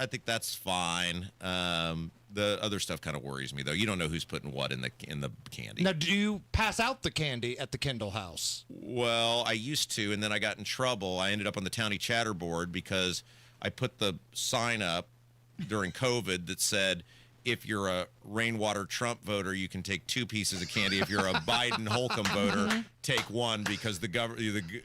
fine. The other stuff kind of worries me though. You don't know who's putting what in the candy. Now, do you pass out the candy at the Kendall house? Well, I used to, and then I got in trouble. I ended up on the Townie Chatter board because I put the sign up during COVID that said, if you're a Rainwater Trump voter, you can take 2 pieces of candy. If you're a Biden Holcomb voter, take 1 because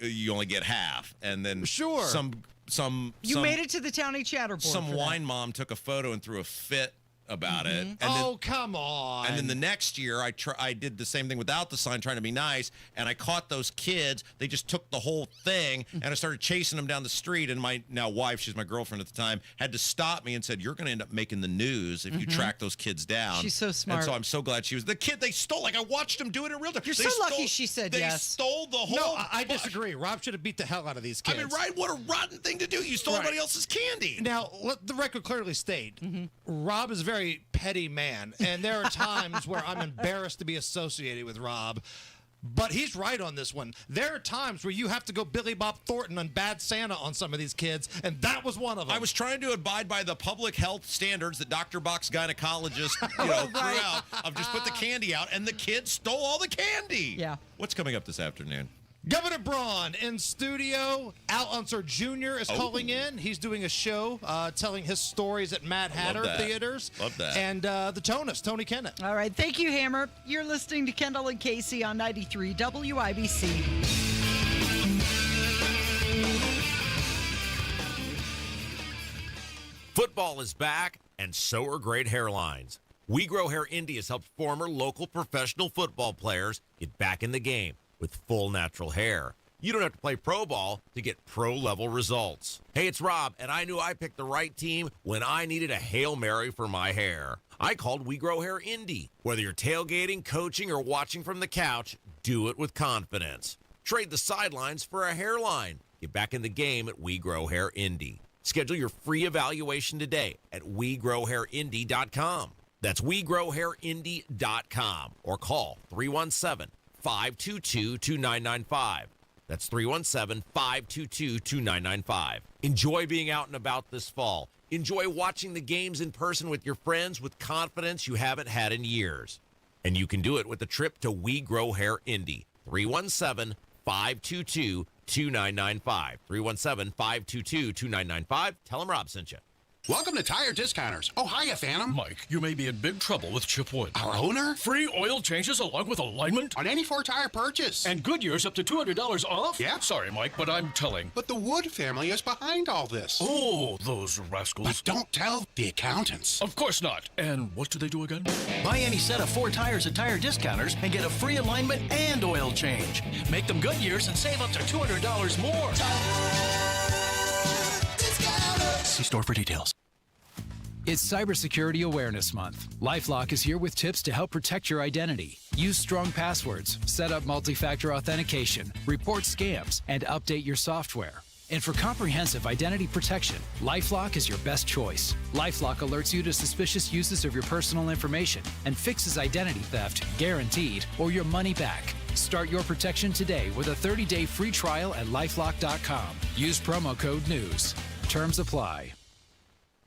you only get half. And then You made it to the Townie Chatter board. Some wine mom took a photo and threw a fit about it. And come on. And then the next year, I did the same thing without the sign, trying to be nice, and I caught those kids. They just took the whole thing, and I started chasing them down the street, and my now wife, she's my girlfriend at the time, had to stop me and said, you're going to end up making the news if you track those kids down. She's so smart. And so I'm so glad she was. The kid, they stole, like I watched them do it in real time. You're so lucky she said yes. They stole the whole. No, I disagree. Rob should have beat the hell out of these kids. I mean, right? What a rotten thing to do. You stole everybody else's candy. Now, let the record clearly state, Rob is a very petty man, and there are times where I'm embarrassed to be associated with Rob. But he's right on this one. There are times where you have to go Billy Bob Thornton on Bad Santa on some of these kids, and that was one of them. I was trying to abide by the public health standards that Dr. Box gynecologist threw out of just put the candy out, and the kids stole all the candy. Yeah. What's coming up this afternoon? Governor Braun in studio. Al Unser Jr. is calling in. He's doing a show telling his stories at Mad Hatter Theaters. Love that. And the Tonus, Tony Kennett. All right. Thank you, Hammer. You're listening to Kendall and Casey on 93 WIBC. Football is back, and so are great hairlines. We Grow Hair Indy has helped former local professional football players get back in the game with full natural hair. You don't have to play pro ball to get pro-level results. Hey, it's Rob, and I knew I picked the right team when I needed a Hail Mary for my hair. I called We Grow Hair Indy. Whether you're tailgating, coaching, or watching from the couch, do it with confidence. Trade the sidelines for a hairline. Get back in the game at We Grow Hair Indy. Schedule your free evaluation today at WeGrowHairIndy.com. That's WeGrowHairIndy.com or call 317-522-2995. That's 317-522-2995. Enjoy being out and about this fall. Enjoy watching the games in person with your friends with confidence you haven't had in years. And you can do it with a trip to We Grow Hair Indy. 317-522-2995. 317-522-2995. Tell them Rob sent you. Welcome to Tire Discounters. Oh, hiya, Phantom. Mike, you may be in big trouble with Chip Wood. Our owner? Free oil changes along with alignment? On any 4-tire purchase. And Goodyear's up to $200 off? Yeah. Sorry, Mike, but I'm telling. But the Wood family is behind all this. Oh, those rascals. But don't tell the accountants. Of course not. And what do they do again? Buy any set of 4 tires at Tire Discounters and get a free alignment and oil change. Make them Goodyear's and save up to $200 more. See store for details. It's Cybersecurity Awareness Month. LifeLock is here with tips to help protect your identity. Use strong passwords, set up multi-factor authentication, report scams, and update your software. And for comprehensive identity protection, LifeLock is your best choice. LifeLock alerts you to suspicious uses of your personal information and fixes identity theft, guaranteed, or your money back. Start your protection today with a 30-day free trial at LifeLock.com. Use promo code NEWS. Terms apply.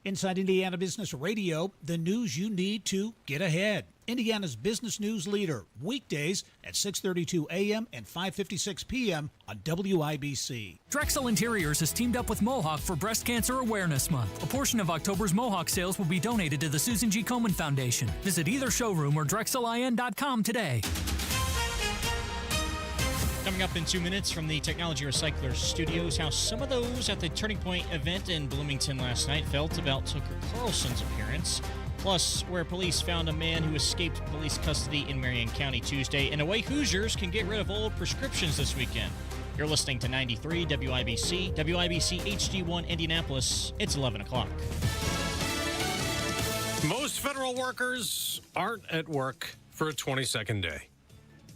Inside Indiana Business Radio, the news you need to get ahead. Indiana's business news leader, weekdays at 6:32 a.m. and 5:56 p.m. on WIBC. Drexel Interiors has teamed up with Mohawk for Breast Cancer Awareness Month. A portion of October's Mohawk sales will be donated to the Susan G. Komen Foundation. Visit either showroom or DrexelIN.com today. Coming up in 2 minutes from the Technology Recycler Studios, how some of those at the Turning Point event in Bloomington last night felt about Tucker Carlson's appearance. Plus, where police found a man who escaped police custody in Marion County Tuesday, and a way Hoosiers can get rid of old prescriptions this weekend. You're listening to 93 WIBC, WIBC HD1 Indianapolis. It's 11 o'clock. Most federal workers aren't at work for a 22nd day.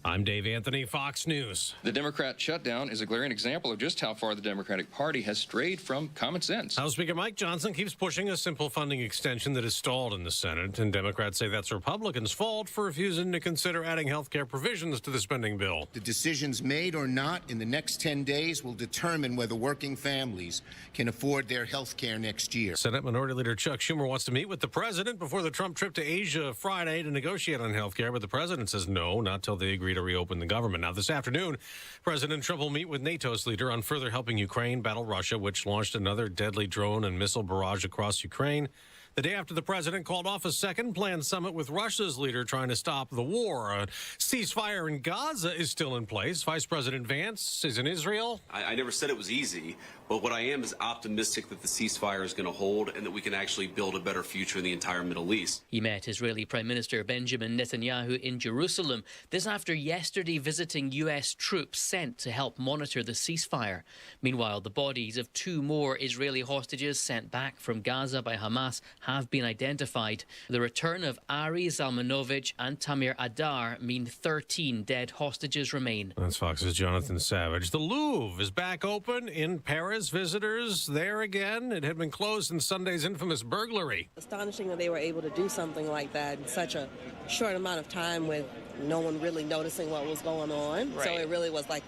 I'm Dave Anthony, Fox News. The Democrat shutdown is a glaring example of just how far the Democratic Party has strayed from common sense. House Speaker Mike Johnson keeps pushing a simple funding extension that is stalled in the Senate, and Democrats say that's Republicans' fault for refusing to consider adding health care provisions to the spending bill. The decisions made or not in the next 10 days will determine whether working families can afford their health care next year. Senate Minority Leader Chuck Schumer wants to meet with the president before the Trump trip to Asia Friday to negotiate on health care, but the president says no, not till they agree to reopen the government. Now, this afternoon, President Trump will meet with NATO's leader on further helping Ukraine battle Russia, which launched another deadly drone and missile barrage across Ukraine. The day after the president called off a second planned summit with Russia's leader trying to stop the war. A ceasefire in Gaza is still in place. Vice President Vance is in Israel. I never said it was easy, but what I am is optimistic that the ceasefire is going to hold and that we can actually build a better future in the entire Middle East. He met Israeli Prime Minister Benjamin Netanyahu in Jerusalem. This after yesterday visiting U.S. troops sent to help monitor the ceasefire. Meanwhile, the bodies of 2 more Israeli hostages sent back from Gaza by Hamas have been identified. The return of Ari Zalmanovich and Tamir Adar mean 13 dead hostages remain. That's Fox's Jonathan Savage. The Louvre is back open in Paris. Visitors there again. It had been closed in Sunday's infamous burglary. Astonishing that they were able to do something like that in such a short amount of time with no one really noticing what was going on. Right. So it really was like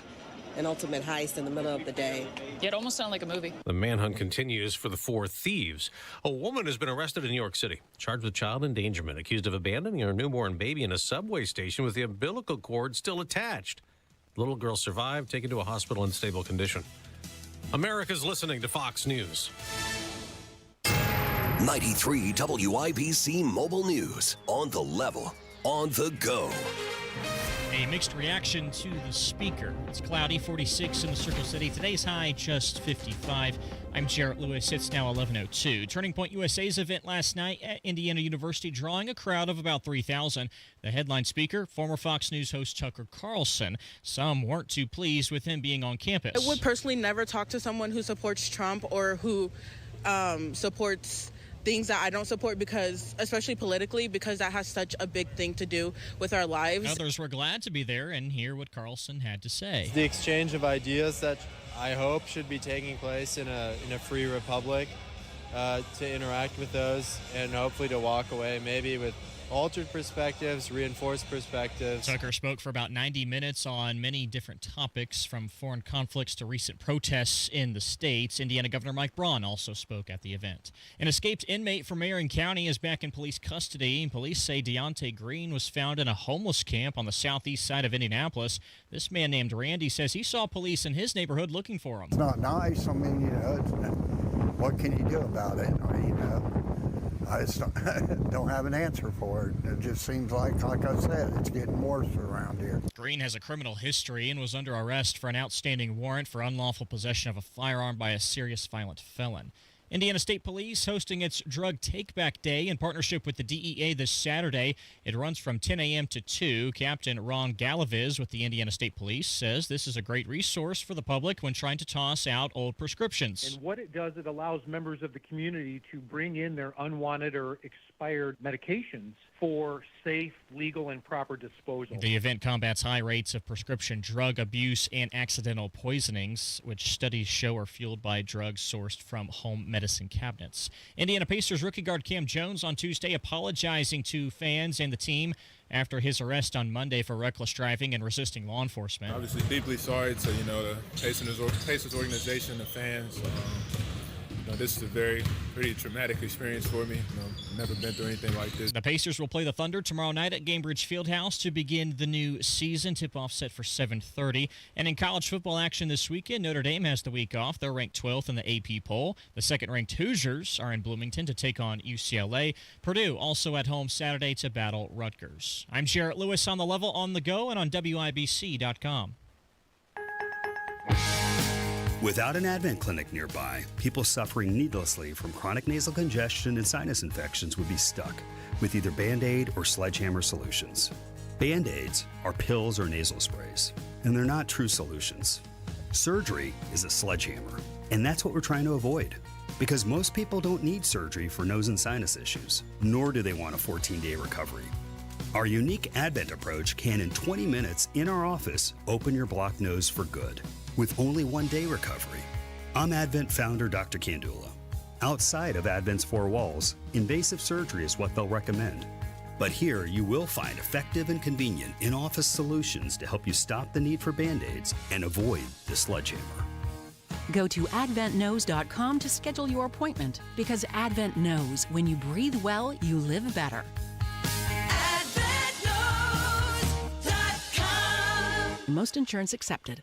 an ultimate heist in the middle of the day. Yeah, it almost sounded like a movie. The manhunt continues for the 4 thieves. A woman has been arrested in New York City, charged with child endangerment, accused of abandoning her newborn baby in a subway station with the umbilical cord still attached. The little girl survived, taken to a hospital in stable condition. America's listening to Fox News. 93 WIBC Mobile News. On the level, on the go. A mixed reaction to the speaker. It's cloudy, 46 in the Circle City. Today's high, just 55. I'm Jarrett Lewis. It's now 11:02. Turning Point USA's event last night at Indiana University, drawing a crowd of about 3,000. The headline speaker, former Fox News host Tucker Carlson. Some weren't too pleased with him being on campus. I would personally never talk to someone who supports Trump or who supports things that I don't support, because, especially politically, because that has such a big thing to do with our lives. Others were glad to be there and hear what Carlson had to say. The exchange of ideas that I hope should be taking place in a free republic, to interact with those and hopefully to walk away maybe with altered perspectives, reinforced perspectives. Tucker spoke for about 90 minutes on many different topics, from foreign conflicts to recent protests in the states. Indiana Governor Mike Braun also spoke at the event. An escaped inmate from Marion County is back in police custody. Police say Deontay Green was found in a homeless camp on the southeast side of Indianapolis. This man named Randy says he saw police in his neighborhood looking for him. It's not nice. I mean, what can you do about it? I just don't have an answer for it. It just seems like I said, it's getting worse around here. Green has a criminal history and was under arrest for an outstanding warrant for unlawful possession of a firearm by a serious violent felon. Indiana State Police hosting its Drug Take-Back Day in partnership with the DEA this Saturday. It runs from 10 a.m. to 2. Captain Ron Galaviz with the Indiana State Police says this is a great resource for the public when trying to toss out old prescriptions. And what it does, it allows members of the community to bring in their unwanted or expired medications for safe, legal, and proper disposal. The event combats high rates of prescription drug abuse and accidental poisonings, which studies show are fueled by drugs sourced from home medicine cabinets. Indiana Pacers rookie guard Cam Jones on Tuesday apologizing to fans and the team after his arrest on Monday for reckless driving and resisting law enforcement. Obviously deeply sorry to, the Pacers organization, the fans. This is a pretty traumatic experience for me. Never been through anything like this. The Pacers will play the Thunder tomorrow night at Gainbridge Fieldhouse to begin the new season. Tip-off set for 7:30. And in college football action this weekend, Notre Dame has the week off. They're ranked 12th in the AP poll. The second-ranked Hoosiers are in Bloomington to take on UCLA. Purdue also at home Saturday to battle Rutgers. I'm Jarrett Lewis on the level, on the go, and on WIBC.com. Without an Advent clinic nearby, people suffering needlessly from chronic nasal congestion and sinus infections would be stuck with either Band-Aid or Sledgehammer solutions. Band-Aids are pills or nasal sprays, and they're not true solutions. Surgery is a sledgehammer, and that's what we're trying to avoid. Because most people don't need surgery for nose and sinus issues, nor do they want a 14-day recovery. Our unique Advent approach can, in 20 minutes in our office, open your blocked nose for good, with only 1 day recovery. I'm Advent founder Dr. Kandula. Outside of Advent's four walls, invasive surgery is what they'll recommend. But here you will find effective and convenient in-office solutions to help you stop the need for Band-Aids and avoid the sledgehammer. Go to adventknows.com to schedule your appointment, because Advent knows when you breathe well, you live better. Most insurance accepted.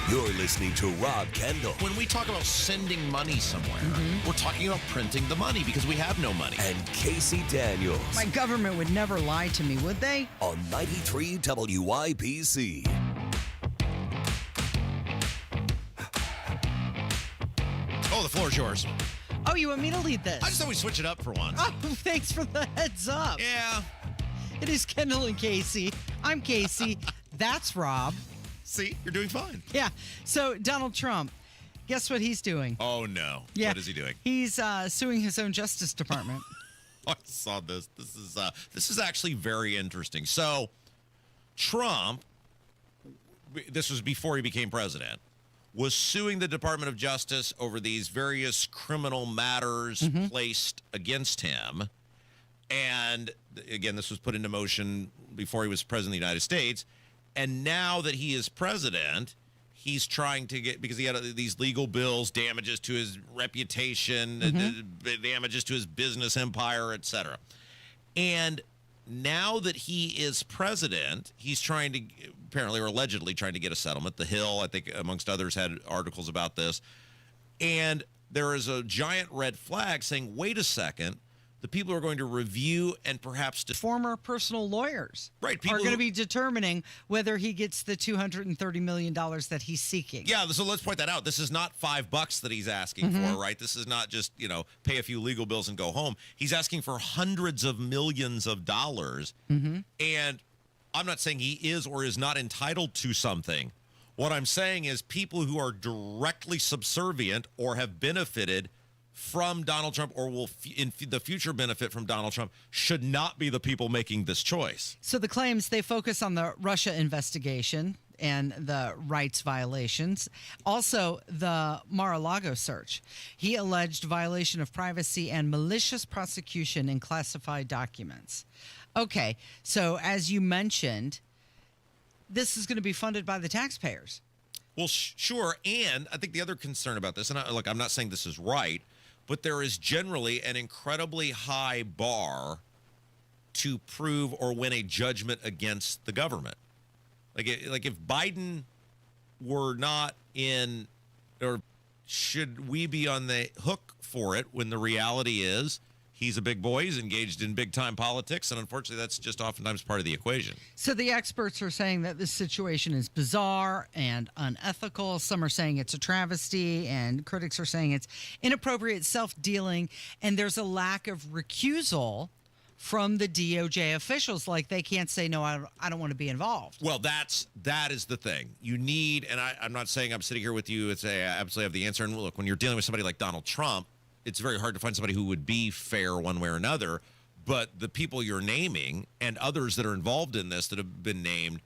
You're listening to Rob Kendall. When we talk about sending money somewhere, we're talking about printing the money because we have no money. And Casey Daniels. My government would never lie to me, would they? On 93 WIBC. Oh, the floor is yours. Oh, you want me to lead this? I just thought we'd switch it up for once. Oh, thanks for the heads up. Yeah. It is Kendall and Casey. I'm Casey. That's Rob. See, you're doing fine. Yeah. So Donald Trump, guess what he's doing? Oh, no. Yeah. What is he doing? He's suing his own Justice Department. I saw this. This is actually very interesting. So Trump, this was before he became president, was suing the Department of Justice over these various criminal matters placed against him. And again, this was put into motion before he was president of the United States. And now that he is president, he's trying to get, because he had these legal bills, damages to his reputation, damages to his business empire, etc. And now that he is president, he's trying to, apparently or allegedly trying to get a settlement. The Hill, I think, amongst others, had articles about this. And there is a giant red flag saying, wait a second, the people who are going to review and perhaps former personal lawyers right, are going to be determining whether he gets the $230 million that he's seeking. Yeah, so let's point that out. This is not $5 that he's asking for, right? This is not just, pay a few legal bills and go home. He's asking for hundreds of millions of dollars. And I'm not saying he is or is not entitled to something. What I'm saying is people who are directly subservient or have benefited from Donald Trump or will in the future benefit from Donald Trump should not be the people making this choice. So the claims, they focus on the Russia investigation and the rights violations. Also, the Mar-a-Lago search. He alleged violation of privacy and malicious prosecution in classified documents. Okay, so as you mentioned, this is going to be funded by the taxpayers. Well, sure. And I think the other concern about this, and I'm not saying this is right, but there is generally an incredibly high bar to prove or win a judgment against the government. Like if Biden were not in, or should we be on the hook for it when the reality is he's a big boy, he's engaged in big-time politics, and unfortunately that's just oftentimes part of the equation. So the experts are saying that this situation is bizarre and unethical. Some are saying it's a travesty, and critics are saying it's inappropriate self-dealing, and there's a lack of recusal from the DOJ officials. Like, they can't say, no, I don't want to be involved. Well, that is the thing. You need, and I'm not saying I'm sitting here with you and say I absolutely have the answer. And look, when you're dealing with somebody like Donald Trump, it's very hard to find somebody who would be fair one way or another. But the people you're naming and others that are involved in this that have been named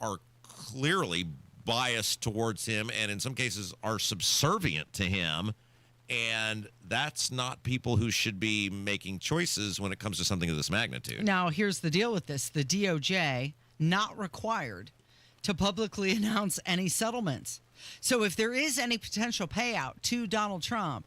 are clearly biased towards him and in some cases are subservient to him. And that's not people who should be making choices when it comes to something of this magnitude. Now, here's the deal with this. The DOJ not required to publicly announce any settlements. So if there is any potential payout to Donald Trump,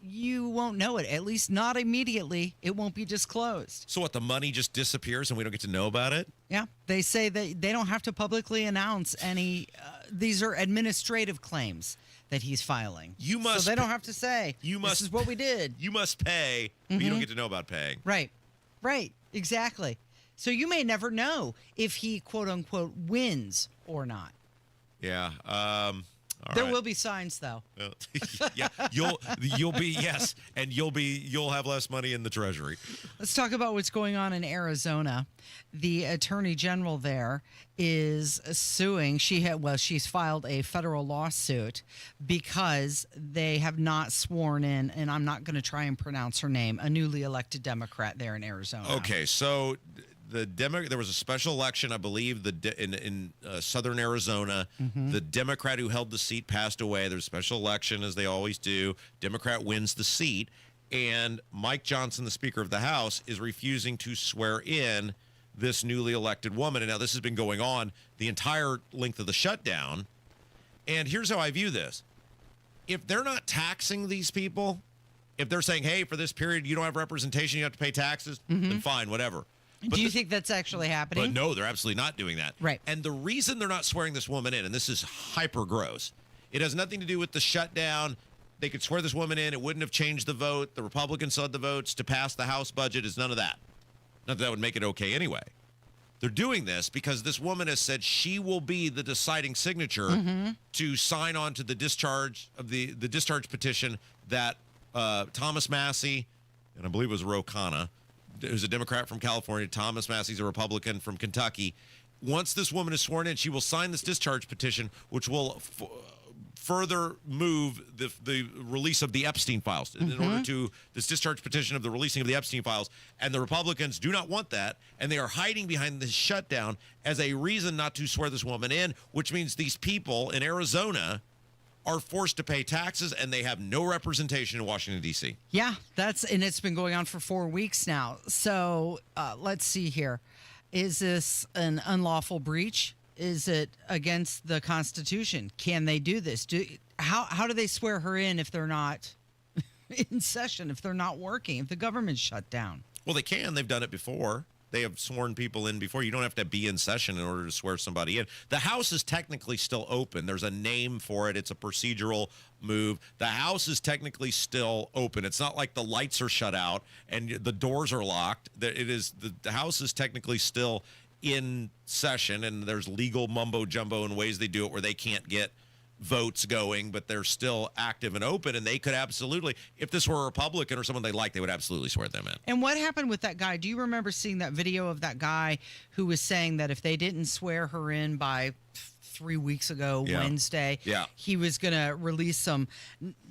you won't know it, at least not immediately. It won't be disclosed. So what, the money just disappears and we don't get to know about it? Yeah, they say that they don't have to publicly announce any. These are administrative claims that he's filing. So they don't have to say, this is what we did. You must pay, but you don't get to know about paying. Right, exactly. So you may never know if he, quote unquote, wins or not. Yeah. There will be signs, though. Yeah, you'll be, yes, and you'll have less money in the Treasury. Let's talk about what's going on in Arizona. The attorney general there is suing. She's filed a federal lawsuit because they have not sworn in, and I'm not going to try and pronounce her name, a newly elected Democrat there in Arizona. Okay, so there was a special election, I believe, in southern Arizona. The Democrat who held the seat passed away. There's a special election, as they always do. Democrat wins the seat, and Mike Johnson, the Speaker of the House, is refusing to swear in this newly elected woman. And now this has been going on the entire length of the shutdown. And here's how I view this. If they're not taxing these people, if they're saying, hey, for this period, you don't have representation, you have to pay taxes, then fine, whatever. Do you think that's actually happening? But no, they're absolutely not doing that. Right. And the reason they're not swearing this woman in, and this is hyper gross, it has nothing to do with the shutdown. They could swear this woman in. It wouldn't have changed the vote. The Republicans had the votes to pass the House budget. It's none of that. Not that would make it okay anyway. They're doing this because this woman has said she will be the deciding signature to sign on to the discharge of the discharge petition that Thomas Massey, and I believe it was Ro Khanna, who's a Democrat from California. Thomas Massey's a Republican from Kentucky. Once this woman is sworn in, she will sign this discharge petition, which will further move the release of the Epstein files in order to this discharge petition of the releasing of the Epstein files. And the Republicans do not want that, and they are hiding behind this shutdown as a reason not to swear this woman in, which means these people in Arizona are forced to pay taxes, and they have no representation in Washington, D.C. Yeah, and it's been going on for 4 weeks now. So let's see here. Is this an unlawful breach? Is it against the Constitution? Can they do this? How do they swear her in if they're not in session, if they're not working, if the government's shut down? Well, they can. They've done it before. They have sworn people in before. You don't have to be in session in order to swear somebody in. The House is technically still open. There's a name for it. It's a procedural move. The House is technically still open. It's not like the lights are shut out and the doors are locked. The House is technically still in session, and there's legal mumbo jumbo and ways they do it where they can't get votes going, but they're still active and open, and they could absolutely, if this were a Republican or someone they like, they would absolutely swear them in. And what happened with that guy? Do you remember seeing that video of that guy who was saying that if they didn't swear her in by 3 weeks ago, Wednesday, he was going to release some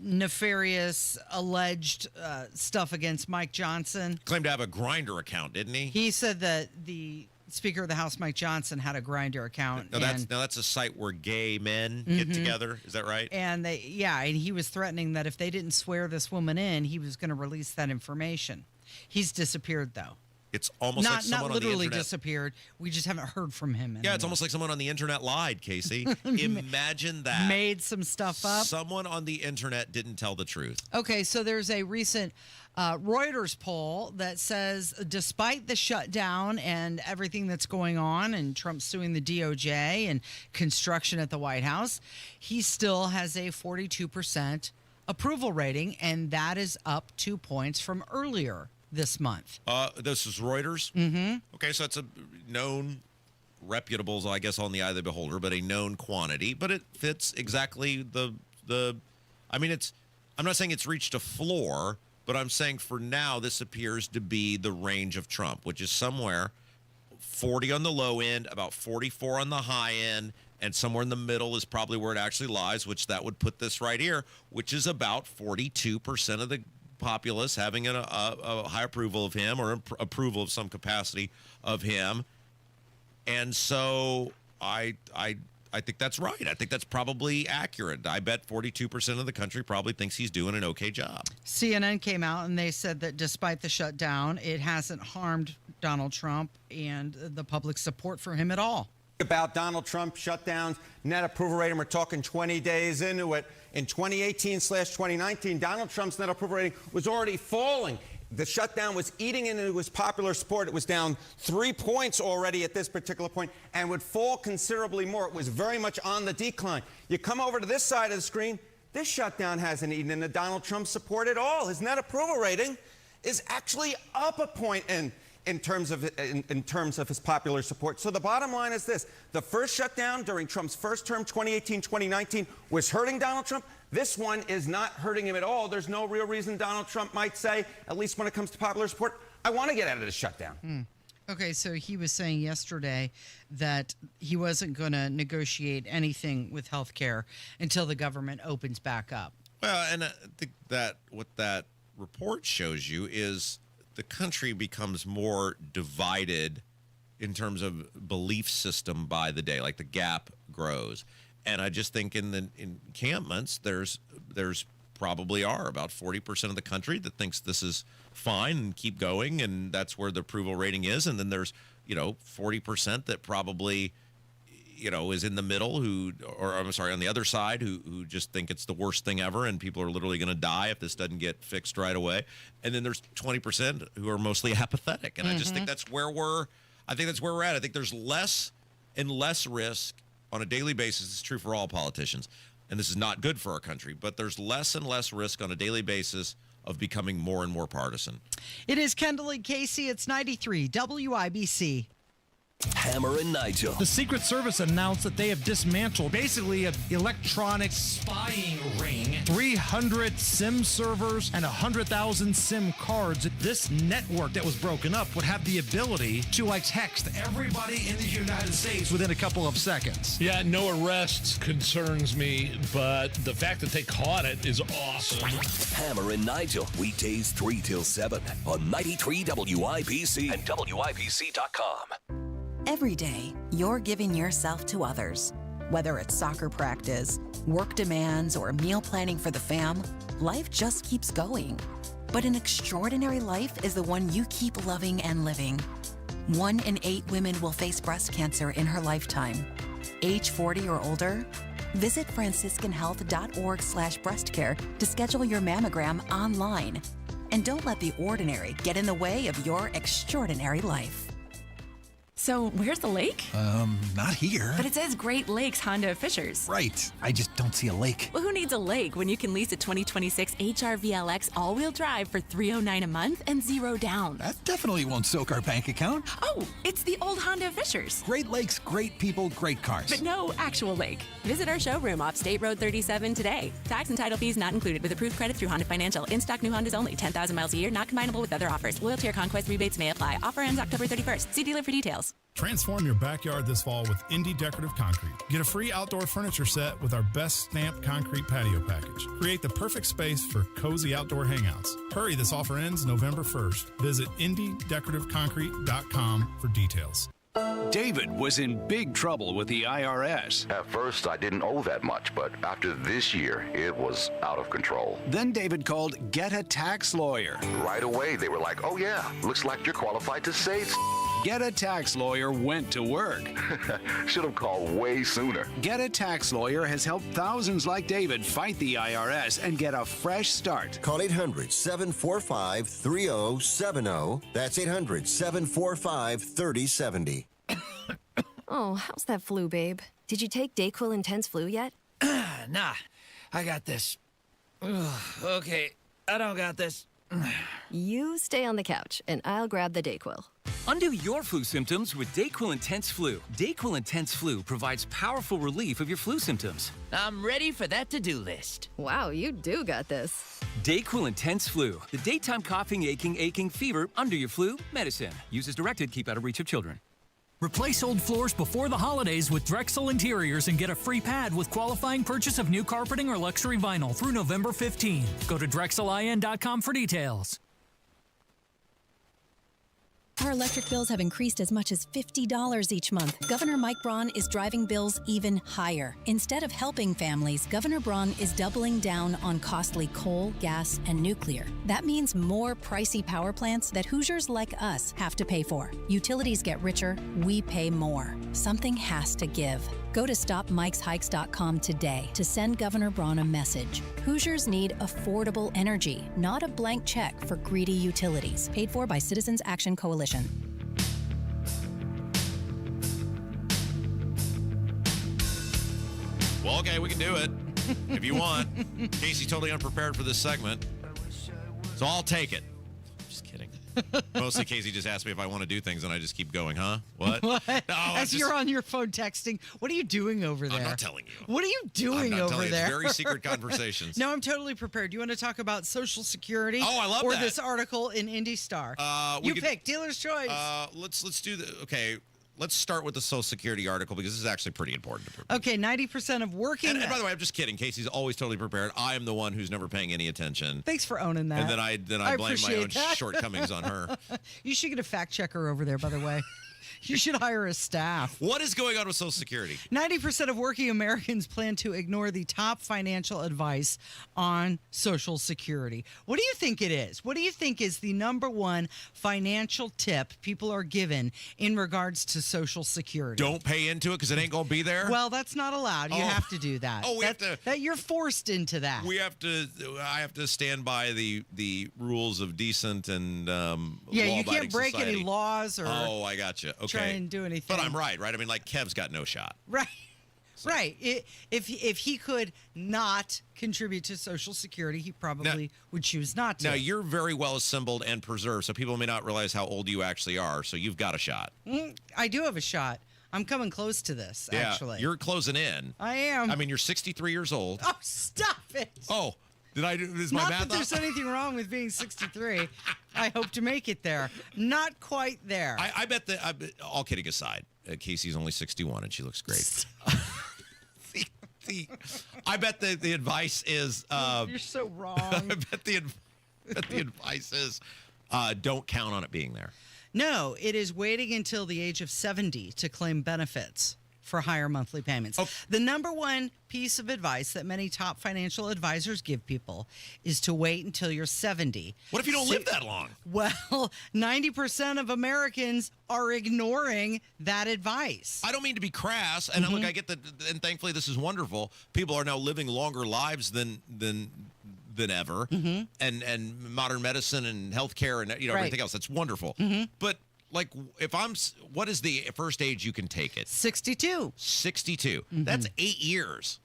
nefarious alleged stuff against Mike Johnson? Claimed to have a Grindr account, didn't he? He said that the Speaker of the House, Mike Johnson, had a Grindr account. No, that's a site where gay men get together. Is that right? And and he was threatening that if they didn't swear this woman in, he was going to release that information. He's disappeared, though. It's almost like someone not literally on the internet disappeared. We just haven't heard from him anymore. Yeah, it's almost like someone on the internet lied, Casey. Imagine that. Made some stuff up. Someone on the internet didn't tell the truth. Okay, so there's a recent Reuters poll that says despite the shutdown and everything that's going on and Trump suing the DOJ and construction at the White House, he still has a 42% approval rating, and that is up 2 points from earlier this month. This is Reuters? Mm-hmm. Okay, so it's a known, reputable, I guess, on the eye of the beholder, but a known quantity. But it fits exactly I mean, I'm not saying it's reached a floor, but I'm saying for now this appears to be the range of Trump, which is somewhere 40 on the low end, about 44 on the high end, and somewhere in the middle is probably where it actually lies, which that would put this right here, which is about 42% of the populace having a high approval of him or approval of some capacity of him. And so I think that's right. I think that's probably accurate. I bet 42% of the country probably thinks he's doing an okay job. CNN came out and they said that despite the shutdown, it hasn't harmed Donald Trump and the public support for him at all. About Donald Trump shutdowns, net approval rating, we're talking 20 days into it. In 2018/2019, Donald Trump's net approval rating was already falling. The shutdown was eating into his popular support. It was down 3 points already at this particular point and would fall considerably more. It was very much on the decline. You come over to this side of the screen, this shutdown hasn't eaten into Donald Trump's support at all. His net approval rating is actually up a point in terms of his popular support. So the bottom line is this. The first shutdown during Trump's first term, 2018-2019, was hurting Donald Trump. This one is not hurting him at all. There's no real reason Donald Trump might say, at least when it comes to popular support, I want to get out of this shutdown. Okay, so he was saying yesterday that he wasn't going to negotiate anything with health care until the government opens back up. Well, and I think that what that report shows you is the country becomes more divided in terms of belief system by the day, like the gap grows. And I just think in encampments, there's probably are about 40% of the country that thinks this is fine and keep going, and that's where the approval rating is. And then there's 40% that probably is in the middle on the other side who just think it's the worst thing ever and people are literally going to die if this doesn't get fixed right away. And then there's 20% who are mostly apathetic. And I just think that's where we're at. I think there's less and less risk on a daily basis. It's true for all politicians. And this is not good for our country, but there's less and less risk on a daily basis of becoming more and more partisan. It is Kendall Casey. It's 93 WIBC. Hammer and Nigel. The Secret Service announced that they have dismantled basically an electronic spying ring, 300 SIM servers, and 100,000 SIM cards. This network that was broken up would have the ability to text everybody in the United States within a couple of seconds. Yeah, no arrests concerns me, but the fact that they caught it is awesome. Hammer and Nigel, weekdays 3 till 7 on 93 WIBC and WIBC.com. Every day, you're giving yourself to others. Whether it's soccer practice, work demands, or meal planning for the fam, life just keeps going. But an extraordinary life is the one you keep loving and living. 1 in 8 women will face breast cancer in her lifetime. Age 40 or older? Visit franciscanhealth.org/breastcare to schedule your mammogram online. And don't let the ordinary get in the way of your extraordinary life. So, where's the lake? Not here. But it says Great Lakes Honda of Fishers. Right. I just don't see a lake. Well, who needs a lake when you can lease a 2026 HR-VLX all-wheel drive for $309 a month and 0 down? That definitely won't soak our bank account. Oh, it's the old Honda of Fishers. Great Lakes, great people, great cars. But no actual lake. Visit our showroom off State Road 37 today. Tax and title fees not included with approved credit through Honda Financial. In-stock new Hondas only. 10,000 miles a year. Not combinable with other offers. Loyalty or conquest rebates may apply. Offer ends October 31st. See dealer for details. Transform your backyard this fall with Indy Decorative Concrete. Get a free outdoor furniture set with our best stamped concrete patio package. Create the perfect space for cozy outdoor hangouts. Hurry, this offer ends November 1st. Visit IndyDecorativeConcrete.com for details. David was in big trouble with the IRS. At first, I didn't owe that much, but after this year, it was out of control. Then David called Get a Tax Lawyer. Right away, they were like, oh yeah, looks like you're qualified to say it's Get a Tax Lawyer went to work. Should have called way sooner. Get a Tax Lawyer has helped thousands like David fight the IRS and get a fresh start. Call 800-745-3070. That's 800-745-3070. Oh, how's that flu, babe? Did you take Dayquil Intense Flu yet? Nah, I got this. Ugh, okay, I don't got this. You stay on the couch, and I'll grab the Dayquil. Undo your flu symptoms with Dayquil Intense Flu. Dayquil Intense Flu provides powerful relief of your flu symptoms. I'm ready for that to-do list. Wow, you do got this. Dayquil Intense Flu. The daytime coughing, aching, fever, under your flu, medicine. Use as directed, keep out of reach of children. Replace old floors before the holidays with Drexel Interiors and get a free pad with qualifying purchase of new carpeting or luxury vinyl through November 15. Go to DrexelIN.com for details. Our electric bills have increased as much as $50 each month. Governor Mike Braun is driving bills even higher. Instead of helping families, Governor Braun is doubling down on costly coal, gas, and nuclear. That means more pricey power plants that Hoosiers like us have to pay for. Utilities get richer, we pay more. Something has to give. Go to StopMikesHikes.com today to send Governor Braun a message. Hoosiers need affordable energy, not a blank check for greedy utilities. Paid for by Citizens Action Coalition. Well, okay, we can do it if you want. Casey's totally unprepared for this segment, so I'll take it. Just kidding. Mostly Casey just asked me if I want to do things, and I just keep going, huh? What? What? No, As you're on your phone texting, what are you doing over there? I'm not telling you. What are you doing I'm not over telling you. there? It's very secret conversations. No, I'm totally prepared. Do you want to talk about Social Security? Oh, I love or that. Or this article in Indy Star? We you pick. Dealer's choice. Let's do the okay. Let's start with the Social Security article because this is actually pretty important to prepare. Okay, 90% of working. And by the way, I'm just kidding. Casey's always totally prepared. I am the one who's never paying any attention. Thanks for owning that. And then I blame my own shortcomings on her. You should get a fact checker over there, by the way. You should hire a staff. What is going on with Social Security? 90% of working Americans plan to ignore the top financial advice on Social Security. What do you think it is? What do you think is the number one financial tip people are given in regards to Social Security? Don't pay into it because it ain't going to be there? Well, that's not allowed. You have to do that. Oh, we have to. That you're forced into that. I have to stand by the rules of decent and yeah, you can't break society. any laws or. Oh, I got you. Okay. Try and do anything. But I'm right? I mean, like Kev's got no shot. Right. So. Right. If he could not contribute to Social Security, he probably would choose not to. Now, you're very well assembled and preserved, so people may not realize how old you actually are, so you've got a shot. I do have a shot. I'm coming close to this, actually. You're closing in. I am. I mean, you're 63 years old. Oh, stop it. Oh, is my math Not that there's anything wrong with being 63. I hope to make it there. Not quite there. I bet that, all kidding aside, Casey's only 61 and she looks great. I bet the advice is... you're so wrong. I bet the advice is don't count on it being there. No, it is waiting until the age of 70 to claim benefits for higher monthly payments. Oh. The number one piece of advice that many top financial advisors give people is to wait until you're 70. What if you don't live that long? Well, 90% of Americans are ignoring that advice. I don't mean to be crass, and look, I get that, and thankfully this is wonderful. People are now living longer lives than ever, and modern medicine and healthcare and everything else. That's wonderful. But like if I'm, what is the first age you can take it? 62. 62. That's 8 years.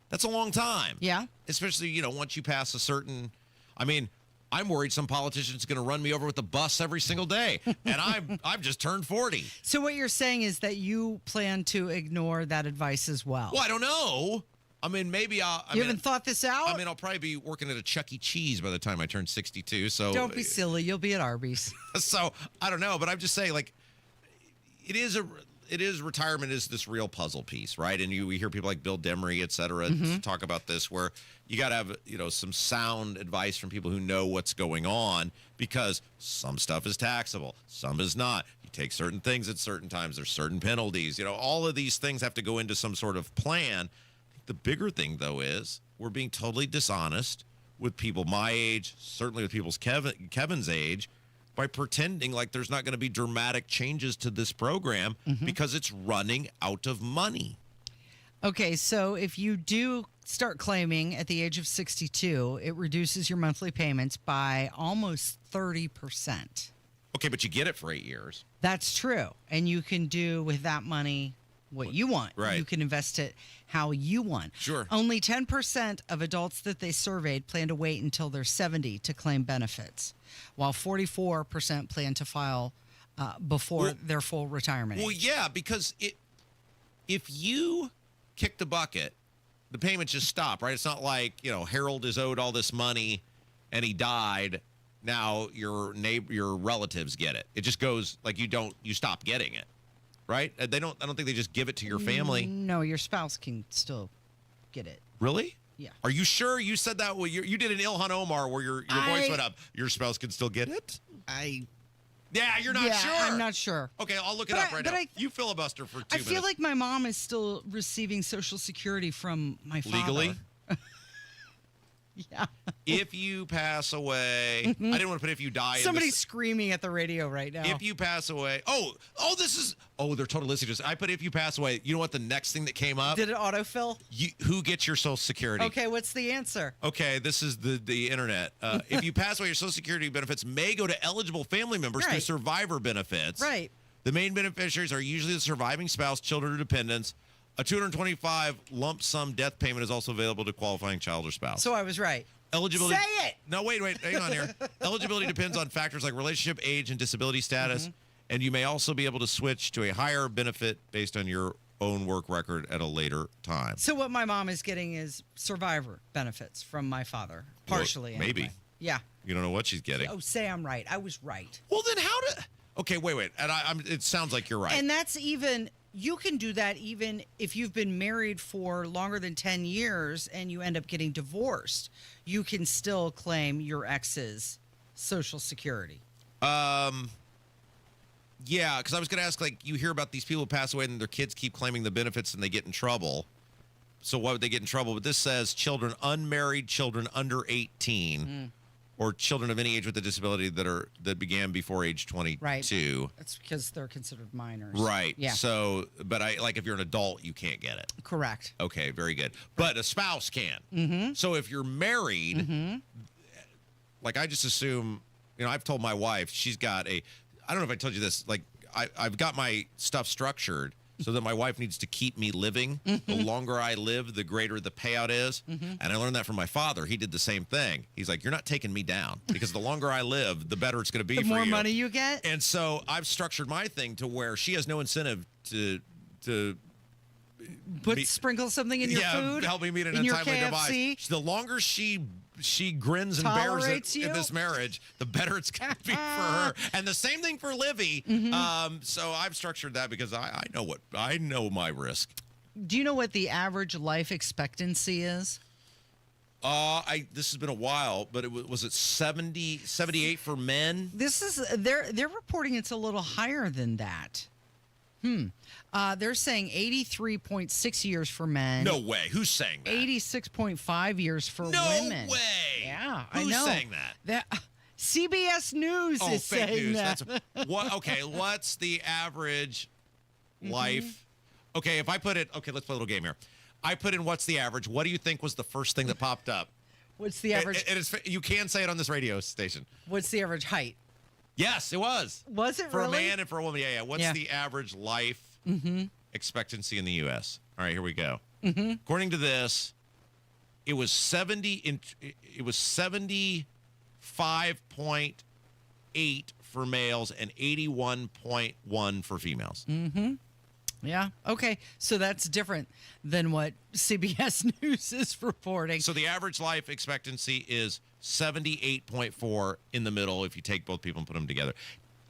That's a long time. Yeah. Especially, once you pass a certain, I'm worried some politician's going to run me over with the bus every single day, and I've just turned 40. So what you're saying is that you plan to ignore that advice as well. Well, I don't know. Maybe I'll. You haven't thought this out? I'll probably be working at a Chuck E. Cheese by the time I turn 62. So don't be silly. You'll be at Arby's. So I don't know, but I'm just saying, like, retirement is this real puzzle piece, right? And we hear people like Bill Demery, et cetera, talk about this, where you got to have, some sound advice from people who know what's going on, because some stuff is taxable, some is not. You take certain things at certain times, there's certain penalties. All of these things have to go into some sort of plan. The bigger thing, though, is we're being totally dishonest with people my age, certainly with people's Kevin's age, by pretending like there's not going to be dramatic changes to this program because it's running out of money. Okay, so if you do start claiming at the age of 62, it reduces your monthly payments by almost 30%. Okay, but you get it for 8 years. That's true. And you can do with that money what you want. Right. You can invest it how you want. Sure. Only 10% of adults that they surveyed plan to wait until they're 70 to claim benefits, while 44% plan to file before their full retirement age. Well, yeah, because if you kick the bucket, the payments just stop, right? It's not like, Harold is owed all this money and he died. Now your relatives get it. It just goes like you stop getting it. Right? I don't think they just give it to your family. No, your spouse can still get it. Really? Yeah. Are you sure you said that? Well, you did an Ilhan Omar where your voice went up. Your spouse can still get it? Yeah, you're not sure. I'm not sure. Okay, I'll look it up right now. You filibuster for 2 minutes. I feel like my mom is still receiving Social Security from my father. Legally? Yeah. If you pass away, I didn't want to put if you die. Somebody's screaming at the radio right now. If you pass away, they're totally listening to this. I put if you pass away. You know what the next thing that came up? Did it autofill? Who gets your Social Security? Okay, what's the answer? Okay, this is the internet. If you pass away, your Social Security benefits may go to eligible family members through survivor benefits. Right. The main beneficiaries are usually the surviving spouse, children, or dependents. A $225 lump sum death payment is also available to qualifying child or spouse. So I was right. Eligibility. Say it. No, wait, hang on here. Eligibility depends on factors like relationship, age, and disability status. And you may also be able to switch to a higher benefit based on your own work record at a later time. So what my mom is getting is survivor benefits from my father, partially. Well, maybe. Anyway. Yeah. You don't know what she's getting. Oh, say I'm right. I was right. Well, then how to... Okay, wait. And it sounds like you're right. And that's even... You can do that even if you've been married for longer than 10 years and you end up getting divorced. You can still claim your ex's Social Security. Yeah, because I was going to ask, like, you hear about these people who pass away and their kids keep claiming the benefits and they get in trouble. So why would they get in trouble? But this says children, unmarried children under 18, or children of any age with a disability that began before age 22. Right. That's because they're considered minors. Right. Yeah. So, but if you're an adult, you can't get it. Correct. Okay, very good. But a spouse can. So if you're married, like I just assume, I've told my wife, she's got I don't know if I told you this, like I've got my stuff structured so that my wife needs to keep me living. The longer I live, the greater the payout is. And I learned that from my father. He did the same thing. He's like, you're not taking me down because the longer I live, the better it's going to be for you. The more money you get. And so I've structured my thing to where she has no incentive to sprinkle something in your food. Help me meet an in your untimely KFC. demise. The longer she grins and bears it in this marriage, the better it's going to be for her. And the same thing for Livy. So I've structured that because I know my risk. Do you know what the average life expectancy is? This has been a while, but was it 70, 78 for men? They're reporting it's a little higher than that. They're saying 83.6 years for men. No way. Who's saying that? 86.5 years for women. No way. Yeah, I know. Who's saying that? CBS News is fake saying news. that. Okay, what's the average life? Okay, if I put it, let's play a little game here. I put in what's the average. What do you think was the first thing that popped up? What's the average? You can say it on this radio station. What's the average height? Yes, it was. Was it for really? a man and for a woman? Yeah. What's the average life expectancy in the U.S.? All right, here we go. According to this, it was 75.8 for males and 81.1 for females. Yeah. Okay. So that's different than what CBS News is reporting. So the average life expectancy is 78.4 in the middle if you take both people and put them together.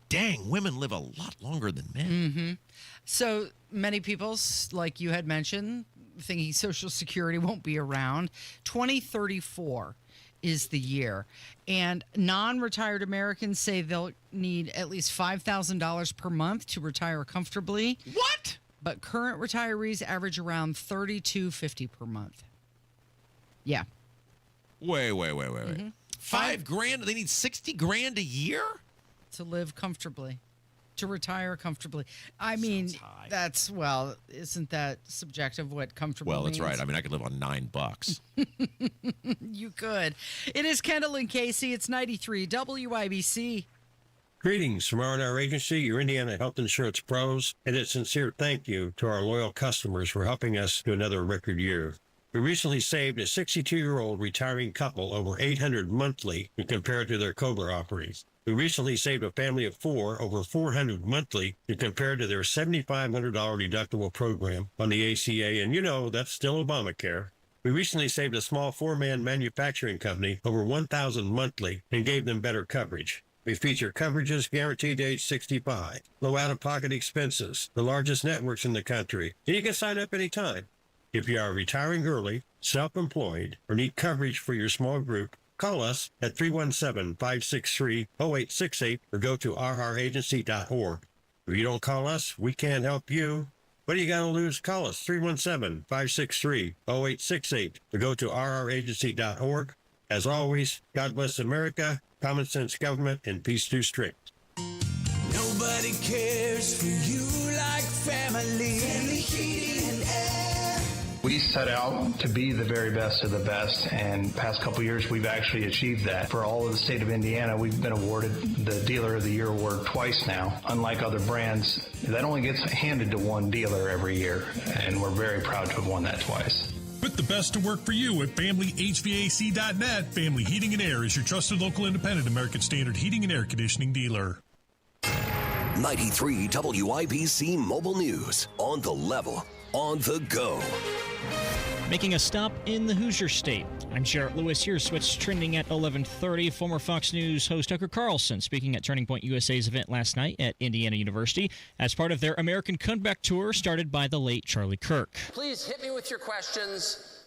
Dang, women live a lot longer than men. So many people, like you had mentioned, thinking Social Security won't be around. 2034 is the year. And non-retired Americans say they'll need at least $5,000 per month to retire comfortably. What? But current retirees average around $32.50 per month. Yeah. Wait. $5,000? They need $60,000 a year to live comfortably, to retire comfortably. I mean, that's, well, isn't that subjective what comfortable Well, that's means? right. I mean, I could live on $9. You could. It is Kendall and Casey. It's 93 WIBC. Greetings from R&R Agency, your Indiana health insurance pros, and a sincere thank you to our loyal customers for helping us to another record year. We recently saved a 62-year-old retiring couple over $800 monthly when compared to their COBRA offerings. We recently saved a family of 4 over $400 monthly when compared to their $7,500 deductible program on the ACA, and you know that's still Obamacare. We recently saved a small 4-man manufacturing company over $1,000 monthly and gave them better coverage. We feature coverages guaranteed to age 65, low out-of-pocket expenses, the largest networks in the country, and you can sign up anytime. If you are retiring early, self-employed, or need coverage for your small group, call us at 317-563-0868 or go to rragency.org. If you don't call us, we can't help you. What do you got to lose? Call us 317-563-0868 or go to rragency.org. As always, God bless America, common sense government, and peace through strict. Nobody cares for you like family. Family heating and air. We set out to be the very best of the best, and past couple years we've actually achieved that. For all of the state of Indiana, we've been awarded the Dealer of the Year award twice now. Unlike other brands, that only gets handed to one dealer every year, and we're very proud to have won that twice. Put the best to work for you at FamilyHVAC.net. Family Heating and Air is your trusted local independent American Standard heating and air conditioning dealer. 93 WIBC Mobile News. On the level, on the go. Making a stop in the Hoosier State. I'm Jarrett Lewis. Here's what's trending at 11:30. Former Fox News host Tucker Carlson speaking at Turning Point USA's event last night at Indiana University as part of their American Comeback Tour started by the late Charlie Kirk. Please hit me with your questions.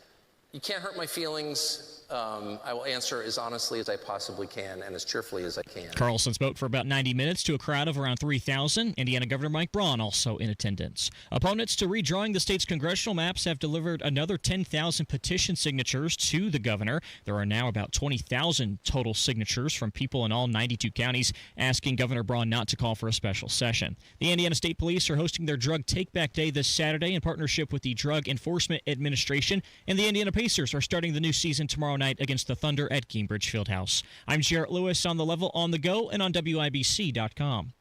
You can't hurt my feelings. I will answer as honestly as I possibly can and as cheerfully as I can. Carlson spoke for about 90 minutes to a crowd of around 3,000. Indiana Governor Mike Braun also in attendance. Opponents to redrawing the state's congressional maps have delivered another 10,000 petition signatures to the governor. There are now about 20,000 total signatures from people in all 92 counties asking Governor Braun not to call for a special session. The Indiana State Police are hosting their Drug Take-Back Day this Saturday in partnership with the Drug Enforcement Administration, and the Indiana Pacers are starting the new season tomorrow night against the Thunder at Cambridge Fieldhouse. I'm Jarrett Lewis on the level, on the go, and on WIBC.com.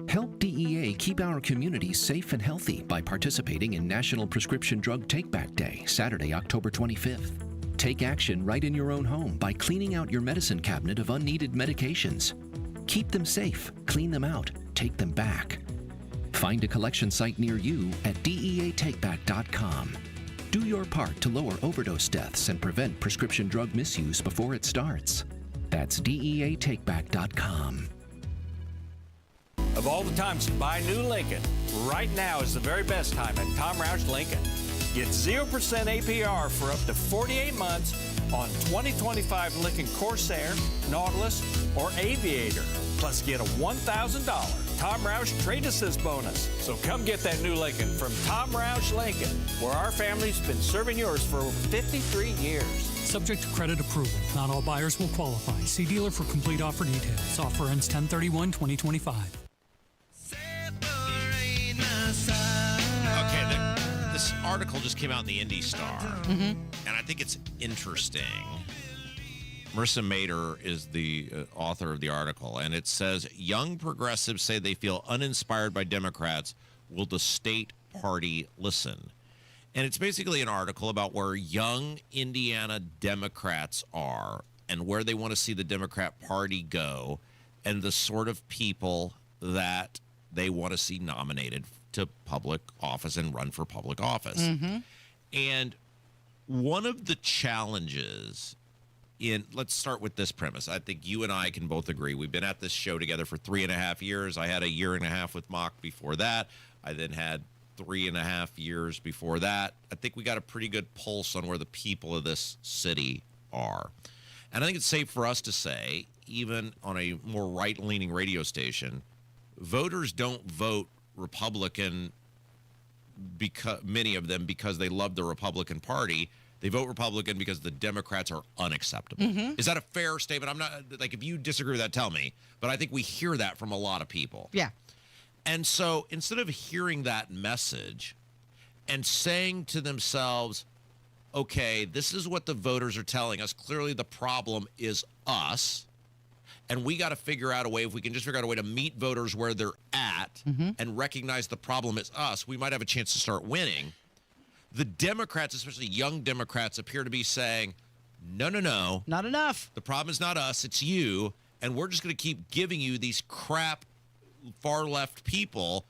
Help DEA keep our communities safe and healthy by participating in National Prescription Drug Take-Back Day, Saturday, October 25th. Take action right in your own home by cleaning out your medicine cabinet of unneeded medications. Keep them safe, clean them out, take them back. Find a collection site near you at DEATakeback.com. Do your part to lower overdose deaths and prevent prescription drug misuse before it starts. That's DEATakeback.com. Of all the times to buy a new Lincoln, right now is the very best time at Tom Roush Lincoln. Get 0% APR for up to 48 months on 2025 Lincoln Corsair, Nautilus, or Aviator. Plus get a $1,000 Tom Roush Trade Assist bonus. So come get that new Lincoln from Tom Roush Lincoln, where our family's been serving yours for over 53 years. Subject to credit approval. Not all buyers will qualify. See dealer for complete offer details. Offer ends 10/31/2025. Okay, this article just came out in the Indy Star, and I think it's interesting. Marissa Mader is the author of the article, and it says, young progressives say they feel uninspired by Democrats. Will the state party listen? And it's basically an article about where young Indiana Democrats are and where they want to see the Democrat Party go and the sort of people that they want to see nominated to public office and run for public office. Mm-hmm. And one of the challenges let's start with this premise. I think you and I can both agree. We've been at this show together for 3.5 years. I had a year and a half with Mock before that. I then had 3.5 years before that. I think we got a pretty good pulse on where the people of this city are. And I think it's safe for us to say, even on a more right-leaning radio station, voters don't vote Republican, because many of them, because they love the Republican Party. They vote Republican because the Democrats are unacceptable. Mm-hmm. Is that a fair statement? I'm not, like, if you disagree with that, tell me. But I think we hear that from a lot of people. Yeah. And so instead of hearing that message and saying to themselves, okay, this is what the voters are telling us. Clearly the problem is us. And we got to figure out a way, if we can just figure out a way to meet voters where they're at and recognize the problem is us, we might have a chance to start winning. The Democrats, especially young Democrats, appear to be saying, no, not enough. The problem is not us, it's you. And we're just going to keep giving you these crap far left people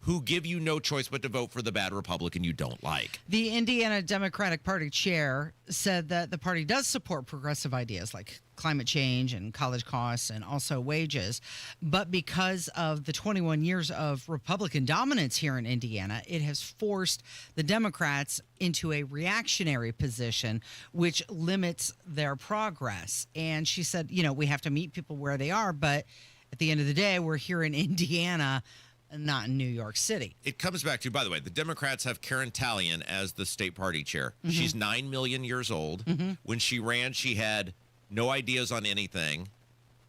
who give you no choice but to vote for the bad Republican you don't like. The Indiana Democratic Party chair said that the party does support progressive ideas like climate change and college costs and also wages. But because of the 21 years of Republican dominance here in Indiana, it has forced the Democrats into a reactionary position, which limits their progress. And she said, we have to meet people where they are. But at the end of the day, we're here in Indiana, not in New York City. It comes back to, by the way, the Democrats have Karen Tallian as the state party chair. Mm-hmm. She's 9 million years old. Mm-hmm. When she ran, she had no ideas on anything.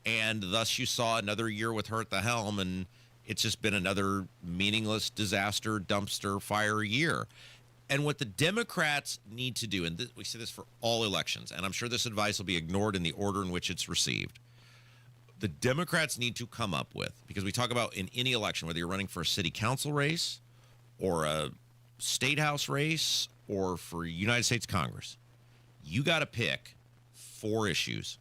And thus you saw another year with her at the helm, and it's just been another meaningless disaster, dumpster fire year. And what the Democrats need to do, and we say this for all elections, and I'm sure this advice will be ignored in the order in which it's received. The Democrats need to come up with, because we talk about in any election, whether you're running for a city council race or a state house race or for United States Congress, you got to pick 4 issues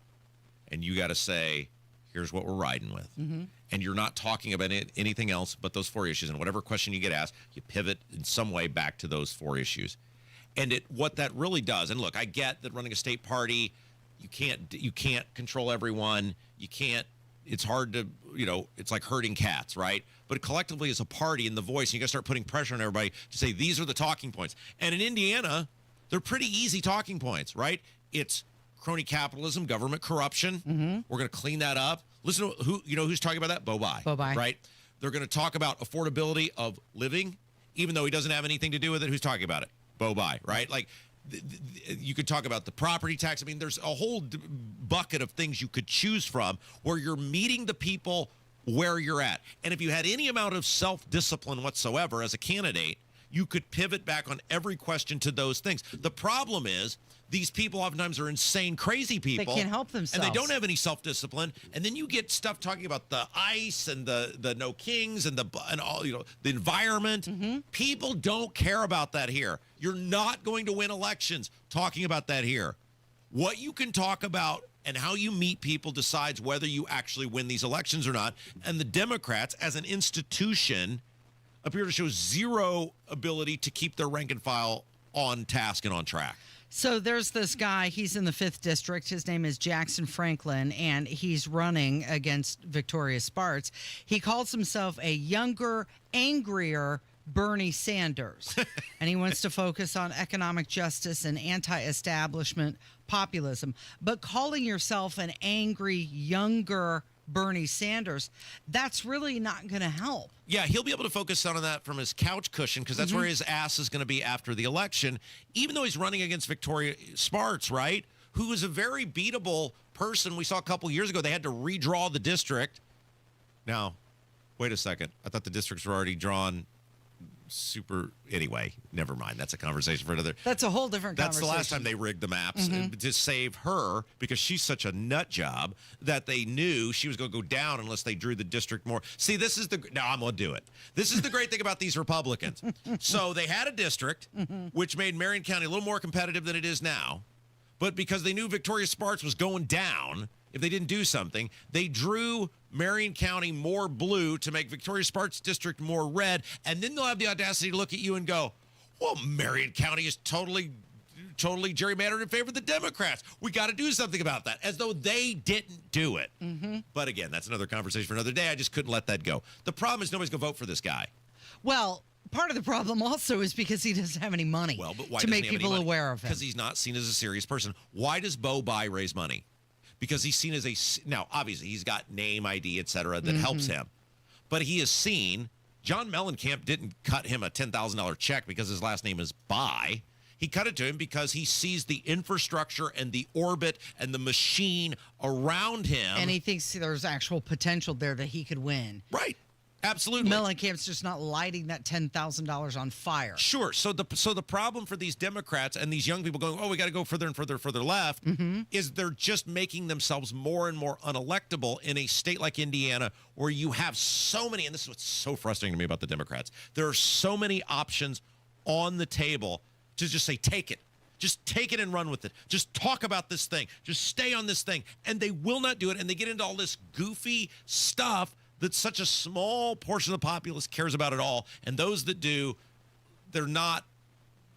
and you got to say, here's what we're riding with. Mm-hmm. And you're not talking about anything else but those 4 issues. And whatever question you get asked, you pivot in some way back to those 4 issues. And what that really does, and look, I get that running a state party, you can't control everyone. You can't, it's hard to, it's like herding cats, right? But collectively as a party in the voice, you got to start putting pressure on everybody to say, these are the talking points. And in Indiana, they're pretty easy talking points, right? It's crony capitalism, government corruption. Mm-hmm. We're going to clean that up. Listen to who's talking about that? Bo-Bai. Bo-Bai. Right? They're going to talk about affordability of living, even though he doesn't have anything to do with it. Who's talking about it? Bo-Bai, right? Like, you could talk about the property tax. I mean, there's a whole bucket of things you could choose from where you're meeting the people where you're at. And if you had any amount of self-discipline whatsoever as a candidate, you could pivot back on every question to those things. The problem is these people oftentimes are insane, crazy people. They can't help themselves. And they don't have any self-discipline. And then you get stuff talking about the ice and the no kings and all, the environment. Mm-hmm. People don't care about that here. You're not going to win elections talking about that here. What you can talk about and how you meet people decides whether you actually win these elections or not. And the Democrats, as an institution, appear to show zero ability to keep their rank and file on task and on track. So there's this guy, he's in the 5th district. His name is Jackson Franklin, and he's running against Victoria Spartz. He calls himself a younger, angrier Bernie Sanders, and he wants to focus on economic justice and anti-establishment populism. But calling yourself an angry, younger Bernie Sanders, that's really not going to help. Yeah, he'll be able to focus on that from his couch cushion because that's where his ass is going to be after the election, even though he's running against Victoria Spartz, right? Who is a very beatable person. We saw a couple years ago they had to redraw the district. Now, wait a second. I thought the districts were already drawn super. Anyway, never mind. That's a conversation for another. That's a whole different That's conversation. the last time they rigged the maps to save her because she's such a nut job that they knew she was going to go down unless they drew the district more. See, this is the. Now I'm going to do it. This is the great thing about these Republicans. So they had a district which made Marion County a little more competitive than it is now. But because they knew Victoria Sparks was going down if they didn't do something, they drew Marion County more blue to make Victoria Sparks district more red. And then they'll have the audacity to look at you and go, well, Marion County is totally gerrymandered in favor of the Democrats. We got to do something about that, as though they didn't do it. But again, that's another conversation for another day. I just couldn't let that go. The problem is nobody's going to vote for this guy. Well, part of the problem also is because he doesn't have any money But why to doesn't make he have any people money? aware of him. Because he's not seen as a serious person. Why does Bo Bai raise money? Because he's seen as now, obviously, he's got name ID, et cetera, that helps him. But he is seen. John Mellencamp didn't cut him a $10,000 check because his last name is Bai. He cut it to him because he sees the infrastructure and the orbit and the machine around him. And he thinks there's actual potential there that he could win. Right. Absolutely. Mellencamp's just not lighting that $10,000 on fire. Sure. So the problem for these Democrats and these young people going, oh, we got to go further and further left, is they're just making themselves more and more unelectable in a state like Indiana where you have so many, and this is what's so frustrating to me about the Democrats. There are so many options on the table to just say, take it. Just take it and run with it. Just talk about this thing. Just stay on this thing. And they will not do it. And they get into all this goofy stuff that such a small portion of the populace cares about at all. And those that do, they're not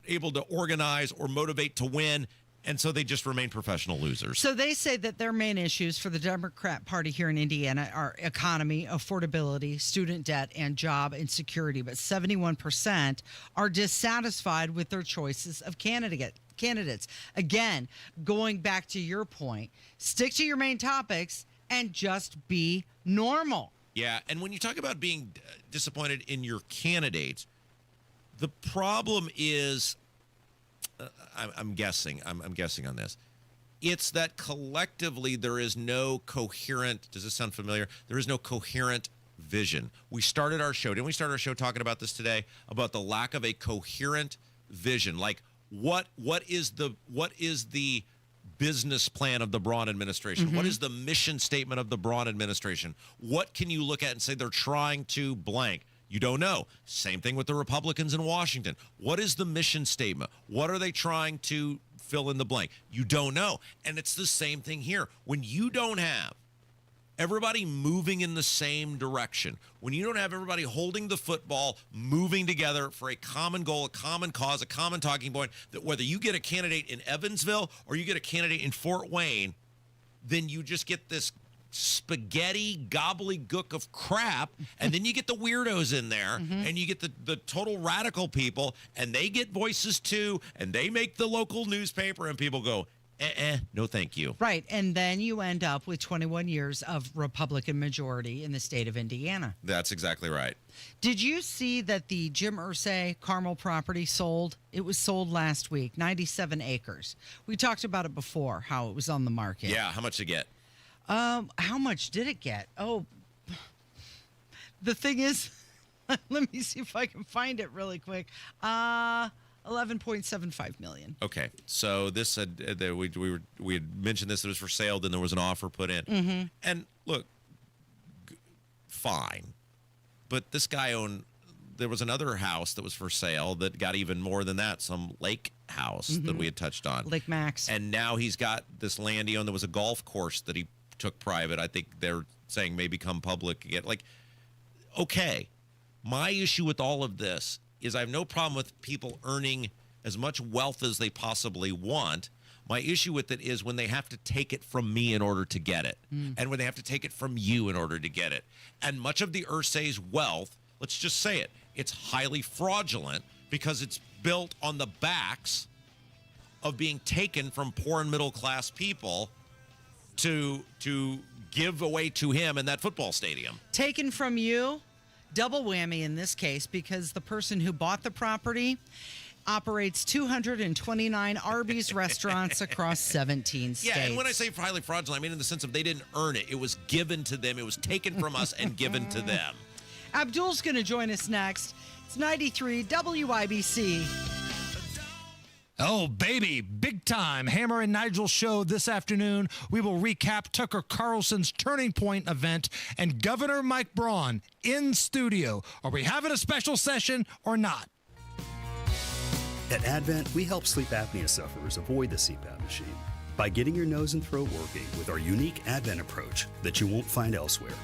able to organize or motivate to win. And so they just remain professional losers. So they say that their main issues for the Democrat Party here in Indiana are economy, affordability, student debt, and job insecurity. But 71% are dissatisfied with their choices of candidates. Again, going back to your point, stick to your main topics and just be normal. Yeah, and when you talk about being disappointed in your candidates, the problem is, I'm guessing on this. It's that collectively there is no coherent, does this sound familiar? There is no coherent vision. We started our show, didn't we start our show talking about this today? About the lack of a coherent vision. Like what is the business plan of the Braun administration? What is the mission statement of the Braun administration? What can you look at and say they're trying to blank? You don't know. Same thing with the Republicans in Washington. What is the mission statement? What are they trying to fill in the blank? You don't know. And it's the same thing here. When you don't have everybody moving in the same direction, when you don't have everybody holding the football, moving together for a common goal, a common cause, a common talking point, that whether you get a candidate in Evansville or you get a candidate in Fort Wayne, then you just get this spaghetti gobbledygook of crap, and then you get the weirdos in there, and you get the total radical people, and they get voices too, and they make the local newspaper, and people go, no thank you. Right, and then you end up with 21 years of Republican majority in the state of Indiana. That's exactly right. Did you see that the Jim Irsay Carmel property sold? It was sold last week, 97 acres. We talked about it before, how it was on the market. Yeah, how much to get? How much did it get? Oh, the thing is, let me see if I can find it really quick. $11.75 million. Okay, so this we had mentioned this. It was for sale. Then there was an offer put in. And look, fine, but this guy owned. There was another house that was for sale that got even more than that. Some lake house that we had touched on, Lake Max. And now he's got this land he owned. There was a golf course that he took private. I think they're saying may become public again. Like, okay, my issue with all of this is I have no problem with people earning as much wealth as they possibly want. My issue with it is when they have to take it from me in order to get it, and when they have to take it from you in order to get it. And much of the Irsay's wealth, let's just say it, it's highly fraudulent because it's built on the backs of being taken from poor and middle class people to give away to him in that football stadium. Taken from you, double whammy in this case, because the person who bought the property operates 229 Arby's restaurants across 17 states. Yeah, and when I say highly fraudulent, I mean in the sense of they didn't earn it. It was given to them. It was taken from us and given to them. Abdul's going to join us next. It's 93 WIBC. Oh, baby, big time. Hammer and Nigel show this afternoon. We will recap Tucker Carlson's Turning Point event and Governor Mike Braun in studio. Are we having a special session or not? At Advent, we help sleep apnea sufferers avoid the CPAP machine by getting your nose and throat working with our unique Advent approach that you won't find elsewhere.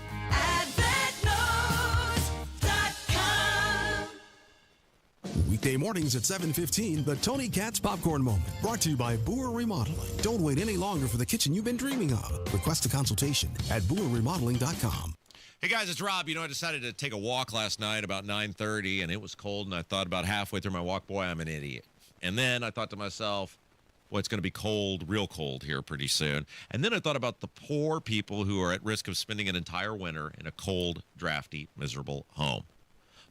Weekday mornings at 7:15, the Tony Katz Popcorn Moment, brought to you by Boer Remodeling. Don't wait any longer for the kitchen you've been dreaming of. Request a consultation at boerremodeling.com. Hey guys, it's Rob. I decided to take a walk last night about 9:30, and it was cold, and I thought about halfway through my walk, boy, I'm an idiot. And then I thought to myself, well, it's going to be cold, real cold here pretty soon. And then I thought about the poor people who are at risk of spending an entire winter in a cold, drafty, miserable home.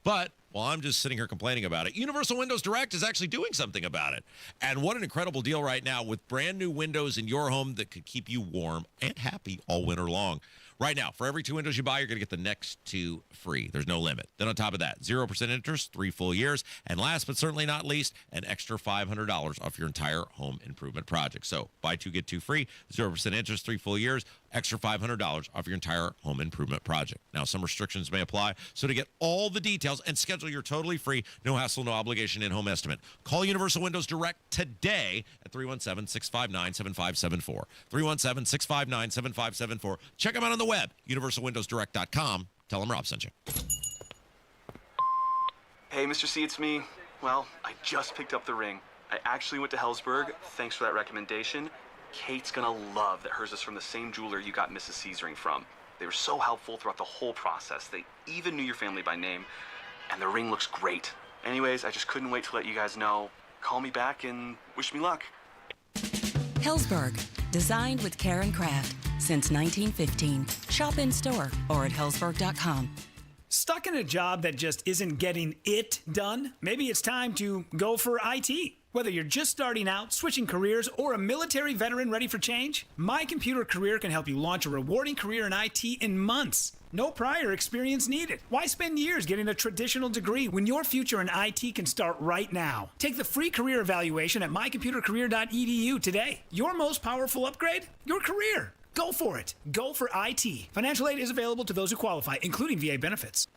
But while I'm just sitting here complaining about it, Universal Windows Direct is actually doing something about it. And what an incredible deal right now with brand new windows in your home that could keep you warm and happy all winter long. Right now, for every 2 windows you buy, you're going to get the next 2 free. There's no limit. Then on top of that, 0% interest, 3 full years. And last but certainly not least, an extra $500 off your entire home improvement project. So buy 2, get 2 free, 0% interest, 3 full years, extra $500 off your entire home improvement project. Now, some restrictions may apply. So to get all the details and schedule your totally free, no hassle, no obligation in-home estimate, call Universal Windows Direct today at 317-659-7574. 317-659-7574. Check them out on the web, universalwindowsdirect.com. Tell them Rob sent you. Hey, Mr. C, it's me. Well, I just picked up the ring. I actually went to Hellsberg. Thanks for that recommendation. Kate's gonna love that hers is from the same jeweler you got Mrs. C's ring from. They were so helpful throughout the whole process. They even knew your family by name, and the ring looks great. Anyways, I just couldn't wait to let you guys know. Call me back and wish me luck. Hellsberg, designed with care and craft since 1915. Shop in store or at hellsberg.com. Stuck in a job that just isn't getting it done? Maybe it's time to go for IT. Whether you're just starting out, switching careers, or a military veteran ready for change, My Computer Career can help you launch a rewarding career in IT in months. No prior experience needed. Why spend years getting a traditional degree when your future in IT can start right now? Take the free career evaluation at mycomputercareer.edu today. Your most powerful upgrade? Your career. Go for it. Go for IT. Financial aid is available to those who qualify, including VA benefits.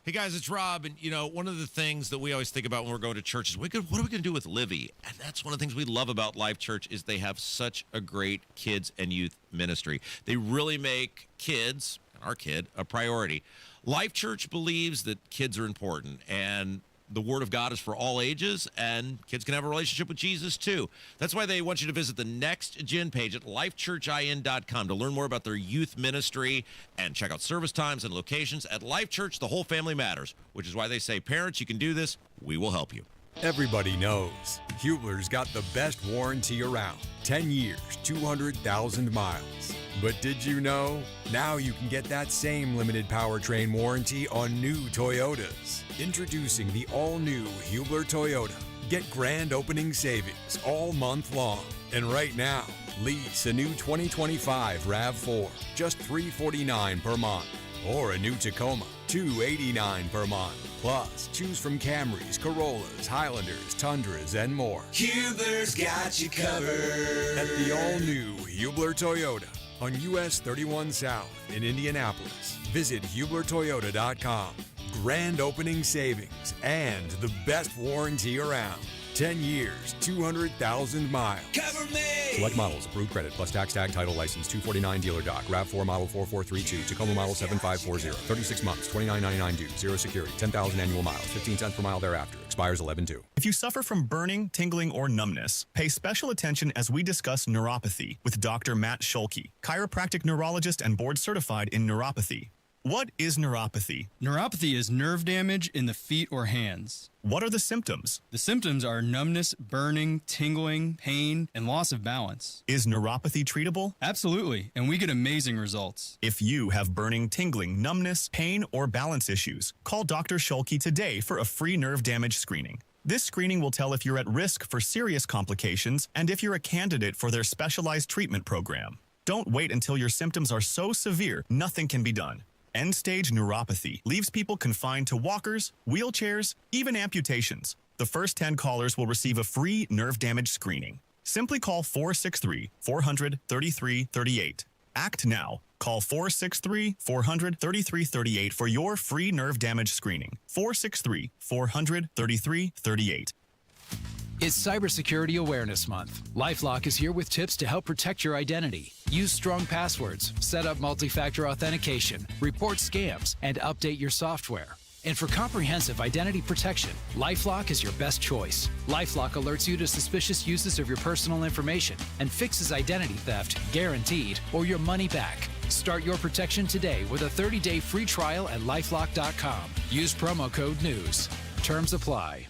Hey guys, it's Rob, and one of the things that we always think about when we're going to church is what are we going to do with Livy? And that's one of the things we love about Life Church is they have such a great kids and youth ministry. They really make kids, our kid, a priority. Life Church believes that kids are important, and the Word of God is for all ages, and kids can have a relationship with Jesus too. That's why they want you to visit the Next Gen page at lifechurchin.com to learn more about their youth ministry and check out service times and locations. At Life Church, the whole family matters, which is why they say, parents, you can do this. We will help you. Everybody knows Hubler's got the best warranty around. 10 years, 200,000 miles. But did you know? Now you can get that same limited powertrain warranty on new Toyotas. Introducing the all-new Hubler Toyota. Get grand opening savings all month long. And right now, lease a new 2025 RAV4, just $349 per month. Or a new Tacoma, $289 per month. Plus, choose from Camrys, Corollas, Highlanders, Tundras, and more. Hubler's got you covered. At the all-new Hubler Toyota on US 31 South in Indianapolis. Visit HublerToyota.com. Grand opening savings and the best warranty around. 10 years, 200,000 miles. Cover me! Select models, approved credit, plus tax tag title license, 249 dealer doc, RAV4 model 4432, Tacoma model 7540, 36 months, $29.99 due, 0 security, 10,000 annual miles, 15 cents per mile thereafter, expires 11/2. If you suffer from burning, tingling, or numbness, pay special attention as we discuss neuropathy with Dr. Matt Schulke, chiropractic neurologist and board certified in neuropathy. What is neuropathy? Neuropathy is nerve damage in the feet or hands. What are the symptoms? The symptoms are numbness, burning, tingling, pain, and loss of balance. Is neuropathy treatable? Absolutely, and we get amazing results. If you have burning, tingling, numbness, pain, or balance issues, call Dr. Schulke today for a free nerve damage screening. This screening will tell if you're at risk for serious complications and if you're a candidate for their specialized treatment program. Don't wait until your symptoms are so severe nothing can be done. end-stage neuropathy leaves people confined to walkers, wheelchairs, even amputations. The first 10 callers will receive a free nerve damage screening. Simply call 463-400-3338. Act now. Call 463-400-3338 for your free nerve damage screening. 463-400-3338. It's Cybersecurity Awareness Month. LifeLock is here with tips to help protect your identity. Use strong passwords, set up multi-factor authentication, report scams, and update your software. And for comprehensive identity protection, LifeLock is your best choice. LifeLock alerts you to suspicious uses of your personal information and fixes identity theft, guaranteed, or your money back. Start your protection today with a 30-day free trial at LifeLock.com. Use promo code NEWS. Terms apply.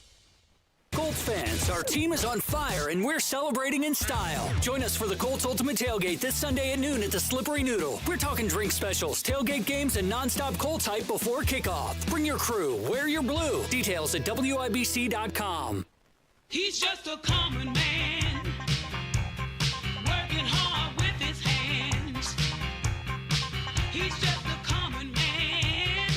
Colts fans, our team is on fire and we're celebrating in style. Join us for the Colts Ultimate Tailgate this Sunday at noon at the Slippery Noodle. We're talking drink specials, tailgate games, and nonstop Colts hype before kickoff. Bring your crew, wear your blue. Details at WIBC.com. He's just a common man, working hard with his hands. He's just a common man.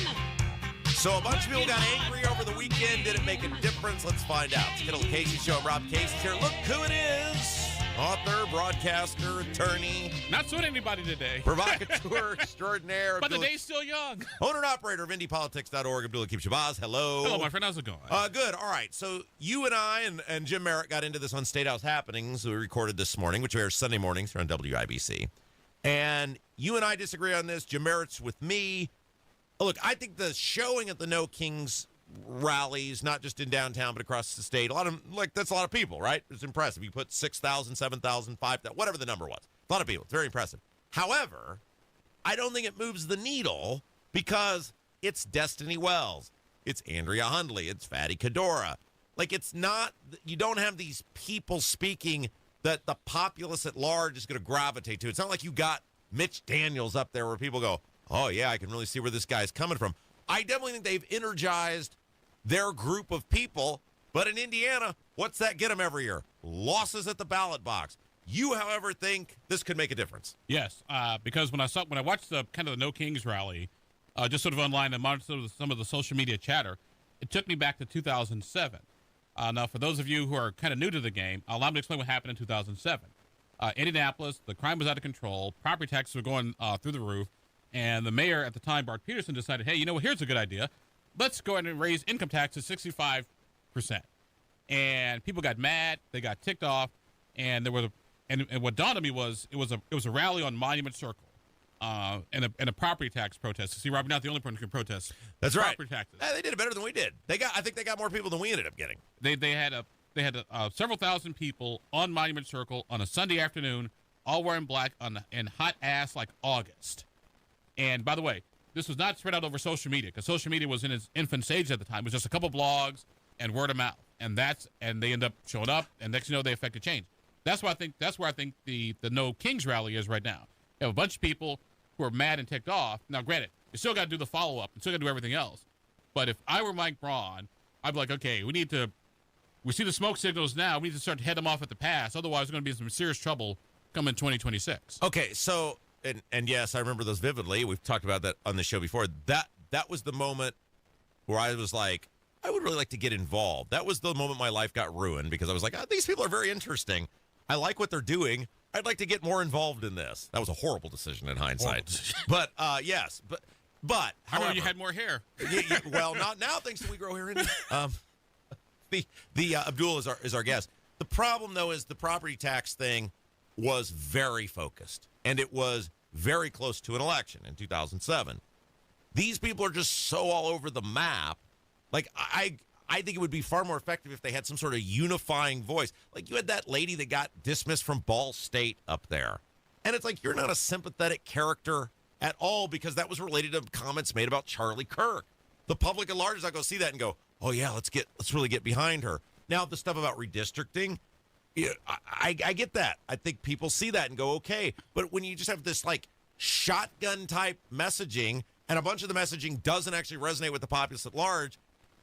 So a bunch of people got angry over the weekend. Did it make a difference? Let's find out. It's Kendall Casey Show. I'm Rob Casey's here. Look who it is. Author, broadcaster, attorney. Not suing anybody today. Provocateur extraordinaire. But the day's still young. Owner and operator of IndyPolitics.org, Abdullah Shabazz. Hello. Hello, my friend. How's it going? Good. All right. So you and I and Jim Merritt got into this on State House Happenings. We recorded this morning, which airs Sunday mornings here on WIBC. And you and I disagree on this. Jim Merritt's with me. Look, I think the showing at the No Kings rallies, not just in downtown, but across the state, that's a lot of people, right? It's impressive. You put 6,000, 7,000, 5,000, whatever the number was. A lot of people. It's very impressive. However, I don't think it moves the needle because it's Destiny Wells. It's Andrea Hundley. It's Fatty Cadora. It's not, you don't have these people speaking that the populace at large is going to gravitate to. It's not like you got Mitch Daniels up there where people go, oh, yeah, I can really see where this guy's coming from. I definitely think they've energized their group of people. But in Indiana, what's that get them every year? Losses at the ballot box. You, however, think this could make a difference? Yes, because when I watched the kind of the No Kings rally, just sort of online and monitored some of the social media chatter, it took me back to 2007. Now, for those of you who are kind of new to the game, allow me to explain what happened in 2007. Indianapolis, the crime was out of control. Property taxes were going through the roof. And the mayor at the time, Bart Peterson, decided, hey, here's a good idea. Let's go ahead and raise income tax to 65%. And people got mad. They got ticked off. And and what dawned on me was it was a rally on Monument Circle and a property tax protest. See, Rob, you're not the only person who can protest. That's right. Property taxes. They did it better than we did. I think they got more people than we ended up getting. They had several thousand people on Monument Circle on a Sunday afternoon, all wearing black in hot ass like August. And by the way, this was not spread out over social media because social media was in its infant stage at the time. It was just a couple blogs and word of mouth, and they end up showing up, and next you know they affected change. That's where I think the No Kings rally is right now. You have a bunch of people who are mad and ticked off. Now, granted, you still got to do the follow up, and still got to do everything else. But if I were Mike Braun, I'd be like, okay, we see the smoke signals now. We need to start to head them off at the pass. Otherwise, we're going to be in some serious trouble coming 2026. Okay, so. And yes, I remember those vividly. We've talked about that on the show before. That was the moment where I was like, I would really like to get involved. That was the moment my life got ruined because I was like, these people are very interesting. I like what they're doing. I'd like to get more involved in this. That was a horrible decision in hindsight. But yes, but however, you had more hair. Well, not now. Thanks to We Grow Hair. The Abdul is our guest. The problem though is the property tax thing was very focused. And it was very close to an election in 2007. These people are just so all over the map. I think it would be far more effective if they had some sort of unifying voice. Like you had that lady that got dismissed from Ball State up there. And it's like you're not a sympathetic character at all because that was related to comments made about Charlie Kirk. The public at large is not going to see that and go, oh, yeah, let's really get behind her. Now, the stuff about redistricting, yeah, I get that. I think people see that and go, okay. But when you just have this shotgun type messaging and a bunch of the messaging doesn't actually resonate with the populace at large,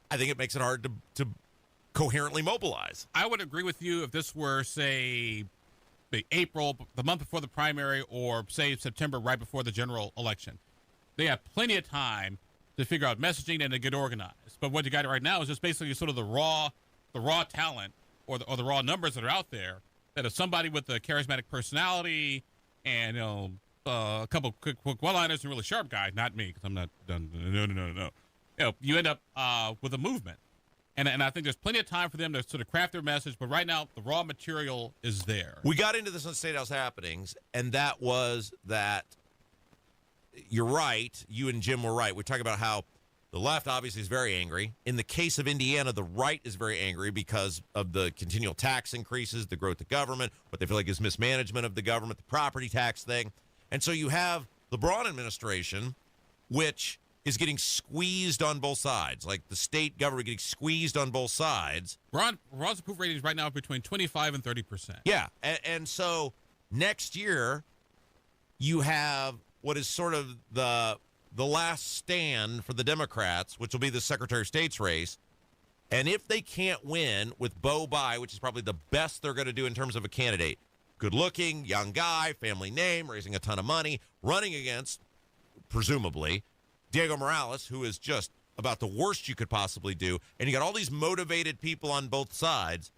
I think it makes it hard to coherently mobilize. I would agree with you if this were, say, April, the month before the primary, or say September, right before the general election. they have plenty of time to figure out messaging and to get organized. But what you got right now is just basically sort of the raw talent or the raw numbers that are out there. That if somebody with a charismatic personality and a couple quick one-liners and really sharp guy, not me because I'm not done. No. You end up with a movement. And I think there's plenty of time for them to sort of craft their message, but right now the raw material is there. We got into this on State House Happenings, and that was that you're right. You and Jim were right. We're talking about how the left obviously is very angry. In the case of Indiana, the right is very angry because of the continual tax increases, the growth of government, what they feel like is mismanagement of the government, the property tax thing. And so you have the Braun administration, which is getting squeezed on both sides, like the state government getting squeezed on both sides. Braun's approval ratings right now are between 25 and 30%. Yeah, and so next year you have what is sort of the last stand for the Democrats, which will be the Secretary of State's race. And if they can't win with Bo Bai, which is probably the best they're going to do in terms of a candidate, good-looking, young guy, family name, raising a ton of money, running against, presumably, Diego Morales, who is just about the worst you could possibly do, and you got all these motivated people on both sides,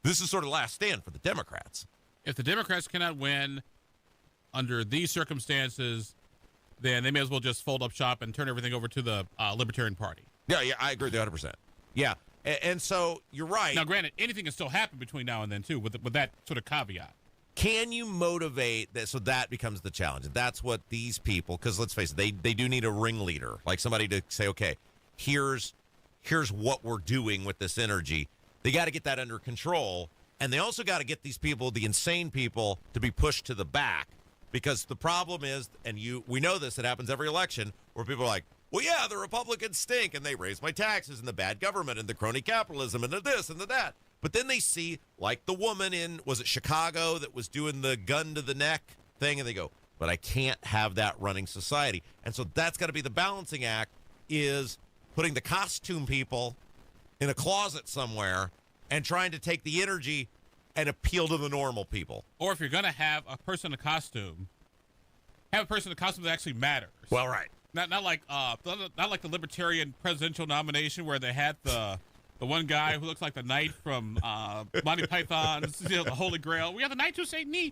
this is sort of last stand for the Democrats. If the Democrats cannot win under these circumstances, then they may as well just fold up shop and turn everything over to the Libertarian Party. Yeah, I agree with you 100%. Yeah, and so you're right. Now, granted, anything can still happen between now and then, too, with that sort of caveat. Can you motivate that? So that becomes the challenge. And that's what these people, because let's face it, they do need a ringleader, like somebody to say, okay, here's what we're doing with this energy. They got to get that under control. And they also got to get these people, the insane people, to be pushed to the back. Because the problem is, and we know this, it happens every election, where people are like, well, yeah, the Republicans stink, and they raise my taxes, and the bad government, and the crony capitalism, and the this, and the that. But then they see, like the woman in, was it Chicago, that was doing the gun to the neck thing, and they go, but I can't have that running society. And so that's got to be the balancing act, is putting the costume people in a closet somewhere and trying to take the energy and appeal to the normal people. Or if you're going to have a person in a costume, have a person in a costume that actually matters. Well, right. Not like the Libertarian presidential nomination where they had the one guy who looks like the knight from Monty Python's, the Holy Grail. We have the knight who saved me.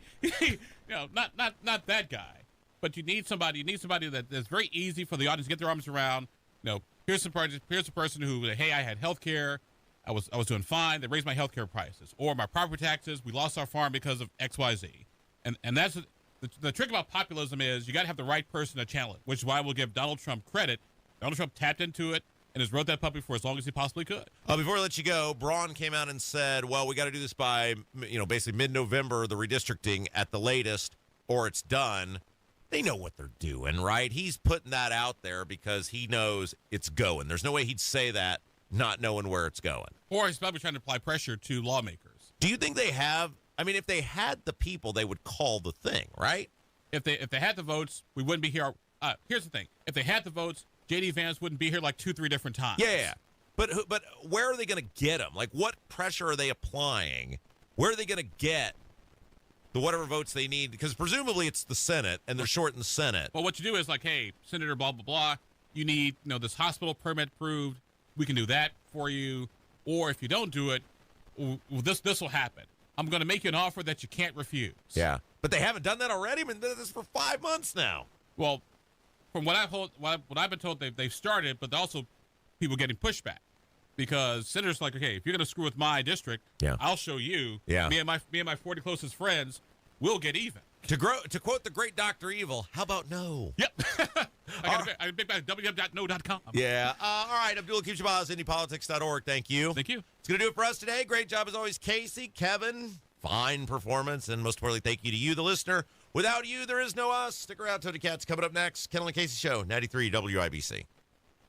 Not that guy. But you need somebody that's very easy for the audience to get their arms around. Here's the person who, hey, I had health care. I was doing fine. They raised my health care prices. Or my property taxes. We lost our farm because of XYZ. And that's the trick about populism is you got to have the right person to channel it, which is why we'll give Donald Trump credit. Donald Trump tapped into it and has rode that puppy for as long as he possibly could. Before I let you go, Braun came out and said, well, we got to do this by, basically mid-November, the redistricting at the latest, or it's done. They know what they're doing, right? He's putting that out there because he knows it's going. There's no way he'd say that not knowing where it's going. Or he's probably trying to apply pressure to lawmakers. Do you think they have, if they had the people, they would call the thing, right? If they had the votes, we wouldn't be here. Here's the thing. If they had the votes, J.D. Vance wouldn't be here like 2-3 different times. Yeah. But where are they going to get them? Like, what pressure are they applying? Where are they going to get the whatever votes they need? Because presumably it's the Senate, and they're short in the Senate. Well, what you do is like, hey, Senator blah, blah, blah, you need this hospital permit approved. We can do that for you. Or if you don't do it, this will happen. I'm going to make you an offer that you can't refuse. Yeah. But they haven't done that already? This is for 5 months now. Well, from what I've been told, they've started, but also people getting pushback because senators are like, okay, if you're going to screw with my district, I'll show you. Yeah. Me and my 40 closest friends will get even. To quote the great Dr. Evil, how about no? Yep. I got a big back at www.no.com. Yeah. All right. Abdul Kijabaz, IndyPolitics.org. Thank you. Thank you. It's going to do it for us today. Great job as always, Casey, Kevin. Fine performance. And most importantly, thank you to you, the listener. Without you, there is no us. Stick around, Tony Cats. Coming up next, Kendall Casey Show, 93 WIBC.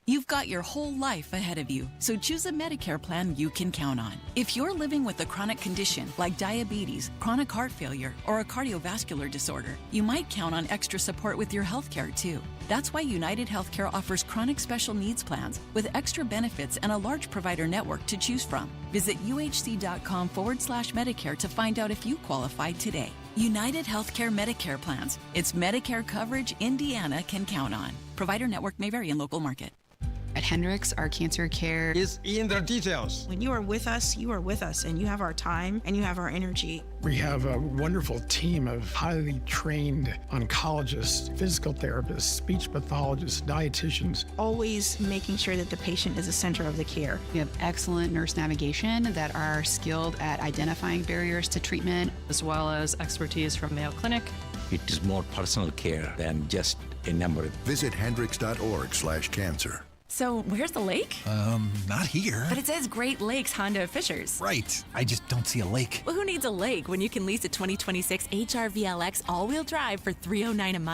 You've got your whole life ahead of you, so choose a Medicare plan you can count on. If you're living with a chronic condition like diabetes, chronic heart failure, or a cardiovascular disorder, you might count on extra support with your health care, too. That's why United Healthcare offers chronic special needs plans with extra benefits and a large provider network to choose from. Visit uhc.com/Medicare to find out if you qualify today. United Healthcare Medicare plans. It's Medicare coverage Indiana can count on. Provider network may vary in local market. At Hendricks, our cancer care is in the details. When you are with us, and you have our time and you have our energy. We have a wonderful team of highly trained oncologists, physical therapists, speech pathologists, dietitians. Always making sure that the patient is the center of the care. We have excellent nurse navigation that are skilled at identifying barriers to treatment, as well as expertise from Mayo Clinic. It is more personal care than just a number. Visit hendricks.org/cancer. So, where's the lake? Not here. But it says Great Lakes Honda of Fishers. Right. I just don't see a lake. Well, who needs a lake when you can lease a 2026 HR VLX all-wheel drive for $309 a month?